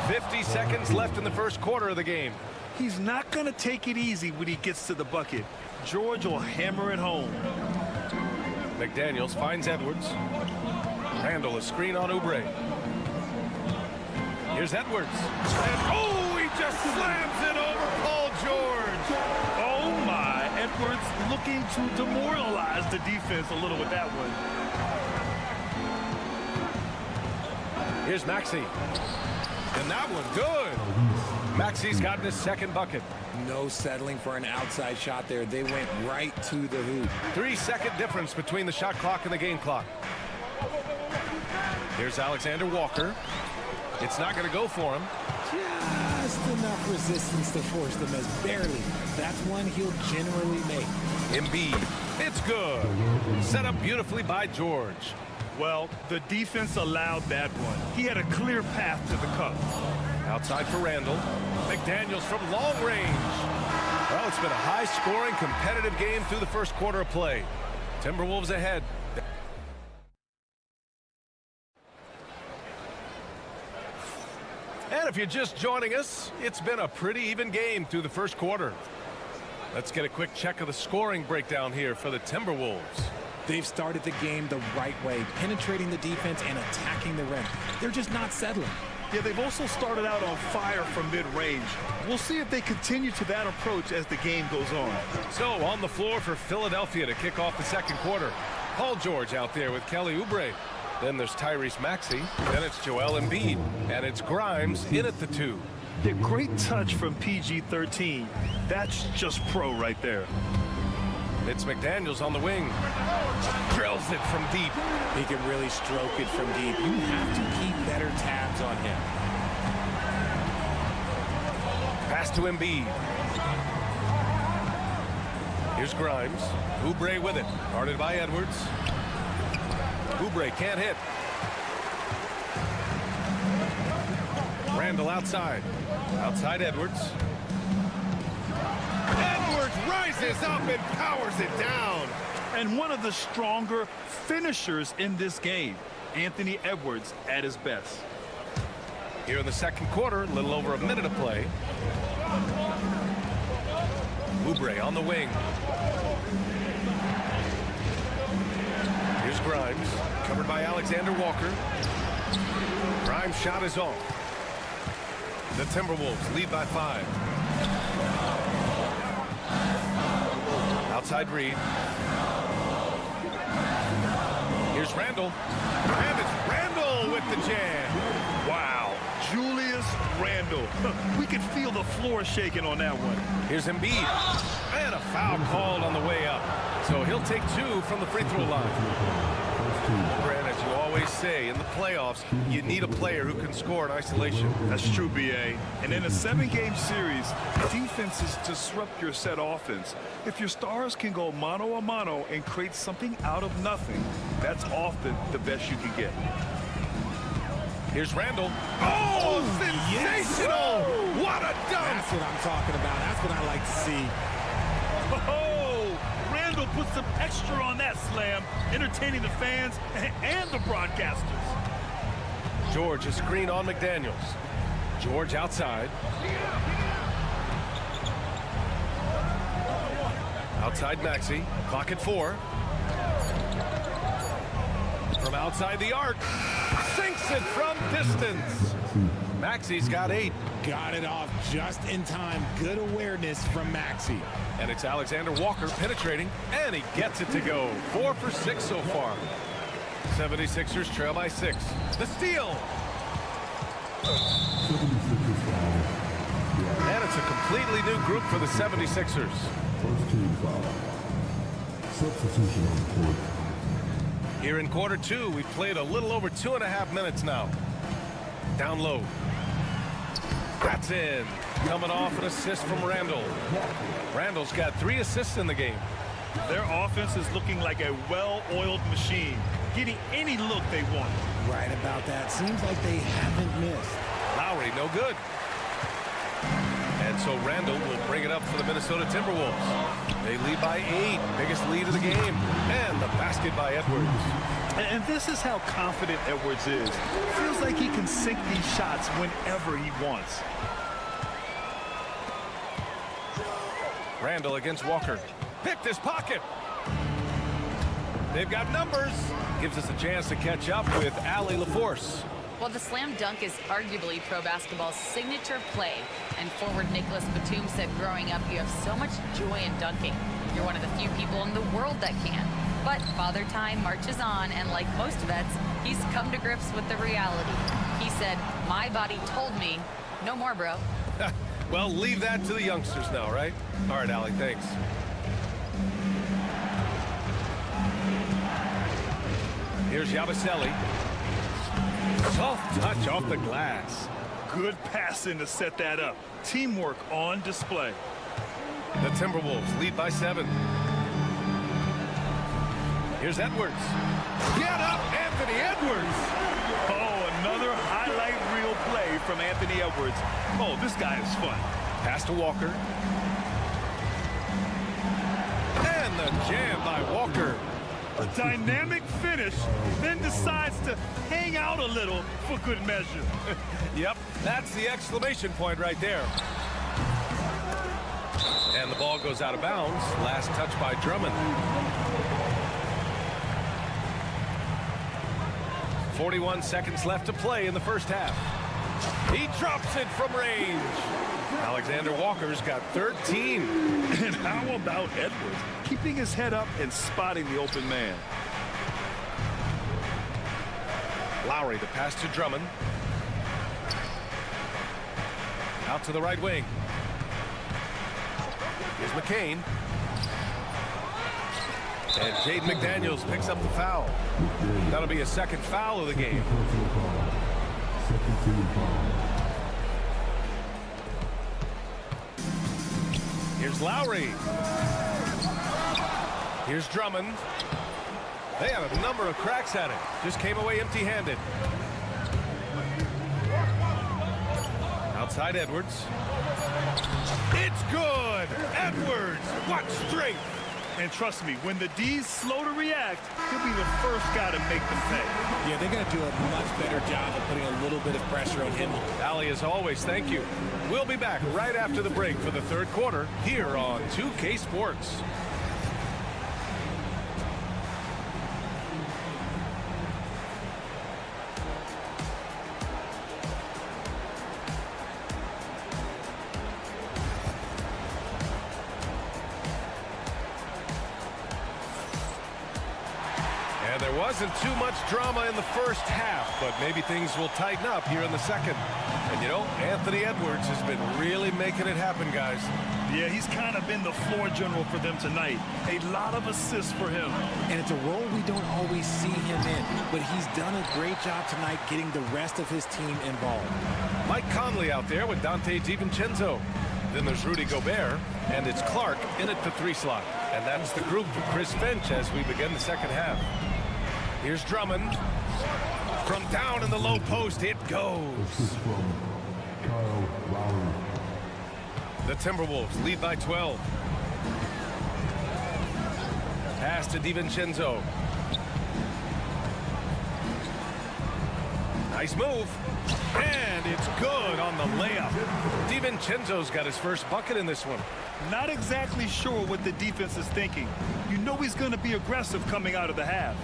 50 seconds left in the first quarter of the game. He's not going to take it easy when he gets to the bucket. George will hammer it home. McDaniels finds Edwards. Randall, a screen on Oubre. Here's Edwards. And oh, he just slams it over Paul George. Oh my, Edwards looking to demoralize the defense a little with that one. Here's Maxey. And that one good. Maxey's gotten his second bucket. No settling for an outside shot there. They went right to the hoop. 3-second difference between the shot clock and the game clock. Here's Alexander Walker. It's not going to go for him. Just enough resistance to force the miss. Barely. That's one he'll generally make. Embiid. It's good. Set up beautifully by George. Well, the defense allowed that one. He had a clear path to the cup. Outside for Randall. McDaniels from long range. Well, it's been a high-scoring, competitive game through the first quarter of play. Timberwolves ahead. And if you're just joining us, it's been a pretty even game through the first quarter. Let's get a quick check of the scoring breakdown here for the Timberwolves. They've started the game the right way, penetrating the defense and attacking the rim. They're just not settling. Yeah, they've also started out on fire from mid-range. We'll see if they continue to that approach as the game goes on. So on the floor for Philadelphia to kick off the second quarter. Paul George out there with Kelly Oubre. Then there's Tyrese Maxey. Then it's Joel Embiid. And it's Grimes in at the 2. Yeah, great touch from PG-13. That's just pro right there. It's McDaniels on the wing. Drills it from deep. He can really stroke it from deep. You have to keep better tabs on him. Pass to Embiid. Here's Grimes. Oubre with it. Guarded by Edwards. Oubre can't hit. Randall outside. Outside Edwards. Edwards rises up and powers it down. And one of the stronger finishers in this game, Anthony Edwards at his best. Here in the second quarter, a little over a minute of play. Oubre on the wing. Here's Grimes, covered by Alexander Walker. Grimes' shot is off. The Timberwolves lead by 5. Outside Reed. Here's Randall. And it's Randall with the jam. Wow. Julius Randall. We could feel the floor shaking on that one. Here's Embiid. And a foul called on the way up. So he'll take 2 from the free throw line. Brad, as you always say, in the playoffs, you need a player who can score in isolation. That's true, B.A. And in a 7-game series, defenses disrupt your set offense. If your stars can go mano-a-mano and create something out of nothing, that's often the best you can get. Here's Randall. Oh, sensational! Yes. What a dunk! That's what I'm talking about. That's what I like to see. Oh, Randall put some extra on that slam, entertaining the fans and the broadcasters. George, a screen on McDaniels. George outside. Outside Maxey. Clock at 4. From outside the arc. Sinks it from distance. Maxey's got 8. Got it off just in time. Good awareness from Maxey. And it's Alexander Walker penetrating, and he gets it to go. 4 for 6 so far. 76ers trail by 6. The steal. And it's a completely new group for the 76ers. First team foul. Substitution on the court. Here in quarter 2, we've played a little over 2.5 minutes now. Down low. That's in. Coming off an assist from Randall. Randall's got 3 assists in the game. Their offense is looking like a well-oiled machine, getting any look they want. Right about that. Seems like they haven't missed. Lowry, no good. And And so Randall will bring it up for the Minnesota Timberwolves. They lead by 8, biggest lead of the game. And the basket by Edwards. And this is how confident Edwards is. Feels like he can sink these shots whenever he wants. Randall against Walker. Picked his pocket. They've got numbers. Gives us a chance to catch up with Allie LaForce. Well, the slam dunk is arguably pro basketball's signature play. And forward Nicholas Batum said growing up, you have so much joy in dunking. You're one of the few people in the world that can. But Father Time marches on, and like most vets, he's come to grips with the reality. He said, my body told me, no more, bro. Well, leave that to the youngsters now, right? All right, Allie, thanks. Here's Yabusele. Soft touch off the glass. Good passing to set that up. Teamwork on display. The Timberwolves lead by 7. Here's Edwards. Get up, Anthony Edwards! Oh, another highlight reel play from Anthony Edwards. Oh, this guy is fun. Pass to Walker. And the jam by Walker. A dynamic finish, then decides to hang out a little for good measure. Yep, that's the exclamation point right there. And the ball goes out of bounds. Last touch by Drummond. 41 seconds left to play in the first half. He drops it from range. Alexander Walker's got 13. And how about Edwards? Keeping his head up and spotting the open man. Lowry, the pass to Drummond. Out to the right wing. Here's McCain. And Jaden McDaniels picks up the foul. That'll be a second foul of the game. Here's Lowry. Here's Drummond. They had a number of cracks at it. Just came away empty-handed. Outside Edwards. It's good! Edwards! What strength! And trust me, when the D's slow to react, he'll be the first guy to make them pay. Yeah, they're going to do a much better job of putting a little bit of pressure on him. Allie, as always, thank you. We'll be back right after the break for the third quarter here on 2K Sports. And there wasn't too much drama in the first half, but maybe things will tighten up here in the second. And you know, Anthony Edwards has been really making it happen, guys. Yeah, he's kind of been the floor general for them tonight. A lot of assists for him. And it's a role we don't always see him in, but he's done a great job tonight getting the rest of his team involved. Mike Conley out there with Dante DiVincenzo. Then there's Rudy Gobert, and it's Clark in at the 3 slot. And that's the group for Chris Finch as we begin the second half. Here's Drummond. From down in the low post, it goes. The Timberwolves lead by 12. Pass to DiVincenzo. Nice move. And it's good on the layup. DiVincenzo's got his first bucket in this one. Not exactly sure what the defense is thinking. You know he's going to be aggressive coming out of the half.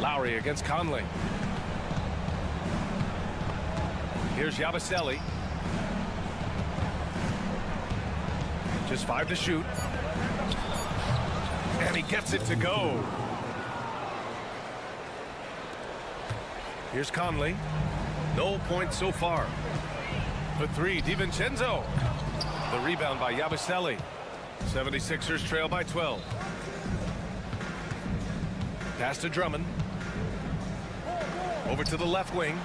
Lowry against Conley. Here's Yabusele. Just 5 to shoot. And he gets it to go. Here's Conley. No points so far. For 3, DiVincenzo. The rebound by Yabusele. 76ers trail by 12. Pass to Drummond. Over to the left wing.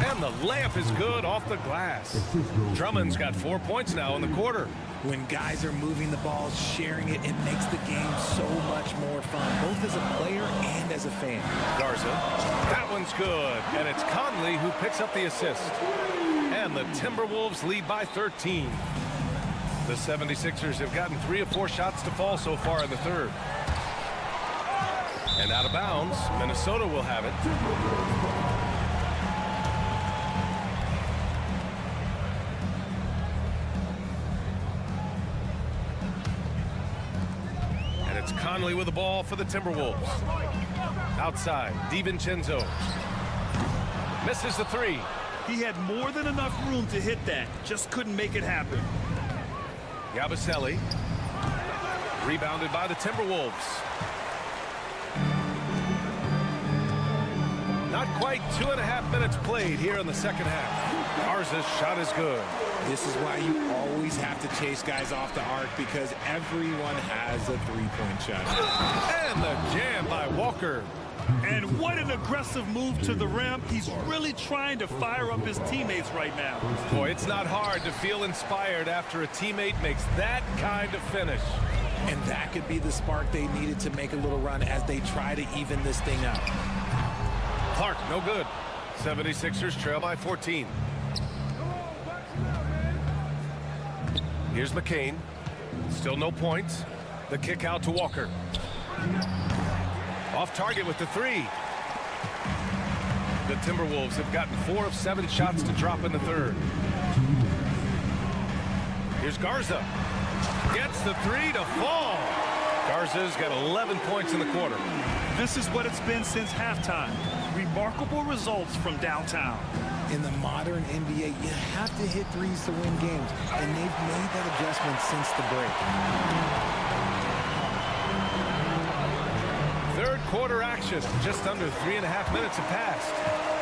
And the layup is good off the glass. Drummond's got 4 points now in the quarter. When guys are moving the ball, sharing it, it makes the game so much more fun, both as a player and as a fan. Garza. That one's good. And it's Conley who picks up the assist. And the Timberwolves lead by 13. The 76ers have gotten 3 of 4 shots to fall so far in the third. And out of bounds, Minnesota will have it. And it's Conley with the ball for the Timberwolves. Outside, DiVincenzo. Misses the 3. He had more than enough room to hit that. Just couldn't make it happen. Yabusele. Rebounded by the Timberwolves. Not quite 2.5 minutes played here in the second half. Garza's shot is good. This is why you always have to chase guys off the arc, because everyone has a three-point shot. And the jam by Walker. And what an aggressive move to the rim. He's really trying to fire up his teammates right now. Boy, it's not hard to feel inspired after a teammate makes that kind of finish. And that could be the spark they needed to make a little run as they try to even this thing up. Clark, no good. 76ers trail by 14. Here's McCain. Still no points. The kick out to Walker. Off target with the 3. The Timberwolves have gotten 4 of 7 shots to drop in the third. Here's Garza. Gets the 3 to fall. Garza's got 11 points in the quarter. This is what it's been since halftime. Remarkable results from downtown. In the modern NBA, you have to hit threes to win games, and they've made that adjustment since the break. Third quarter action. Just under 3.5 minutes have passed.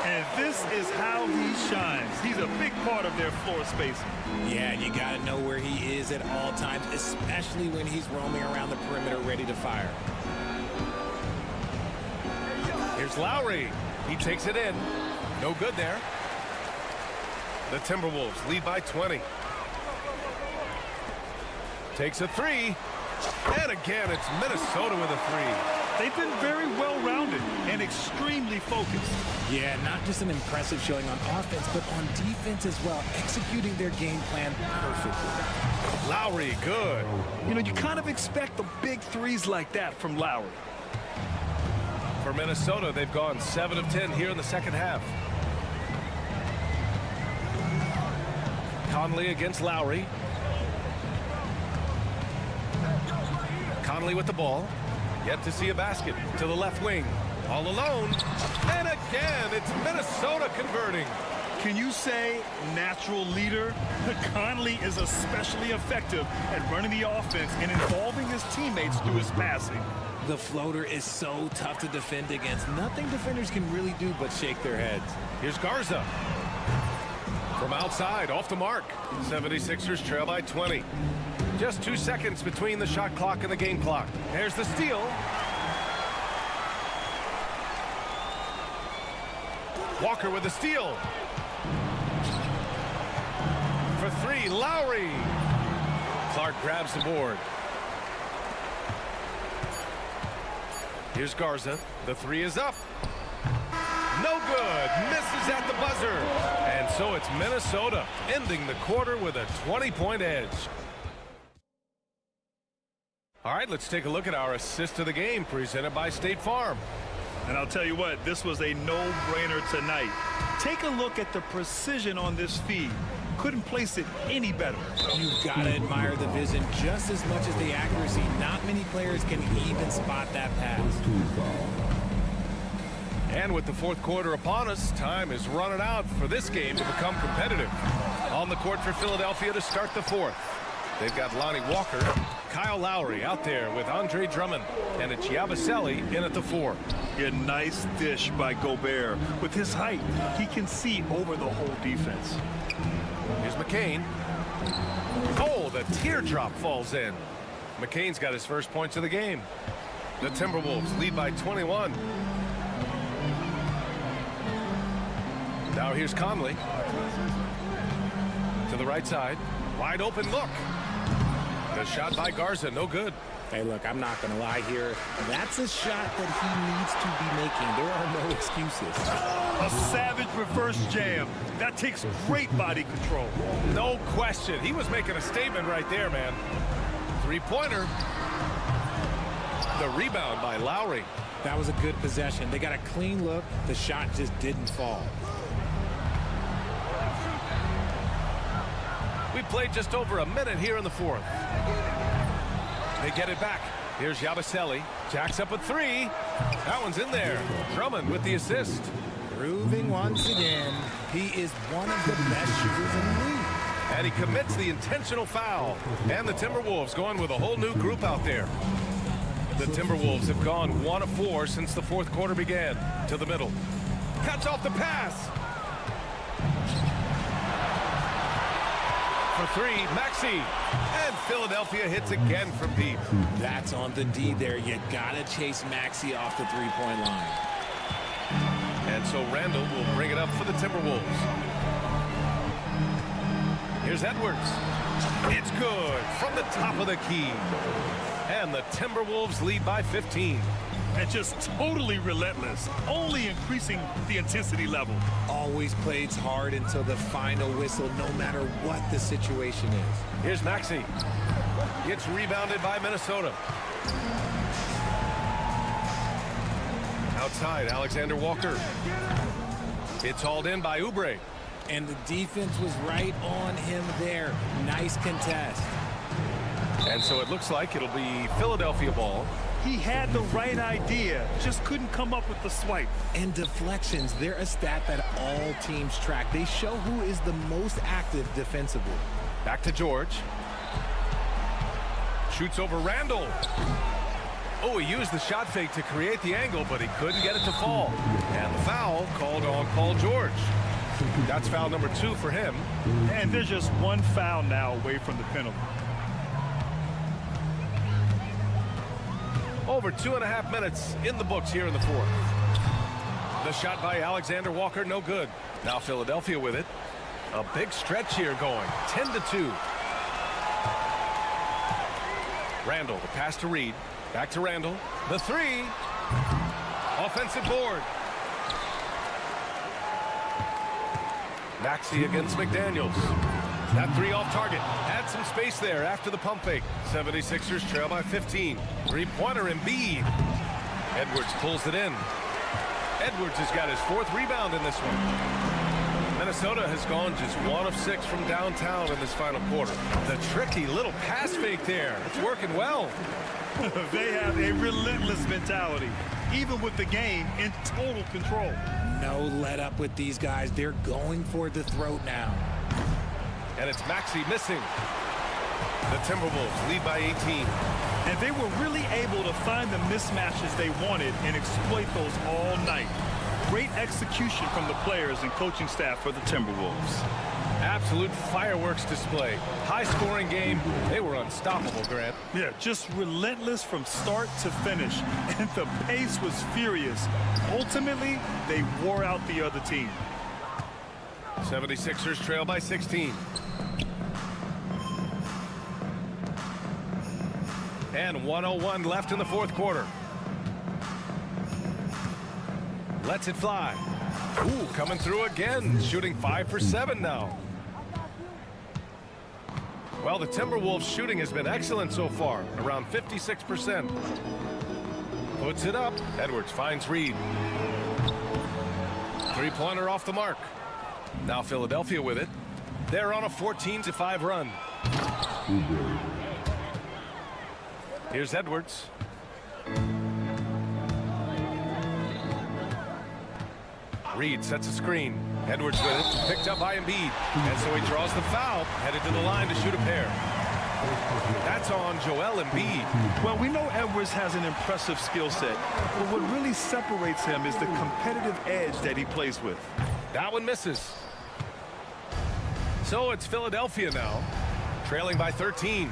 And this is how he shines. He's a big part of their floor spacing. Yeah, you got to know where he is at all times, especially when he's roaming around the perimeter ready to fire. Here's Lowry. He takes it in. No good there. The Timberwolves lead by 20. Takes a 3. And again, it's Minnesota with a 3. They've been very well-rounded and extremely focused. Yeah, not just an impressive showing on offense, but on defense as well, executing their game plan perfectly. Lowry, good. You know, you kind of expect the big threes like that from Lowry. For Minnesota, they've gone 7 of 10 here in the second half. Conley against Lowry. Conley with the ball. Yet to see a basket to the left wing. All alone. And again, it's Minnesota converting. Can you say natural leader? Conley is especially effective at running the offense and involving his teammates through his passing. The floater is so tough to defend against. Nothing defenders can really do but shake their heads. Here's Garza. From outside, off the mark. 76ers trail by 20. Just 2 seconds between the shot clock and the game clock. There's the steal. Walker with the steal. For 3, Lowry. Clark grabs the board. Here's Garza. The 3 is up. No good. Misses at the buzzer. And so it's Minnesota ending the quarter with a 20-point edge. All right, let's take a look at our assist of the game presented by State Farm. And I'll tell you what, this was a no-brainer tonight. Take a look at the precision on this feed. Couldn't place it any better. You've got to admire the vision just as much as the accuracy. Not many players can even spot that pass. And with the fourth quarter upon us, time is running out for this game to become competitive. On the court for Philadelphia to start the fourth. They've got Lonnie Walker, Kyle Lowry out there with Andre Drummond, and it's Yabusele in at the 4. A nice dish by Gobert. With his height, he can see over the whole defense. Here's McCain. Oh, the teardrop falls in. McCain's got his first points of the game. The Timberwolves lead by 21. Now here's Conley. To the right side. Wide open look. The shot by Garza, no good. Hey, look, I'm not going to lie here. That's a shot that he needs to be making. There are no excuses. A savage reverse jam. That takes great body control. No question. He was making a statement right there, man. Three-pointer. The rebound by Lowry. That was a good possession. They got a clean look. The shot just didn't fall. We played just over a minute here in the fourth. They get it back. Here's Yabusele. Jacks up a three. That one's in there. Drummond with the assist. Proving once again, he is one of the best shooters in the league. And he commits the intentional foul. And the Timberwolves going with a whole new group out there. The Timberwolves have gone 1 of 4 since the fourth quarter began. To the middle. Cuts off the pass. For three, Maxey. And Philadelphia hits again from deep. That's on the D there. You gotta chase Maxey off the three-point line. And so Randall will bring it up for the Timberwolves. Here's Edwards. It's good from the top of the key. And the Timberwolves lead by 15. And just totally relentless, only increasing the intensity level. Always plays hard until the final whistle, no matter what the situation is. Here's Maxey. It's rebounded by Minnesota. Outside, Alexander Walker. It's hauled in by Oubre. And the defense was right on him there. Nice contest. And so it looks like it'll be Philadelphia ball. He had the right idea, just couldn't come up with the swipe. And deflections, they're a stat that all teams track. They show who is the most active defensively. Back to George. Shoots over Randall. Oh, he used the shot fake to create the angle, but he couldn't get it to fall. And the foul called on Paul George. That's foul number 2 for him. And there's just one foul now away from the penalty. Over 2.5 minutes in the books here in the fourth. The shot by Alexander Walker, no good. Now Philadelphia with it. A big stretch here going, 10-2. Randall, the pass to Reed. Back to Randall. The three. Offensive board. Maxey against McDaniels. That three off target. Had some space there after the pump fake. 76ers trail by 15. Three-pointer Embiid. Edwards pulls it in. Edwards has got his 4th rebound in this one. Minnesota has gone just 1 of 6 from downtown in this final quarter. The tricky little pass fake there. It's working well. They have a relentless mentality, even with the game in total control. No let up with these guys. They're going for the throat now. And it's Maxey missing. The Timberwolves lead by 18. And they were really able to find the mismatches they wanted and exploit those all night. Great execution from the players and coaching staff for the Timberwolves. Absolute fireworks display. High-scoring game. They were unstoppable, Grant. Yeah, just relentless from start to finish. And the pace was furious. Ultimately, they wore out the other team. 76ers trail by 16. And 1:01 left in the fourth quarter. Lets it fly. Ooh, coming through again. Shooting 5 for 7 now. Well, the Timberwolves shooting has been excellent so far. Around 56%. Puts it up. Edwards finds Reed. Three-pointer off the mark. Now Philadelphia with it. They're on a 14-5 run. Here's Edwards. Reed sets a screen. Edwards with it. Picked up by Embiid. And so he draws the foul. Headed to the line to shoot a pair. That's on Joel Embiid. Well, we know Edwards has an impressive skill set. But what really separates him is the competitive edge that he plays with. That one misses. So it's Philadelphia now, trailing by 13.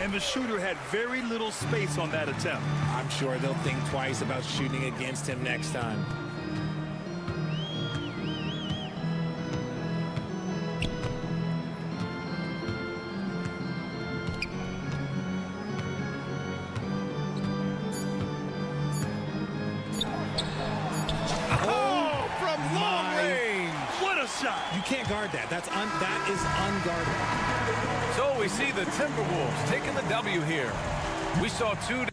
And the shooter had very little space on that attempt. I'm sure they'll think twice about shooting against him next time. You can't guard that. That is unguardable. So we see the Timberwolves taking the W here. We saw two.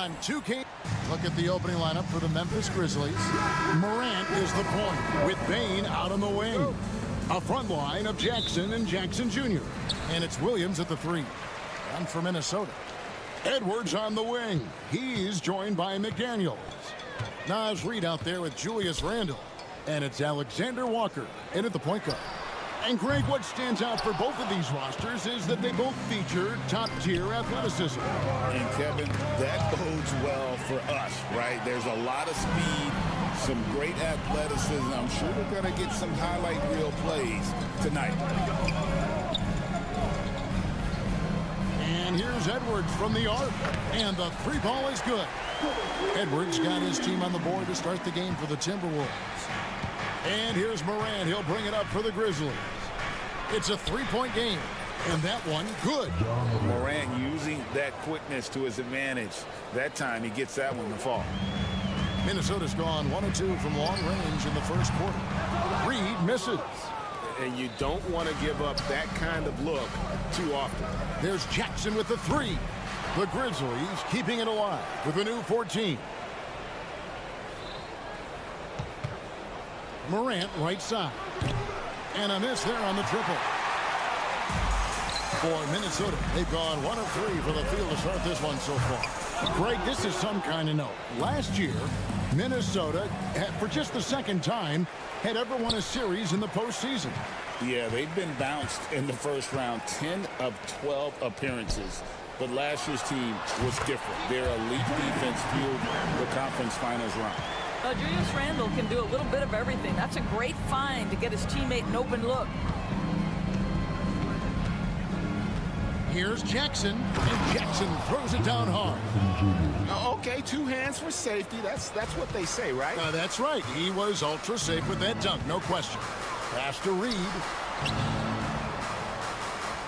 gone 2K. Look at the opening lineup for the Memphis Grizzlies. Morant is the point with Bane out on the wing. A front line of Jackson and Jackson Jr. And it's Williams at the 3. And for Minnesota, Edwards on the wing. He's joined by McDaniels. Naz Reid out there with Julius Randle. And it's Alexander Walker in at the point guard. And Greg, what stands out for both of these rosters is that they both feature top-tier athleticism. And Kevin, that bodes well for us, right? There's a lot of speed, some great athleticism. I'm sure we're going to get some highlight reel plays tonight. And here's Edwards from the arc. And the 3 ball is good. Edwards got his team on the board to start the game for the Timberwolves. And here's Morant. He'll bring it up for the Grizzlies. It's a 3-point game. And that one, good. Morant using that quickness to his advantage. That time he gets that one to fall. Minnesota's gone 1 of 2 from long range in the first quarter. Reid misses. And you don't want to give up that kind of look too often. There's Jackson with the 3. The Grizzlies keeping it alive with a new 14. Morant right side. And a miss there on the triple. For Minnesota, they've gone 1 of 3 for the field to start this one so far. Greg, this is some kind of note. Last year, Minnesota, for just the second time, had ever won a series in the postseason. Yeah, they've been bounced in the first round, 10 of 12 appearances. But last year's team was different. Their elite defense fueled the conference finals round. Julius Randle can do a little bit of everything. That's a great find to get his teammate an open look. Here's Jackson, and Jackson throws it down hard. Okay, 2 hands for safety. That's what they say, right? That's right. He was ultra safe with that dunk, no question. Pass to Reid.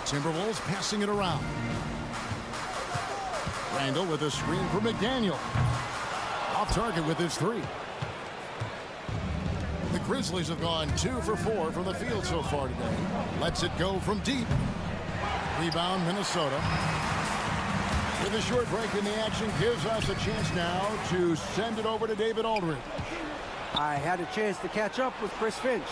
Timberwolves passing it around. Randle with a screen for McDaniel. Off target with his 3. The Grizzlies have gone 2 for 4 from the field so far today. Lets it go from deep. Rebound Minnesota. With a short break in the action, gives us a chance now to send it over to David Aldridge. I had a chance to catch up with Chris Finch.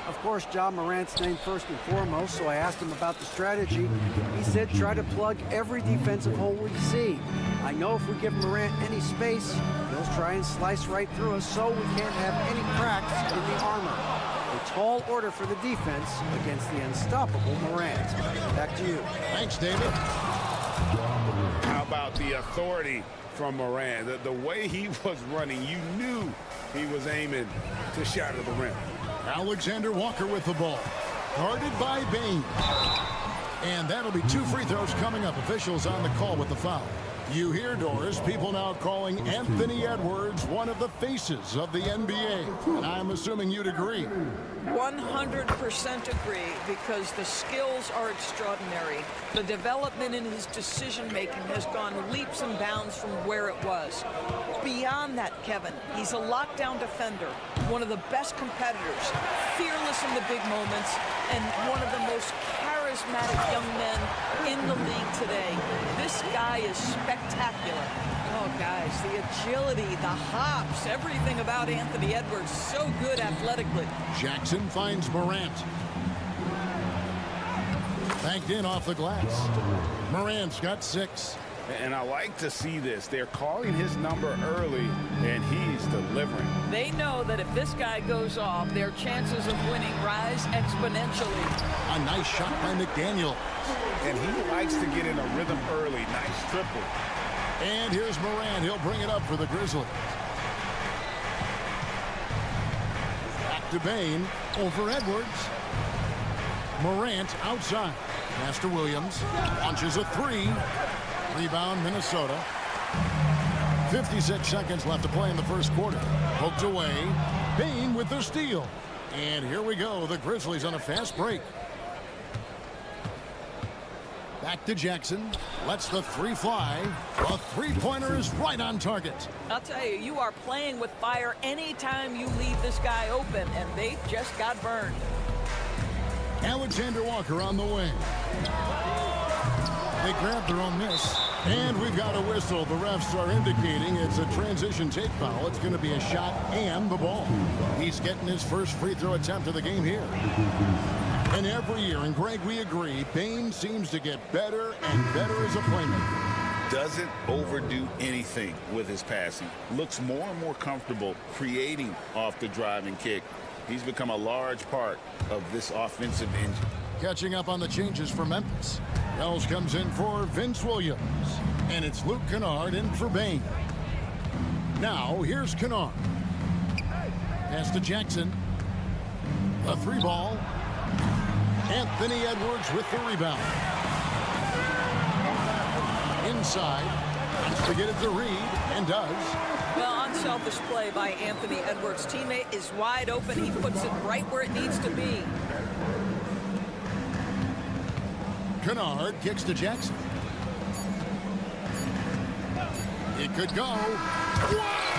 Of course, John Morant's named first and foremost, so I asked him about the strategy. He said try to plug every defensive hole we see. I know if we give Morant any space, he'll try and slice right through us so we can't have any cracks in the armor. A tall order for the defense against the unstoppable Morant. Back to you. Thanks, David. How about the authority from Morant? The way he was running, you knew he was aiming to shatter the rim. Alexander Walker with the ball. Guarded by Bane. And that'll be 2 free throws coming up. Officials on the call with the foul. You hear, Doris, people now calling Anthony Edwards one of the faces of the NBA. And I'm assuming you'd agree. 100% agree, because the skills are extraordinary. The development in his decision-making has gone leaps and bounds from where it was. Beyond that, Kevin, he's a lockdown defender, one of the best competitors, fearless in the big moments, and one of the most charismatic young men in the league today. This guy is spectacular. Oh, guys, the agility, the hops, everything about Anthony Edwards, so good athletically. Jackson finds Morant. Banked in off the glass. Morant's got 6. And I like to see this. They're calling his number early, and he's delivering. They know that if this guy goes off, their chances of winning rise exponentially. A nice shot by McDaniel. And he likes to get in a rhythm early. Nice triple. And here's Morant. He'll bring it up for the Grizzlies. Back to Bane. Over Edwards. Morant outside. Pass to Williams. Launches a 3. Rebound Minnesota. 56 seconds left to play in the first quarter. Poked away. Bane with the steal. And here we go. The Grizzlies on a fast break. Back to Jackson. Lets the 3 fly. A 3-pointer is right on target. I'll tell you, you are playing with fire anytime you leave this guy open, and they just got burned. Alexander Walker on the wing. They grabbed their own miss. And we've got a whistle. The refs are indicating it's a transition take foul. It's going to be a shot and the ball. He's getting his first free throw attempt of the game here. And every year, and Greg, we agree, Bane seems to get better and better as a playmaker. Doesn't overdo anything with his passing. Looks more and more comfortable creating off the driving kick. He's become a large part of this offensive engine. Catching up on the changes for Memphis. Wells comes in for Vince Williams. And it's Luke Kennard in for Bane. Now, here's Kennard. Pass to Jackson. A three ball. Anthony Edwards with the rebound. Inside. Wants to get it to Reed, and does. Well, unselfish play by Anthony Edwards. Teammate is wide open. He puts it right where it needs to be. Kennard kicks to Jackson. It could go. Wow!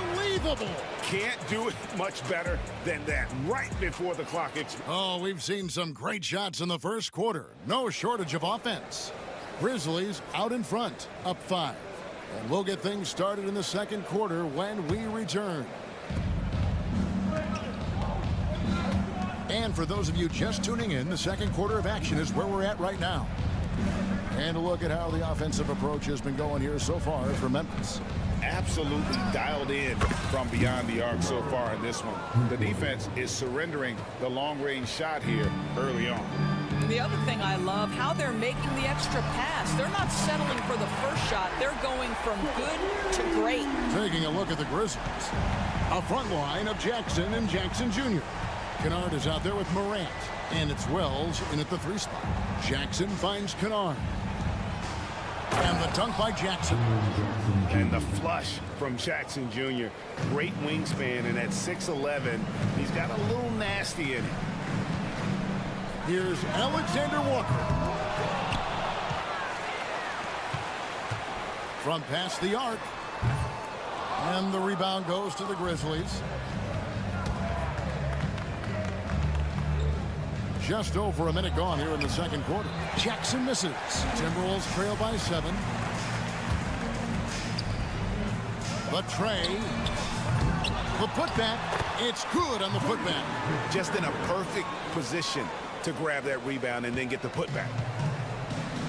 Unbelievable! Can't do it much better than that right before the clock expires. Oh, we've seen some great shots in the first quarter. No shortage of offense. Grizzlies out in front, up 5. And we'll get things started in the second quarter when we return. And for those of you just tuning in, the second quarter of action is where we're at right now. And a look at how the offensive approach has been going here so far for Memphis. Absolutely dialed in from beyond the arc so far in this one. The defense is surrendering the long-range shot here early on. The other thing I love, how they're making the extra pass. They're not settling for the first shot. They're going from good to great. Taking a look at the Grizzlies. A front line of Jackson and Jackson Jr. Kennard is out there with Morant. And it's Wells in at the 3 spot. Jackson finds Kennard. And the dunk by Jackson. And the flush from Jackson Jr. Great wingspan, and at 6'11", he's got a little nasty in it. Here's Alexander Walker. From past the arc. And the rebound goes to the Grizzlies. Just over a minute gone here in the second quarter. Jackson misses. Timberwolves trail by 7. The tray. The putback. It's good on the putback. Just in a perfect position to grab that rebound and then get the putback.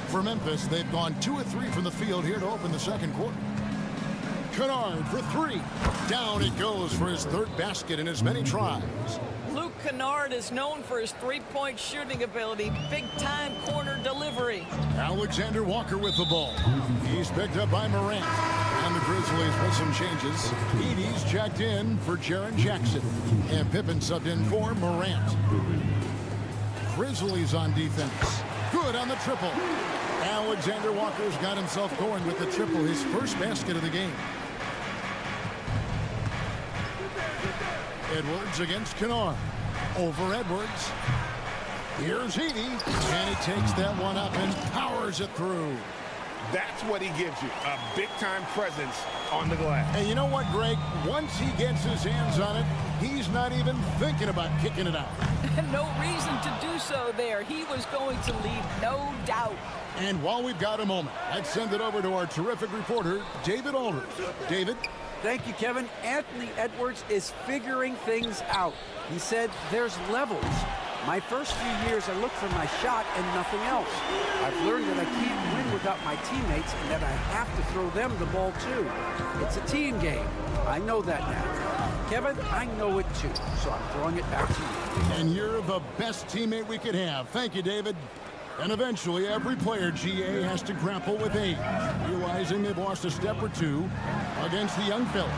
For Memphis, they've gone 2 of 3 from the field here to open the second quarter. Kennard for 3. Down it goes for his 3rd basket in as many tries. Luke Kennard is known for his three-point shooting ability. Big-time corner delivery. Alexander Walker with the ball. He's picked up by Morant. And the Grizzlies with some changes. Edey's checked in for Jaren Jackson. And Pippen subbed in for Morant. Grizzlies on defense. Good on the triple. Alexander Walker's got himself going with the triple, his first basket of the game. Edwards against Kennard. Over Edwards. Here's Edey. And he takes that one up and powers it through. That's what he gives you, a big-time presence on the glass. And you know what, Greg? Once he gets his hands on it, he's not even thinking about kicking it out. No reason to do so there. He was going to lead, no doubt. And while we've got a moment, let's send it over to our terrific reporter, David Aldridge. David? Thank you, Kevin. Anthony Edwards is figuring things out. He said there's levels. My first few years, I looked for my shot and nothing else. I've learned that I can't win without my teammates and that I have to throw them the ball too. It's a team game. I know that now. Kevin, I know it too, so I'm throwing it back to you. And you're the best teammate we could have. Thank you, David. And eventually, every player, GA, has to grapple with age, realizing they've lost a step or two against the young fellas.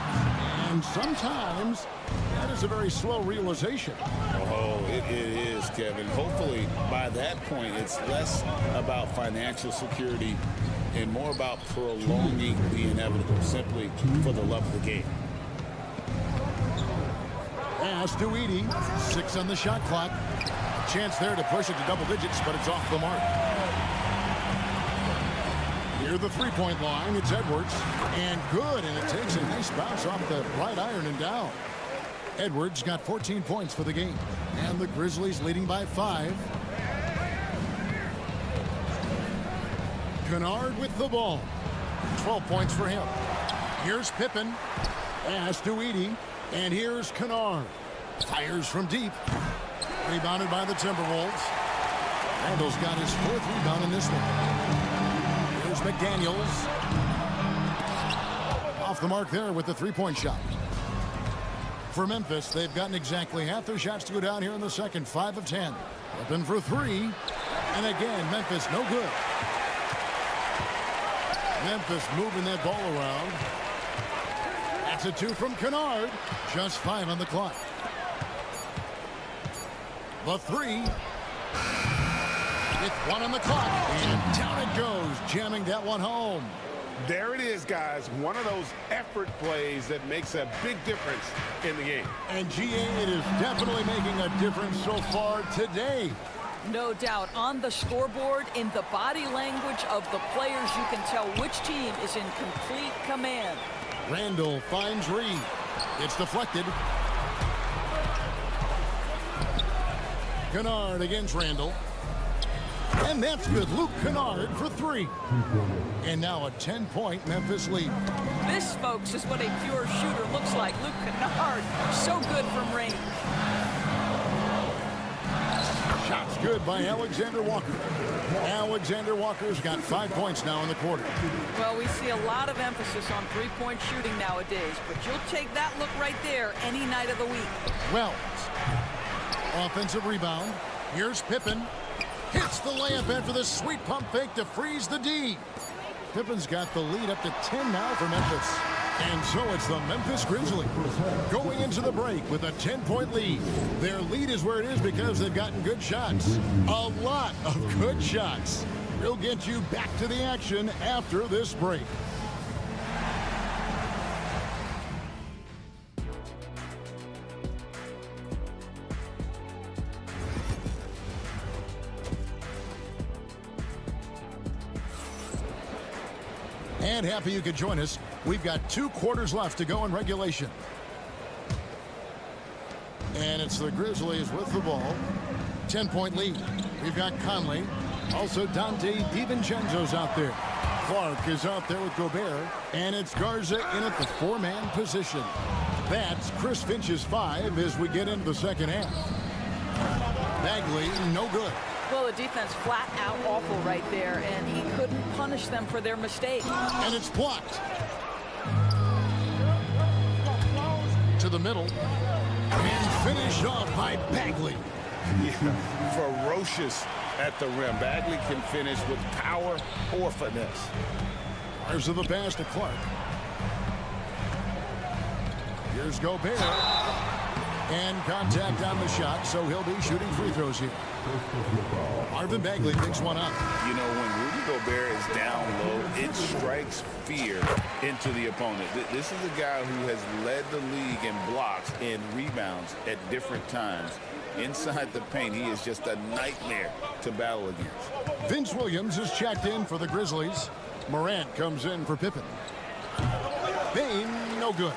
And sometimes, that is a very slow realization. Oh, it is, Kevin. Hopefully, by that point, it's less about financial security and more about prolonging the inevitable, simply for the love of the game. Pass to Edey. 6 on the shot clock. Chance there to push it to double digits, but it's off the mark. Near the three-point line, it's Edwards. And good, and it takes a nice bounce off the right iron and down. Edwards got 14 points for the game. And the Grizzlies leading by 5. Kennard with the ball. 12 points for him. Here's Pippen. Pass to Edey. And here's Kennard. Fires from deep. Rebounded by the Timberwolves. Randall's got his 4th rebound in this one. Here's McDaniels. Off the mark there with the 3-point shot. For Memphis, they've gotten exactly half their shots to go down here in the second. 5 of 10. Pippen for 3. And again, Memphis no good. Memphis moving that ball around. That's a 2 from Kennard. Just 5 on the clock. The 3. With 1 on the clock. And down it goes, jamming that one home. There it is, guys. One of those effort plays that makes a big difference in the game. And GA, it is definitely making a difference so far today. No doubt. On the scoreboard, in the body language of the players, you can tell which team is in complete command. Randall finds Reed. It's deflected. Kennard against Randall. And that's good. Luke Kennard for 3. And now a 10-point Memphis lead. This, folks, is what a pure shooter looks like. Luke Kennard, so good from range. Shots good by Alexander Walker. Alexander Walker's got 5 points now in the quarter. Well, we see a lot of emphasis on 3-point shooting nowadays, but you'll take that look right there any night of the week. Wells. Offensive rebound. Here's Pippen. Hits the layup after the sweet pump fake to freeze the D. Pippen's got the lead up to 10 now for Memphis. And so it's the Memphis Grizzlies going into the break with a 10-point lead. Their lead is where it is because they've gotten good shots. A lot of good shots. We'll get you back to the action after this break. And happy you could join us. We've got 2 quarters left to go in regulation. And it's the Grizzlies with the ball. 10-point lead. We've got Conley. Also Dante DiVincenzo's out there. Clark is out there with Gobert. And it's Garza in at the 4-man position. That's Chris Finch's 5 as we get into the second half. Bagley, no good. Well, the defense flat out awful right there, and he couldn't punish them for their mistake. And it's blocked. To the middle. And finished off by Bagley. Yeah, ferocious at the rim. Bagley can finish with power or finesse. There's the pass to Clark. Here's Gobert. And contact on the shot, so he'll be shooting free throws here. Marvin Bagley picks one up. You know, when Rudy Gobert is down low, it strikes fear into the opponent. This is a guy who has led the league in blocks and rebounds at different times. Inside the paint, he is just a nightmare to battle against. Vince Williams is checked in for the Grizzlies. Morant comes in for Pippen. Bain, no good.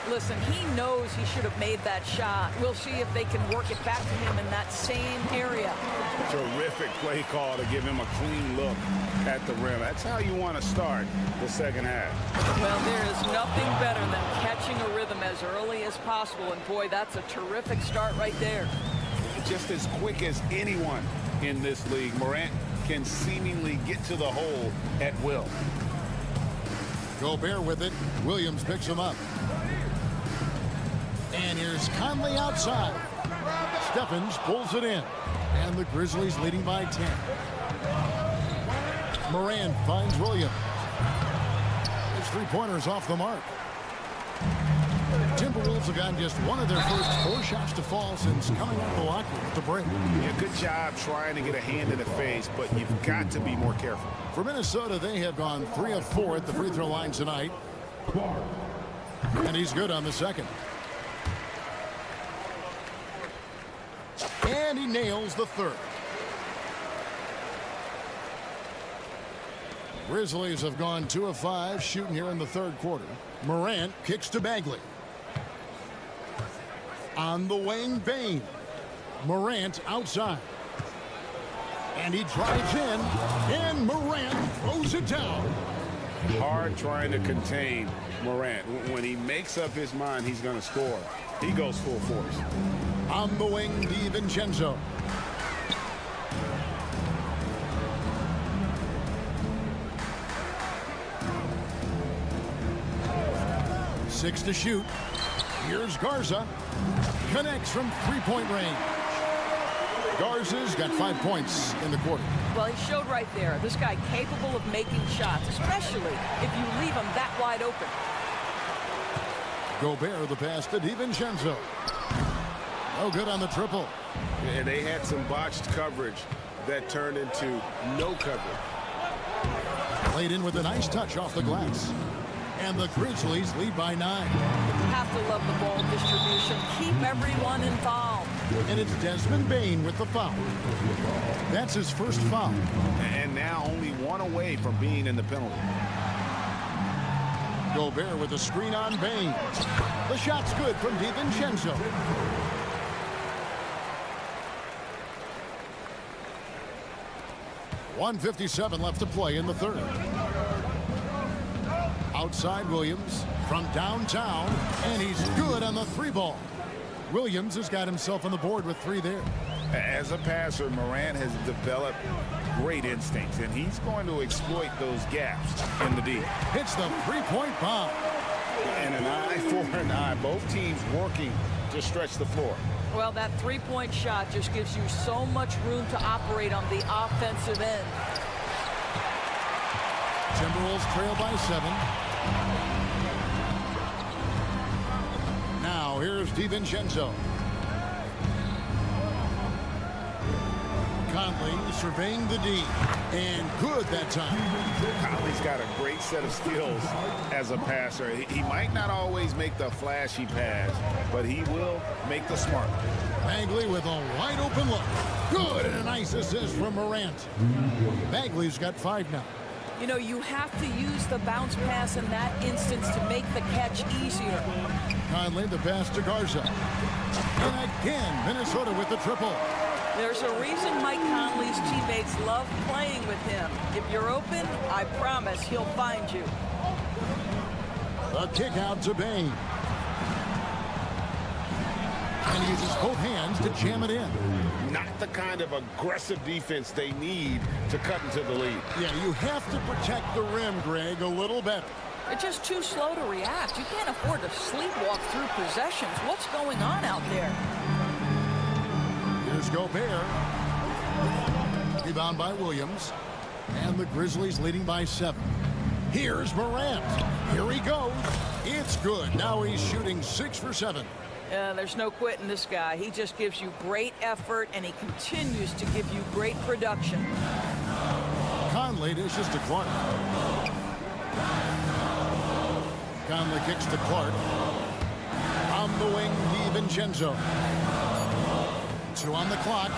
Listen, he knows he should have made that shot. We'll see if they can work it back to him in that same area. Terrific play call to give him a clean look at the rim. That's how you want to start the second half. Well, there is nothing better than catching a rhythm as early as possible. And, boy, that's a terrific start right there. Just as quick as anyone in this league, Morant can seemingly get to the hole at will. Gobert with it. Williams picks him up. And here's Conley outside. Stephens pulls it in. And the Grizzlies leading by 10. Morant finds Williams. His 3-pointers off the mark. Timberwolves have gotten just one of their first 4 shots to fall since coming out of the locker room at the break. Yeah, good job trying to get a hand in the face, but you've got to be more careful. For Minnesota, they have gone 3 of 4 at the free throw line tonight. And he's good on the second. And he nails the third. Grizzlies have gone 2 of 5 shooting here in the third quarter. Morant kicks to Bagley. On the wing, Bain. Morant outside. And he drives in, and Morant throws it down. Hard trying to contain Morant. When he makes up his mind he's going to score, he goes full force. On the wing, DiVincenzo. Six to shoot. Here's Garza. Connects from three-point range. Garza's got 5 points in the quarter. Well, he showed right there. This guy capable of making shots, especially if you leave him that wide open. Gobert the pass to DiVincenzo. No good on the triple. And they had some botched coverage that turned into no coverage. Played in with a nice touch off the glass. And the Grizzlies lead by 9. Have to love the ball distribution. Keep everyone involved. And it's Desmond Bane with the foul. That's his first foul. And now only one away from being in the penalty. Gobert with a screen on Bane. The shot's good from DiVincenzo. .157 left to play in the third. Outside Williams from downtown, and he's good on the three ball. Williams has got himself on the board with 3 there. As a passer, Morant has developed great instincts, and he's going to exploit those gaps in the D. Hits the three-point bomb. And an eye for an eye. Both teams working to stretch the floor. Well, that three-point shot just gives you so much room to operate on the offensive end. Timberwolves trail by 7. Now here's DiVincenzo. Conley surveying the D, and good that time. Conley's got a great set of skills as a passer. He might not always make the flashy pass, but he will make the smart. Bagley with a wide open look. Good, and a nice assist from Morant. Bagley's got 5 now. You know, you have to use the bounce pass in that instance to make the catch easier. Conley the pass to Garza. And again, Minnesota with the triple. There's a reason Mike Conley's teammates love playing with him. If you're open, I promise he'll find you. A kick out to Bane. And he uses both hands to jam it in. Not the kind of aggressive defense they need to cut into the lead. Yeah, you have to protect the rim, Greg, a little better. They're just too slow to react. You can't afford to sleepwalk through possessions. What's going on out there? Here's Gobert. Rebound by Williams. And the Grizzlies leading by 7. Here's Morant. Here he goes. It's good. Now he's shooting 6 for 7. There's no quitting this guy. He just gives you great effort, and he continues to give you great production. Conley dishes to Clark. Conley kicks to Clark. On the wing, DiVincenzo. 2 on the clock.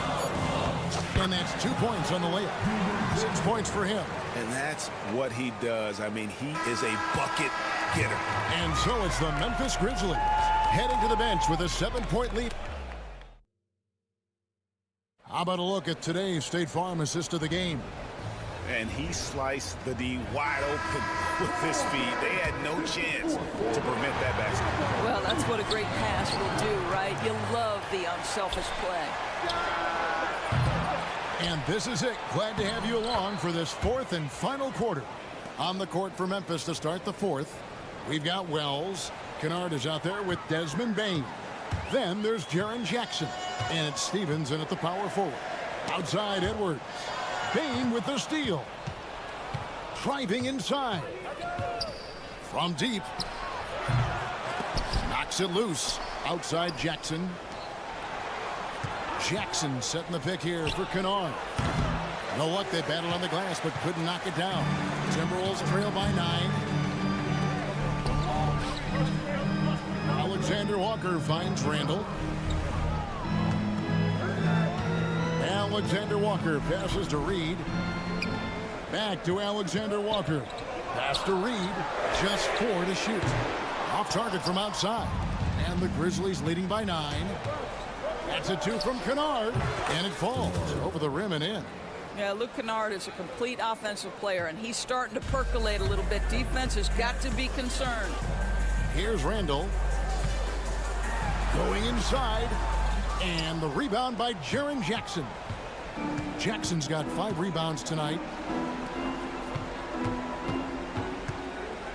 And that's 2 points on the layup. 6 points for him. And that's what he does. I mean, he is a bucket getter. And so it's the Memphis Grizzlies heading to the bench with a 7-point lead. How about a look at today's State Farm assist of the game? And he sliced the D wide open with his feet. They had no chance to prevent that basket. Well, that's what a great pass will do, right? You love the unselfish play. And this is it. Glad to have you along for this 4th and final quarter. On the court for Memphis to start the 4th, we've got Wells. Kennard is out there with Desmond Bane. Then there's Jaren Jackson. And it's Stevens in at the power forward. Outside Edwards. Bane with the steal. Driving inside. From deep. Knocks it loose. Outside Jackson. Jackson setting the pick here for Kennard. No luck, they battled on the glass but couldn't knock it down. Timberwolves trail by 9. Alexander Walker finds Randall. Alexander Walker passes to Reed. Back to Alexander Walker. Pass to Reed. Just 4 to shoot. Off target from outside. And the Grizzlies leading by 9. That's a 2 from Kennard. And it falls over the rim and in. Yeah, Luke Kennard is a complete offensive player, and he's starting to percolate a little bit. Defense has got to be concerned. Here's Randall. Going inside. And the rebound by Jaren Jackson. Jackson's got 5 rebounds tonight.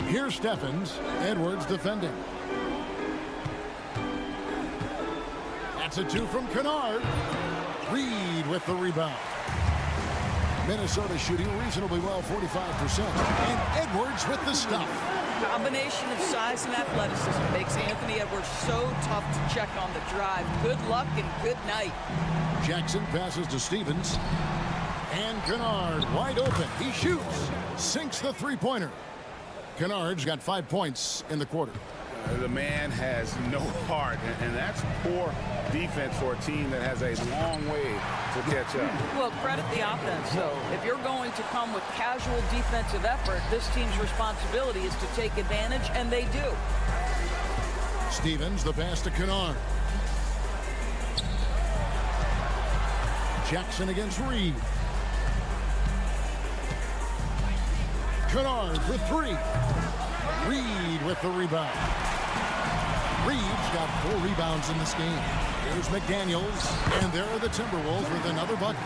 Here's Stephens. Edwards defending. That's a 2 from Kennard. Reed with the rebound. Minnesota shooting reasonably well, 45%. And Edwards with the stuff. Combination of size and athleticism makes Anthony Edwards so tough to check on the drive. Good luck and good night. Jackson passes to Stevens. And Kennard wide open. He shoots. Sinks the three-pointer. Kennard's got 5 points in the quarter. The man has no heart, and that's poor defense for a team that has a long way to catch up. Well, credit the offense, though. If you're going to come with casual defensive effort, this team's responsibility is to take advantage, and they do. Stevens, the pass to Kennard. Jackson against Reed. Kennard for 3. Reed with the rebound. Reed's got 4 rebounds in this game. Here's McDaniels, and there are the Timberwolves with another bucket.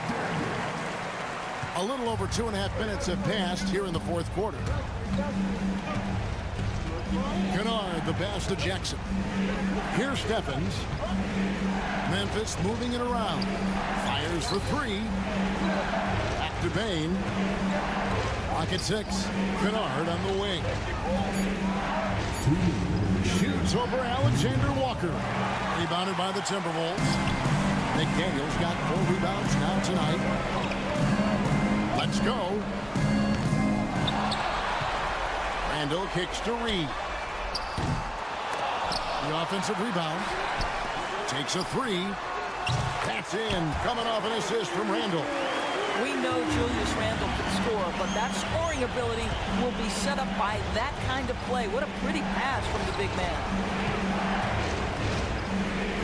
A little over 2.5 minutes have passed here in the fourth quarter. Kennard, the pass to Jackson. Here's Stephens. Memphis moving it around. Fires for 3. Back to Bain. Clock at 6. Kennard on the wing. Shoots over Alexander Walker. Rebounded by the Timberwolves. McDaniels got 4 rebounds now tonight. Let's go. Randall kicks to Reed. The offensive rebound. Takes a 3. That's in. Coming off an assist from Randall. We know Julius Randle can score, but that scoring ability will be set up by that kind of play. What a pretty pass from the big man.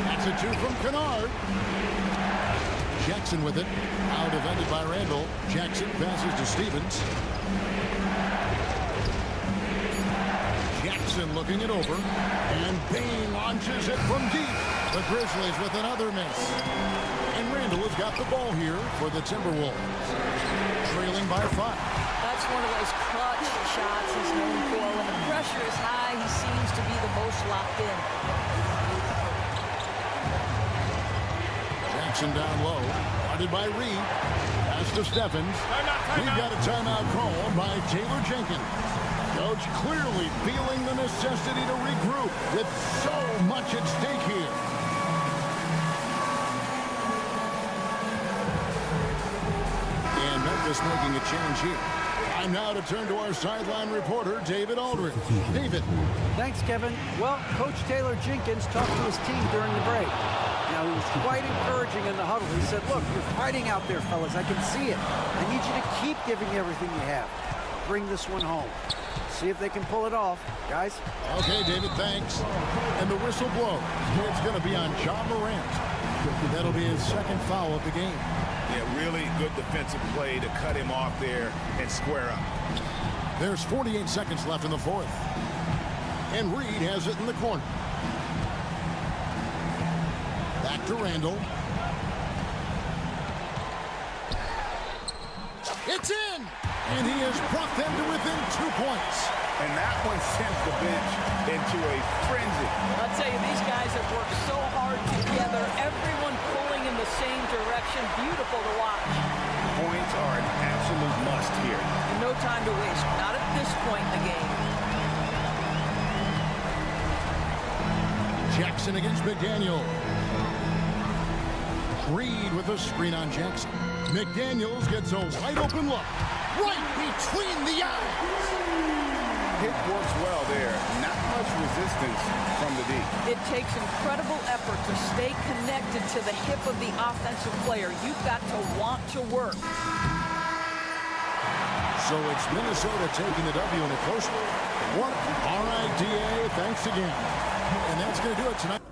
That's a 2 from Kennard. Jackson with it. Now defended by Randall. Jackson passes to Stevens. Jackson looking it over. And Bain launches it from deep. The Grizzlies with another miss. And Randall has got the ball here for the Timberwolves. Trailing by 5. That's one of those clutch shots he's known for. When the pressure is high, he seems to be the most locked in. Jackson down low. Guarded by Reed. Pass to Stephens. We've got a timeout call by Taylor Jenkins. Coach clearly feeling the necessity to regroup with so much at stake here. Memphis making a change here. Time now to turn to our sideline reporter, David Aldridge. David. Thanks, Kevin. Well, Coach Taylor Jenkins talked to his team during the break. Now, he was quite encouraging in the huddle. He said, look, you're fighting out there, fellas. I can see it. I need you to keep giving everything you have. Bring this one home. See if they can pull it off, guys. Okay, David, thanks. And the whistle blows. It's going to be on Ja Morant. That'll be his second foul of the game. Yeah, really good defensive play to cut him off there and square up. There's 48 seconds left in the fourth. And Reed has it in the corner. Back to Randall. It's in! And he has brought them to within 2 points. And that one sends the bench into a frenzy. I'll tell you, these guys have worked so hard together. Everyone pulling in the same direction. Beautiful to watch. Points are an absolute must here. And no time to waste. Not at this point in the game. Jackson against McDaniel. Reed with a screen on Jackson. McDaniels gets a wide open look. Right between the eyes. Hit works well there. Not much resistance from the D. It takes incredible effort to stay connected to the hip of the offensive player. You've got to want to work. So it's Minnesota taking the W in a close one. All right, DA, thanks again. And that's going to do it tonight.